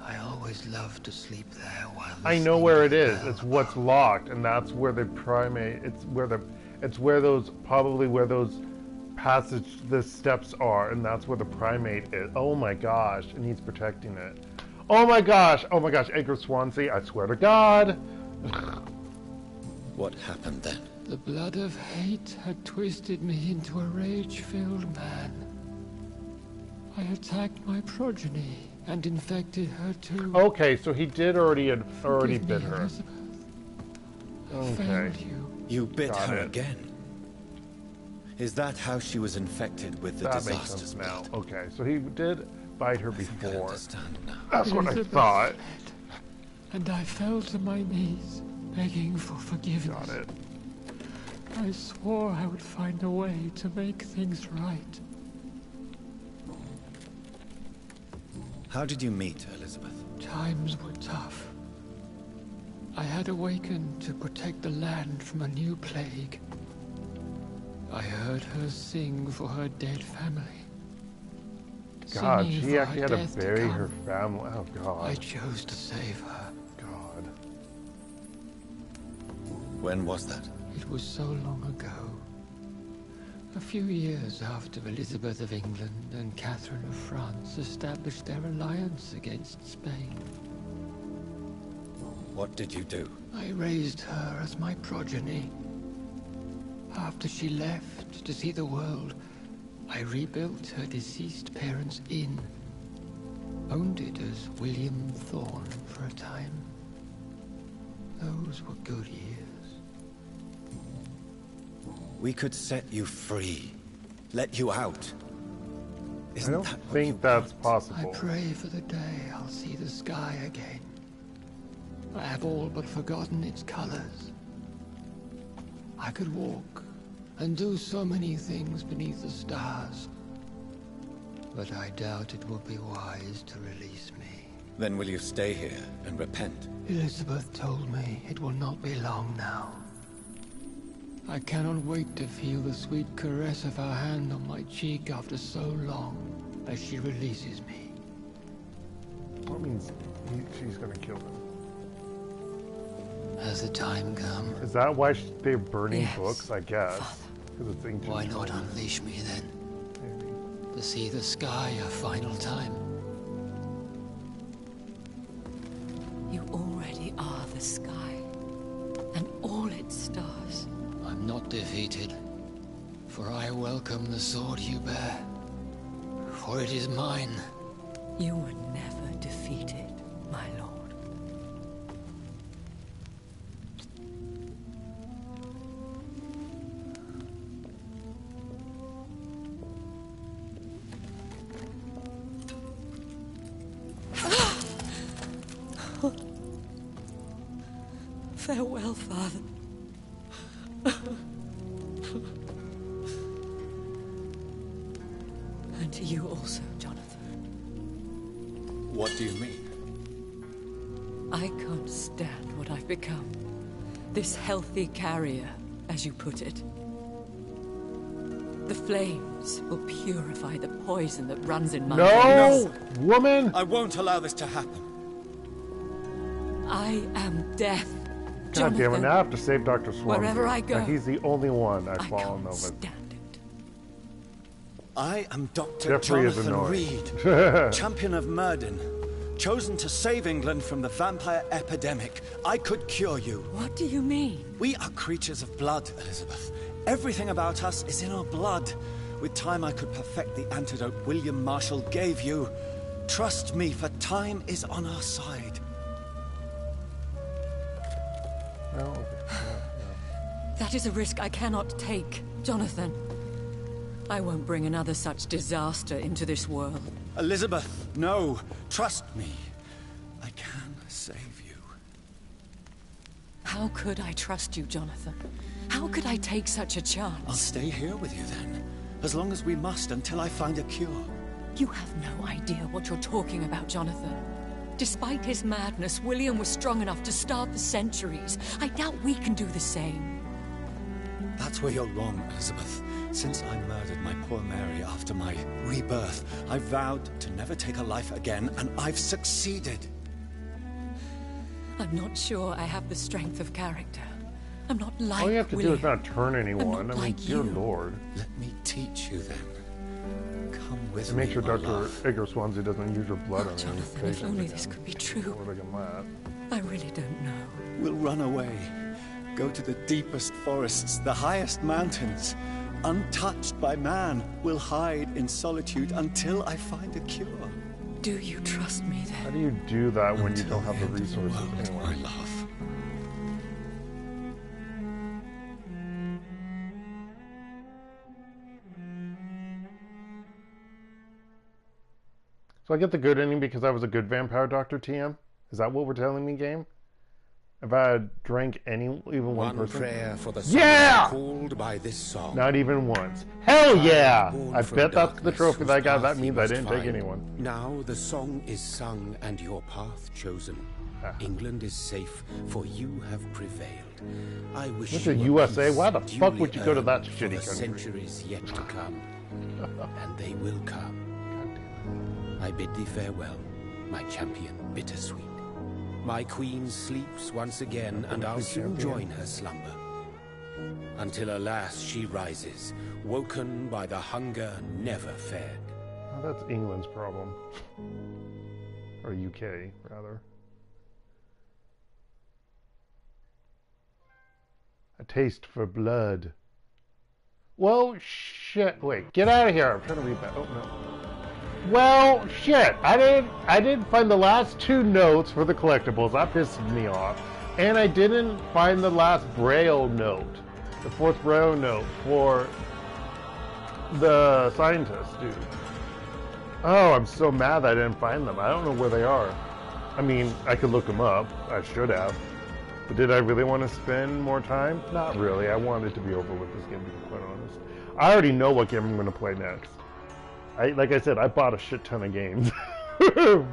I always loved to sleep there while
I know
listening
where
to
it
the
is.
bell.
It's what's locked, and that's where the primate. It's where those passage the steps are, and that's where the primate is. Oh my gosh, and he's protecting it. Oh my gosh, Edgar Swansea, I swear to God.
What happened then?
The blood of hate had twisted me into a rage-filled man. I attacked my progeny and infected her too.
Okay, so he did already bit her.
Elizabeth. I
Okay.
failed you.
You bit
Got
her
it.
again? Is that how she was infected with the
That makes
disaster's
sense now.
blood?
Okay, so he did bite her
I think I
before.
understand now.
That's what I
Elizabeth
thought.
fled, and I fell to my knees, begging for forgiveness.
Got it.
I swore I would find a way to make things right.
How did you meet Elizabeth?
Times were tough. I had awakened to protect the land from a new plague. I heard her sing for her dead family.
God,
Singing
she
for
actually
her
had to
death
bury
come.
her family. Oh
I
God.
chose to save her.
God.
When was that?
It was so long ago. A few years after Elizabeth of England and Catherine of France established their alliance against Spain.
What did you do?
I raised her as my progeny. After she left to see the world, I rebuilt her deceased parents' inn. Owned it as William Thorne for a time. Those were good years.
We could set you free. Let you out.
I
Isn't
don't
that what
think
you
that's
want?
possible.
I pray for the day I'll see the sky again. I have all but forgotten its colors. I could walk and do so many things beneath the stars. But I doubt it will be wise to release me.
Then will you stay here and repent?
Elizabeth told me it will not be long now. I cannot wait to feel the sweet caress of her hand on my cheek after so long as she releases me.
That means she's gonna kill him.
Has the time come?
Is that why they're burning
Yes,
books? I guess. Because it's ancient.
Why not
times,
unleash me then?
maybe.
To see the sky a final time?
You already are the sky, and all its stars.
I'm not defeated, for I welcome the sword you bear. For it is mine.
You were never defeated, my lord. Farewell, Father. And to you also, Jonathan.
What do you mean?
I can't stand what I've become. This healthy carrier, as you put it. The flames will purify the poison that runs in my veins.
No, woman!
I won't allow this to happen.
I am death.
God damn it! Now I have to save Dr. Swansea.
Wherever I go,
He's the only one I
I
fall in
can't
love with.
stand it.
I am Dr.
Jeffrey is
Jonathan
annoyed.
Reid, champion of Murden, chosen to save England from the vampire epidemic. I could cure you.
What do you mean?
We are creatures of blood, Elizabeth. Everything about us is in our blood. With time, I could perfect the antidote William Marshall gave you. Trust me, for time is on our side.
No.
That is a risk I cannot take, Jonathan. I won't bring another such disaster into this world.
Elizabeth, no. Trust me. I can save you.
How could I trust you, Jonathan? How could I take such a chance?
I'll stay here with you then. As long as we must, until I find a cure.
You have no idea what you're talking about, Jonathan. Despite his madness, William was strong enough to start the centuries. I doubt we can do the same.
That's where you're wrong, Elizabeth. Since I murdered my poor Mary after my rebirth, I vowed to never take a life again, and I've succeeded.
I'm not sure I have the strength of character. I'm not like
All you have to
William.
do is not turn anyone. I mean,
like
dear
you.
Lord.
Let me teach you then. Come with
And
me,
make sure
my
Dr.
love.
Edgar Swansea doesn't use your blood on any
Jonathan,
patients
if only
again.
this could be true.
Or like that.
I really don't know.
We'll run away. Go to the deepest forests, the highest mountains. Untouched by man, we'll hide in solitude until I find a cure.
Do you trust me then?
How do you do that when you don't have the resources anyway?
My love.
So I get the good ending because I was a good vampire doctor, TM? Is that what we're telling me, game? If I had drank even one person?
Prayer for the
yeah!
called by this song.
Not even once. Hell yeah! I bet that's the trophy that I got. That means I didn't take anyone.
Now the song is sung and your path chosen. England is safe, for you have prevailed. I wish
What's
you
the
a
USA?
peace
Why the fuck would you go to
duly
that
earned for
shitty
the
country?
centuries yet to come. And they will come. I bid thee farewell, my champion bittersweet. My queen sleeps once again, and I'll soon join her slumber. Until alas she rises, woken by the hunger never fed.
Oh, that's England's problem. Or UK, rather. A taste for blood. Well, shit. Wait, get out of here. I'm trying to read that. Oh, no. Well, shit. I didn't find the last 2 notes for the collectibles. That pissed me off. And I didn't find the last Braille note. The 4th Braille note for the scientist, dude. Oh, I'm so mad that I didn't find them. I don't know where they are. I mean, I could look them up. I should have. But did I really want to spend more time? Not really. I wanted to be over with this game, to be quite honest. I already know what game I'm going to play next. Like I said, I bought a shit ton of games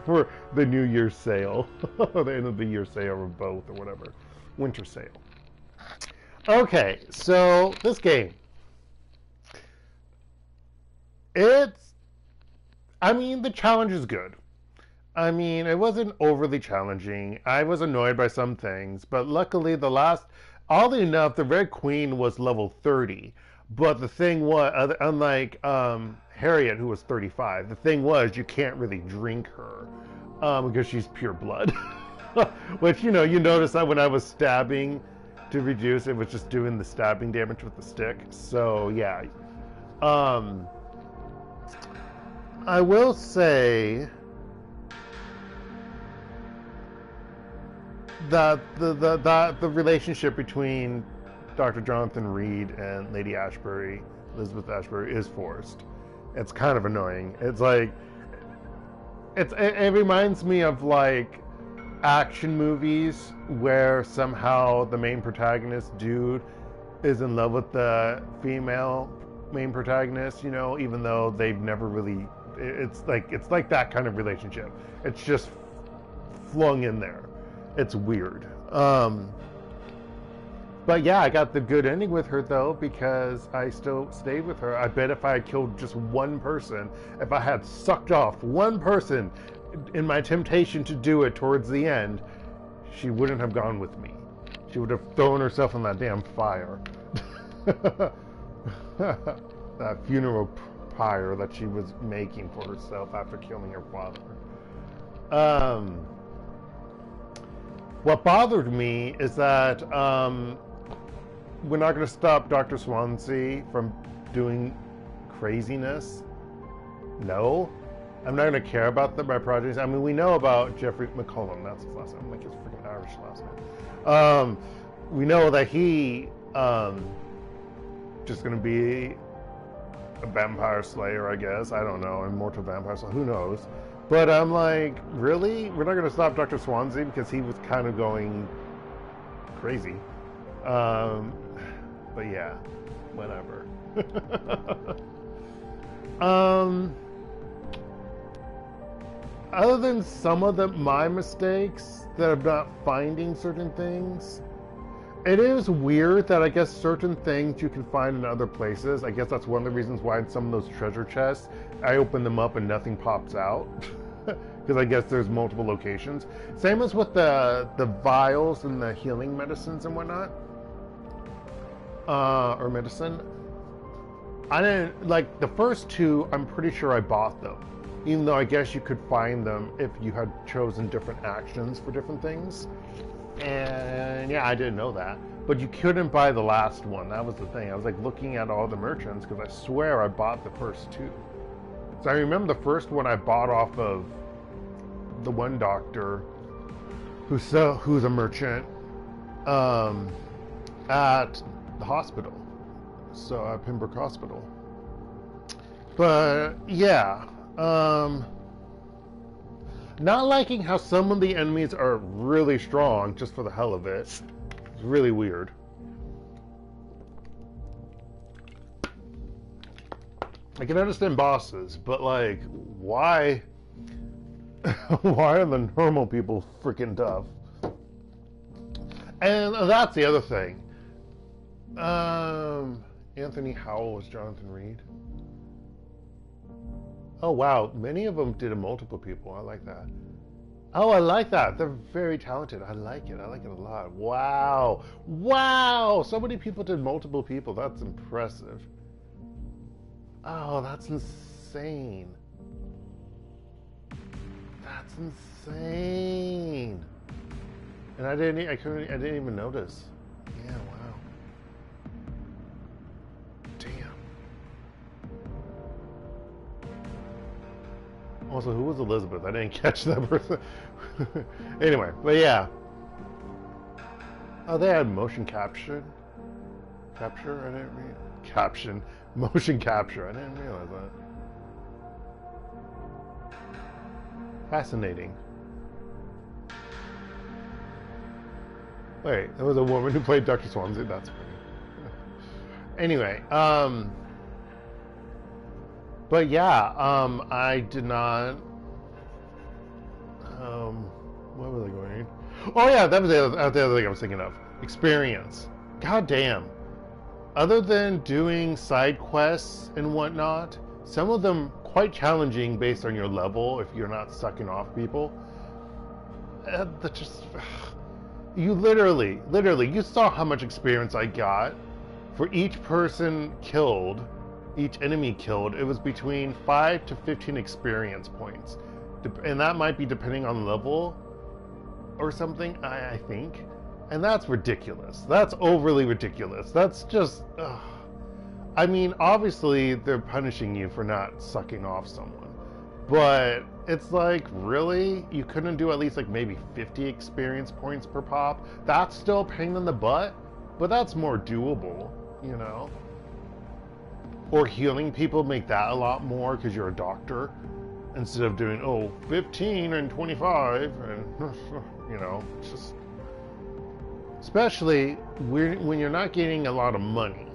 for the New Year's sale. The end of the year sale, or both, or whatever. Winter sale. Okay, so this game. I mean, the challenge is good. I mean, it wasn't overly challenging. I was annoyed by some things, but luckily oddly enough, the Red Queen was level 30. But the thing was, unlike Harriet, who was 35, the thing was you can't really drink her because she's pure blood. Which, you notice that when I was stabbing to reduce, it was just doing the stabbing damage with the stick. So, yeah. I will say that the relationship between Dr. Jonathan Reid and Lady Ashbury, Elizabeth Ashbury, is forced. It's kind of annoying. It's like it reminds me of like action movies where somehow the main protagonist dude is in love with the female main protagonist, even though they've never really. It's like that kind of relationship. It's just flung in there. It's weird. But yeah, I got the good ending with her though, because I still stayed with her. I bet if I had killed just one person, if I had sucked off one person in my temptation to do it towards the end, she wouldn't have gone with me. She would have thrown herself in that damn fire. That funeral pyre that she was making for herself after killing her father. What bothered me is that we're not going to stop Dr. Swansea from doing craziness. No. I'm not going to care about my projects. I mean, we know about Jeffrey McCollum. That's his last name. Like his freaking Irish last name. We know that he just going to be a vampire slayer, I guess. I don't know. Immortal vampire slayer. Who knows? But I'm like, really? We're not going to stop Dr. Swansea because he was kind of going crazy. But yeah, whatever. Other than some of my mistakes that I'm not finding certain things, it is weird that I guess certain things you can find in other places. I guess that's one of the reasons why in some of those treasure chests, I open them up and nothing pops out. Because I guess there's multiple locations. Same as with the vials and the healing medicines and whatnot. or medicine. I didn't, like, the first two, I'm pretty sure I bought them. Even though I guess you could find them if you had chosen different actions for different things. And yeah, I didn't know that. But you couldn't buy the last one. That was the thing. I was like looking at all the merchants because I swear I bought the first two. So I remember the first one I bought off of the one doctor who's a merchant at the hospital. So at Pembroke Hospital. But yeah. Not liking how some of the enemies are really strong just for the hell of it. It's really weird. I can understand bosses, but like, why? Why are the normal people freaking tough? And that's the other thing. Anthony Howell was Jonathan Reid. Oh wow, many of them did multiple people. I like that. Oh, I like that. They're very talented. I like it. I like it a lot. Wow. Wow! So many people did multiple people. That's impressive. Oh, that's insane. That's insane. And I didn't even notice. Yeah, wow. Also, who was Elizabeth? I didn't catch that person. Anyway, but yeah. Oh, they had motion capture. Capture? I didn't read. Caption. Motion capture. I didn't realize that. Fascinating. Wait, there was a woman who played Dr. Swansea. That's funny. Anyway, but yeah, I did not, what was I going? Oh yeah, that was the other thing I was thinking of. Experience. God damn. Other than doing side quests and whatnot, some of them quite challenging based on your level if you're not sucking off people. That just, you literally, you saw how much experience I got for each person killed. Each enemy killed, it was between 5 to 15 experience points. And that might be depending on level or something, I think. And that's ridiculous. That's overly ridiculous. That's just, I mean, obviously they're punishing you for not sucking off someone. But it's like, really? You couldn't do at least like maybe 50 experience points per pop? That's still a pain in the butt, but that's more doable, you know? Or healing people, make that a lot more because you're a doctor. Instead of doing, 15 and 25, and, you know, just... Especially when you're not getting a lot of money.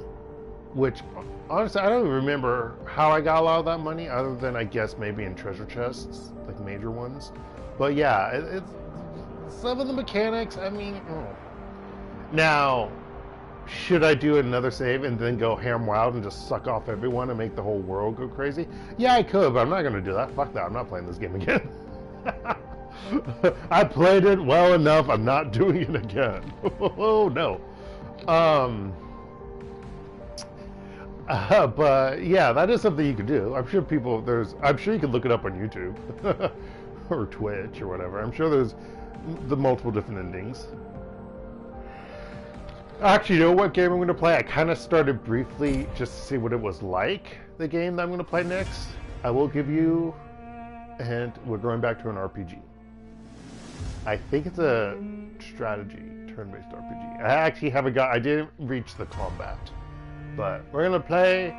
Which, honestly, I don't even remember how I got a lot of that money, other than, I guess, maybe in treasure chests, like major ones. But yeah, it's some of the mechanics, I mean... Now... Should I do another save and then go ham wild and just suck off everyone and make the whole world go crazy? Yeah, I could, but I'm not going to do that. Fuck that. I'm not playing this game again. I played it well enough. I'm not doing it again. Oh, no. But, yeah, that is something you could do. I'm sure I'm sure you can look it up on YouTube. Or Twitch or whatever. I'm sure there's the multiple different endings. Actually, you know what game I'm going to play? I kind of started briefly just to see what it was like, the game that I'm going to play next. I will give you a hint. We're going back to an RPG. I think it's a strategy, turn-based RPG. I actually haven't I didn't reach the combat. But we're going to play,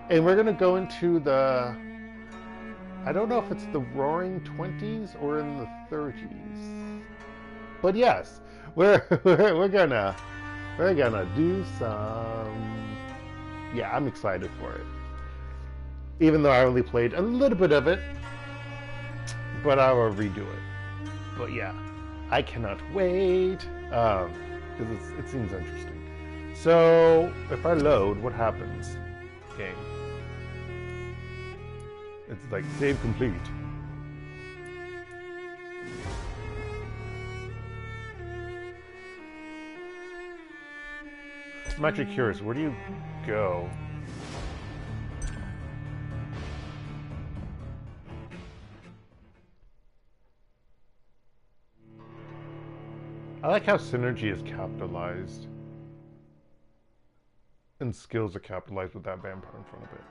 and we're going to go into the... I don't know if it's the Roaring 20s or in the 30s. But yes, we're gonna do some... Yeah, I'm excited for it. Even though I only played a little bit of it, but I will redo it. But yeah, I cannot wait, because it seems interesting. So, if I load, what happens? Game. It's like, save complete. I'm actually curious. Where do you go? I like how synergy is capitalized. And skills are capitalized with that vampire in front of it.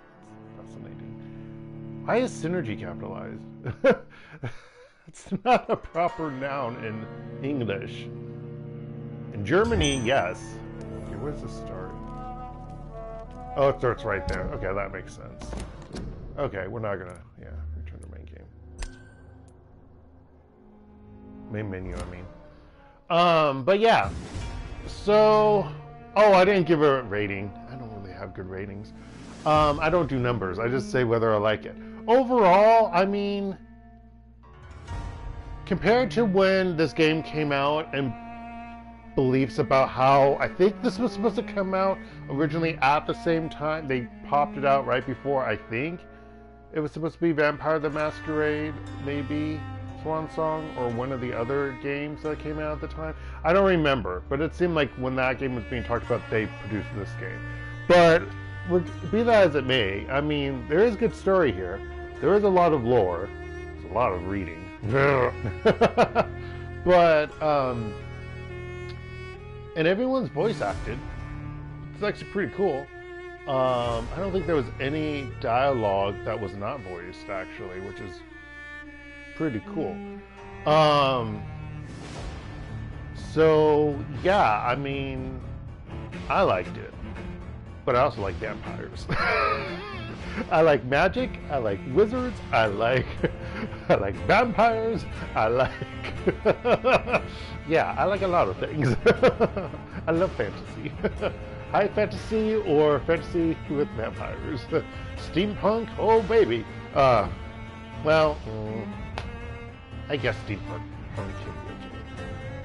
It's fascinating. Why is synergy capitalized? It's not a proper noun in English. In Germany, yes. Okay, where does this start? Oh, it starts right there. Okay, that makes sense. Okay, we're not gonna, yeah, return to main game. Main menu, I mean. But yeah. So, oh, I didn't give a rating. I don't really have good ratings. I don't do numbers. I just say whether I like it. Overall, I mean, compared to when this game came out and beliefs about how I think this was supposed to come out originally at the same time, they popped it out right before, I think it was supposed to be Vampire the Masquerade, maybe Swan Song, or one of the other games that came out at the time. I don't remember, but it seemed like when that game was being talked about, they produced this game. But be that as it may, I mean, there is good story here. There is a lot of lore. There's a lot of reading. But, and everyone's voice acted. It's actually pretty cool. I don't think there was any dialogue that was not voiced, actually, which is pretty cool. So, yeah, I mean, I liked it. But I also like vampires. I like magic, I like wizards, I like vampires, I like yeah, I like a lot of things. I love fantasy. High fantasy or fantasy with vampires. Steampunk, oh baby. Well, I guess steampunk.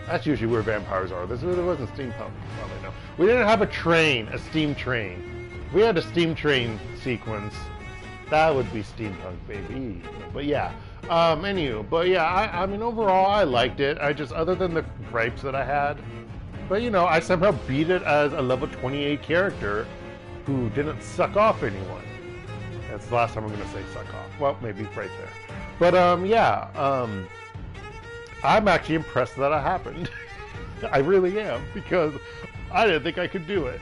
That's usually where vampires are. This wasn't steampunk. Probably no. We didn't have a train, a steam train. If we had a steam train sequence, that would be steampunk, baby. But yeah. Anywho, but yeah, I mean, overall, I liked it. I just, other than the gripes that I had, but you know, I somehow beat it as a level 28 character who didn't suck off anyone. That's the last time I'm going to say suck off. Well, maybe right there. But yeah, I'm actually impressed that it happened. I really am, because I didn't think I could do it.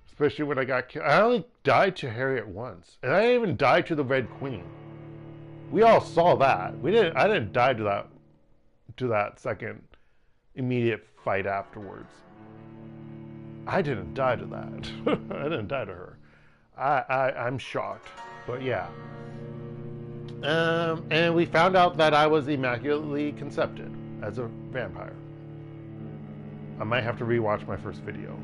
Especially when I got killed. I only died to Harriet once, and I didn't even die to the Red Queen. We all saw that. I didn't die to that second immediate fight afterwards. I didn't die to that. I didn't die to her. I'm shocked, but yeah. And we found out that I was immaculately concepted as a vampire. I might have to rewatch my first video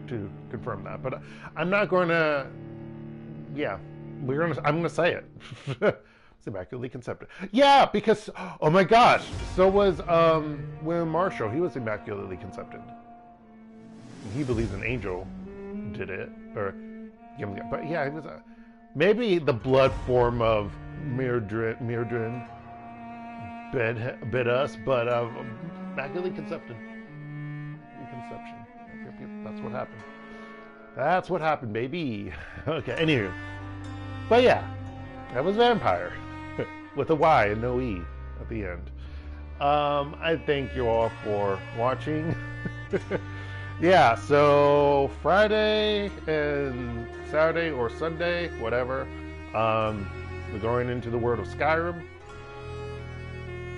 to confirm that, but I'm not going to. Yeah, I'm going to say it. It's immaculately concepted. Yeah, because oh my gosh, so was William Marshall. He was immaculately concepted. He believes an angel did it, or but yeah, he was maybe the blood form of Myrddin bit us, but immaculately concepted. Conception. Yep, that's what happened. That's what happened, baby. Okay, anywho. But yeah, that was Vampire. With a Y and no E at the end. I thank you all for watching. Yeah, so Friday and Saturday or Sunday, whatever. We're going into the world of Skyrim.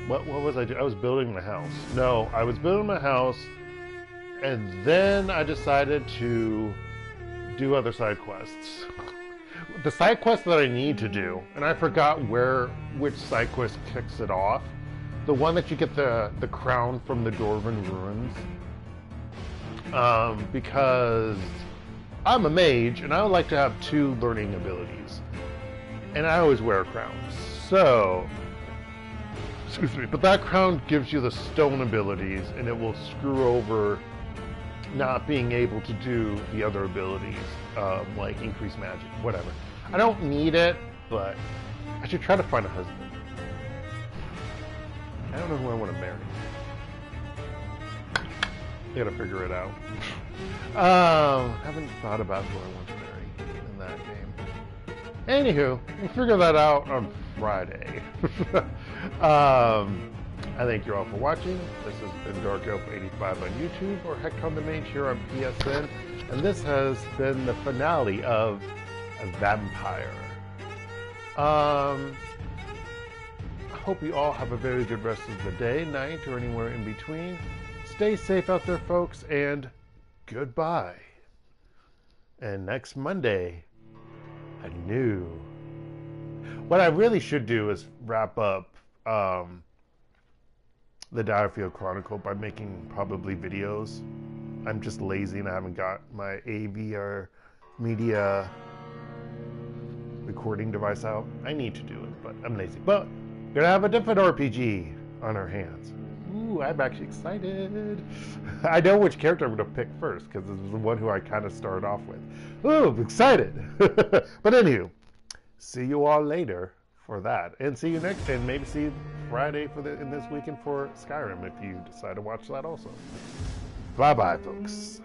What was I doing? I was building my house. No, I was building my house, and then I decided to do other side quests. The side quest that I need to do, and I forgot which side quest kicks it off. The one that you get the crown from the Dwarven ruins. Because I'm a mage, and I would like to have 2 learning abilities. And I always wear a crown. So, excuse me, but that crown gives you the stone abilities, and it will screw over not being able to do the other abilities, like increase magic, whatever. I don't need it, but I should try to find a husband. I don't know who I want to marry. Gotta figure it out. Haven't thought about who I want to marry in that game. Anywho, we'll figure that out on Friday. I thank you all for watching. This has been DarkElf85 on YouTube, or HektontheMage here on PSN, and this has been the finale of Vampyr. I hope you all have a very good rest of the day, night, or anywhere in between. Stay safe out there, folks, and goodbye. And next Monday, what I really should do is wrap up the Direfield Chronicle by making probably videos. I'm just lazy and I haven't got my AVR media recording device out. I need to do it, but I'm lazy. But we're gonna have a different RPG on our hands. Ooh, I'm actually excited. I know which character I'm gonna pick first because this is the one who I kind of started off with. Ooh, I'm excited. But anywho, see you all later for that, and see you next, and maybe see you Friday in this weekend for Skyrim if you decide to watch that also. Bye bye, folks.